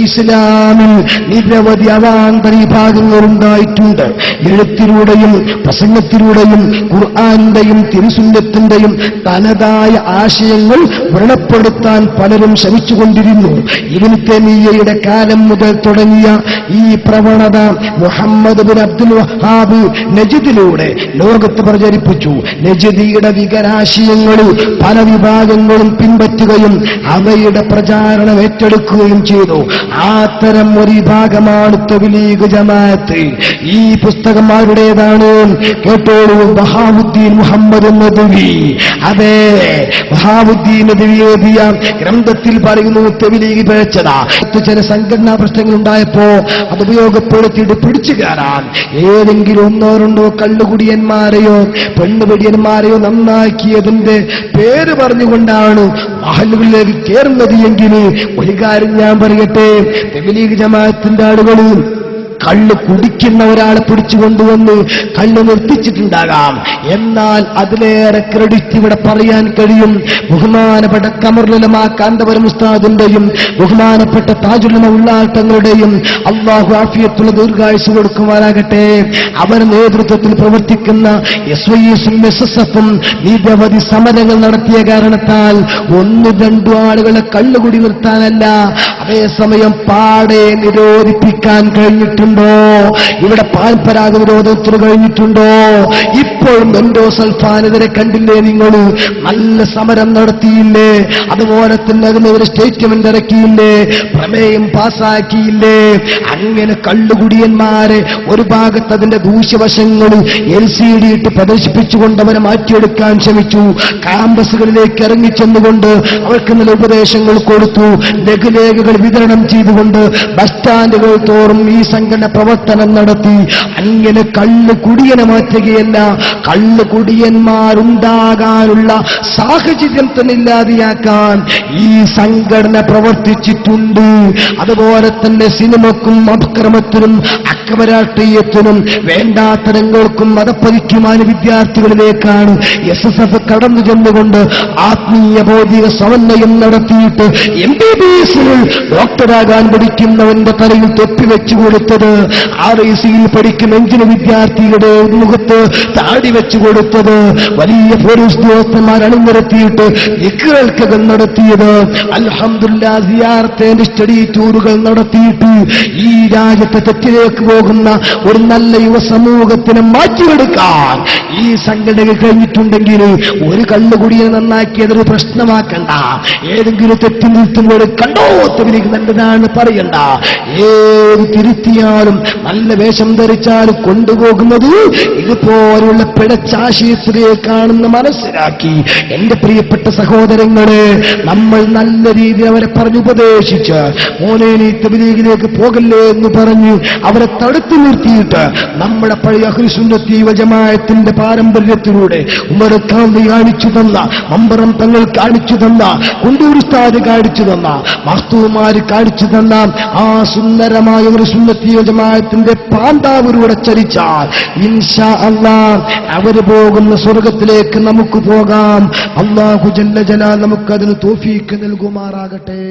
ഇസ്ലാമിൽ നിരവധി അവാന്തര വിഭാഗങ്ങൾ ഉണ്ടായിട്ടുണ്ട്. എഴുത്തിലൂടെയും പ്രസംഗത്തിലൂടെയും ഖുർആന്റെയും തിരുസുന്നത്തിന്റെയും തനതായ ആശയങ്ങൾ വ്രണപ്പെടുത്താൻ പലരും ശ്രമിച്ചുകൊണ്ടിരുന്നു. ഇബ്നു തൈമിയ്യയുടെ കാലം മുതൽ തുടങ്ങിയ ഈ പ്രവണത മുഹമ്മദ് ബിൻ അബ്ദുൽ വഹാബ് നജ്ദിലൂടെ ലോകത്ത് പ്രചരിപ്പിച്ചു. നജ്ദിയുടെ വികരാശയങ്ങളിൽ പല വിഭാഗങ്ങളും പിൻപറ്റുകയും അവയുടെ പ്രചാരണം ഏറ്റെടുക്കുകയും ചെയ്തു. അത്തരം ഒരു വിഭാഗമാണ് തബ്ലീഗ് ജമാഅത്ത്. ഈ പുസ്തകം ആരുടേതാണ്? കേട്ടോളൂ, വഹാബുദ്ദീൻ മുഹമ്മദ് നദ്വി. അതെ, വഹാബുദ്ദീൻ നദ്വി എഴുതിയ ഗ്രന്ഥത്തിൽ പറയുന്നു തബ്ലീഗ് പിഴച്ചതാ. ചില സംഘടനാ പ്രശ്നങ്ങൾ ഉണ്ടായപ്പോ അത് ഉപയോഗപ്പെടുത്തിയിട്ട് പിടിച്ചു കയറാൻ ഏതെങ്കിലും ഒന്നോ രണ്ടോ കള്ളുകുടിയന്മാരെയോ പെണ്ണുപിടിയന്മാരെയോ നന്നാക്കിയതിന്റെ പേര് പറഞ്ഞുകൊണ്ടാണ് മഹല്ലുകളിലേക്ക് കയറുന്നത് എങ്കിൽ ഒരു കാര്യം ഞാൻ പറയട്ടെ, തബ്ലീഗ് ജമാഅത്തിന്റെ ആളുകൾ കള്ള് കുടിക്കുന്ന ഒരാളെ പിടിച്ചു കൊണ്ടുവന്ന് കള്ള് നിർത്തിച്ചിട്ടുണ്ടാകാം. എന്നാൽ അതിലേറെ ക്രെഡിറ്റ് ഇവിടെ പറയാൻ കഴിയും ബഹുമാനപ്പെട്ട ഖമറുലുലമാ കാന്തപുരം ഉസ്താദിന്റെയും ബഹുമാനപ്പെട്ട താജുലുലമ ഉള്ളാട്ടങ്ങളുടെയും അല്ലാഹു ആഫിയത്തുള്ള ദീർഘായുസ് കൊടുക്കുവാനാകട്ടെ. അവരുടെ നേതൃത്വത്തിൽ പ്രവർത്തിക്കുന്ന SYS-ഉം SSF-ഉം നിരവധി സമരങ്ങൾ നടത്തിയ കാരണത്താൽ 1-2 ആളുകളെ കള്ളുകുടി നിർത്താനല്ല, അതേസമയം പാടെ നിരോധിപ്പിക്കാൻ കഴിഞ്ഞിട്ടുണ്ട്. ഇവിടെ പാൽപരാഗ വിരോധത്തിന് കഴിഞ്ഞിട്ടുണ്ടോ? ഇപ്പോഴും എൻഡോസൾഫാനെതിരെ കണ്ടില്ലേ നിങ്ങൾ? നല്ല സമരം നടത്തിയില്ലേ? അതുപോലെ തന്നെ അതിനെതിരെ സ്റ്റേറ്റ്മെന്റ് ഇറക്കിയില്ലേ? പ്രമേയം പാസാക്കിയില്ലേ? അങ്ങനെ കള്ളുകുടിയന്മാരെ ഒരു ഭാഗത്ത് അതിന്റെ ദൂഷ്യവശങ്ങൾ LCD ഇട്ട് പ്രദർശിപ്പിച്ചുകൊണ്ട് അവരെ മാറ്റിയെടുക്കാൻ ശ്രമിച്ചു. ക്യാമ്പസുകളിലേക്ക് ഇറങ്ങിച്ചെന്നുകൊണ്ട് അവർക്ക് നല്ല ഉപദേശങ്ങൾ കൊടുത്തു. ലഘുലേഖകൾ വിതരണം ചെയ്തുകൊണ്ട് ബസ് സ്റ്റാൻഡുകൾ തോറും ഈ സംഘടന പ്രവർത്തനം നടത്തി. അങ്ങനെ കള്ളുകുടിയനെ മാറ്റുകയല്ല, കള്ളുകുടിയന്മാരുണ്ടാകാനുള്ള സാഹചര്യം തന്നെ ഇല്ലാതെയാക്കാൻ ഈ സംഘടന പ്രവർത്തിച്ചിട്ടുണ്ട്. അതുപോലെ തന്നെ സിനിമക്കും അക്രമത്തിനും അക്രമരാഷ്ട്രീയത്തിനും വേണ്ടാത്തരങ്ങൾക്കും മതപ്പതിക്കുമായ വിദ്യാർത്ഥികളിലേക്കാണ് SSF കടന്നു ചെന്നുകൊണ്ട് ആത്മീയ ഭൗതിക സമന്വയം നടത്തിയിട്ട് MBBS ഡോക്ടറാകാൻ പഠിക്കുന്നവന്റെ തലയിൽ തൊപ്പിവെച്ചു കൊടുത്തത്, RIC-യിൽ പഠിക്കുന്ന എഞ്ചിന് വിദ്യാർത്ഥിയുടെ മുഖത്ത് താടി വെച്ചു കൊടുത്തത്, വലിയ പോലീസ് ഉദ്യോഗസ്ഥന്മാർ അണിനിരത്തിയിട്ട് ദിക്റുകൾ നടത്തിയത്, അൽഹംദുലില്ലാ സിയാറത്തിന്റെ സ്റ്റഡി ടൂറുകൾ നടത്തിയിട്ട് ഈ രാജ്യത്തെ തെറ്റിലേക്ക് പോകുന്ന ഒരു നല്ല യുവ സമൂഹത്തിനെ മാറ്റിയെടുക്കാൻ ഈ സംഘടനകൾ കഴിഞ്ഞിട്ടുണ്ടെങ്കിൽ ഒരു കള്ളുകുടിയെ നന്നാക്കിയതൊരു പ്രശ്നമാക്കണ്ട. ഏതെങ്കിലും തെറ്റി നിർത്തുമ്പോൾ കണ്ടോ തബ്ലീഗ് നല്ലതാണ് പറയണ്ട. ഏത് തിരുത്തിയാലും നല്ല വേഷം ധരിച്ചാലും കൊണ്ടുപോകുന്നത് ഇതുപോലുള്ള പിഴച്ചാശയത്തിലേക്കാണെന്ന് മനസ്സിലാക്കി എന്റെ പ്രിയപ്പെട്ട സഹോദരങ്ങളെ, നമ്മൾ നല്ല രീതിയിൽ അവരെ പറഞ്ഞുപദേശിച്ച് മോനെ നീ തബ്ലീഗിലേക്ക് പോകല്ലേ എന്ന് പറഞ്ഞ് അവരെ തടുത്തു നിർത്തിയിട്ട് നമ്മുടെ പഴയ അഹ്ലുസുന്നത്തി വൽ ജമാഅത്തിന്റെ പാരമ്പര്യത്തിലൂടെ ഉമർ ഖാദി കാണിച്ചു തന്ന, മമ്പറം തങ്ങൾ കാണിച്ചു തന്ന, കുണ്ടൂർ ഉസ്താദ് കാണിച്ചു തന്ന, മഖ്തൂമാര് കാണിച്ചു തന്ന ആ സുന്ദരമായ ഒരു സുന്നത്തി വൽ ജമാഅത്തിന്റെ പാന്താവിലൂടെ ചരിച്ചാൽ ഇൻഷാ അല്ലാഹ് അവര് പോകുന്ന സ്വർഗത്തിലേക്ക് നമുക്ക് പോകാം. അല്ലാഹു ജല്ല ജലാൽ നമുക്കതിന് തൗഫീഖ് നൽകുമാറാകട്ടെ.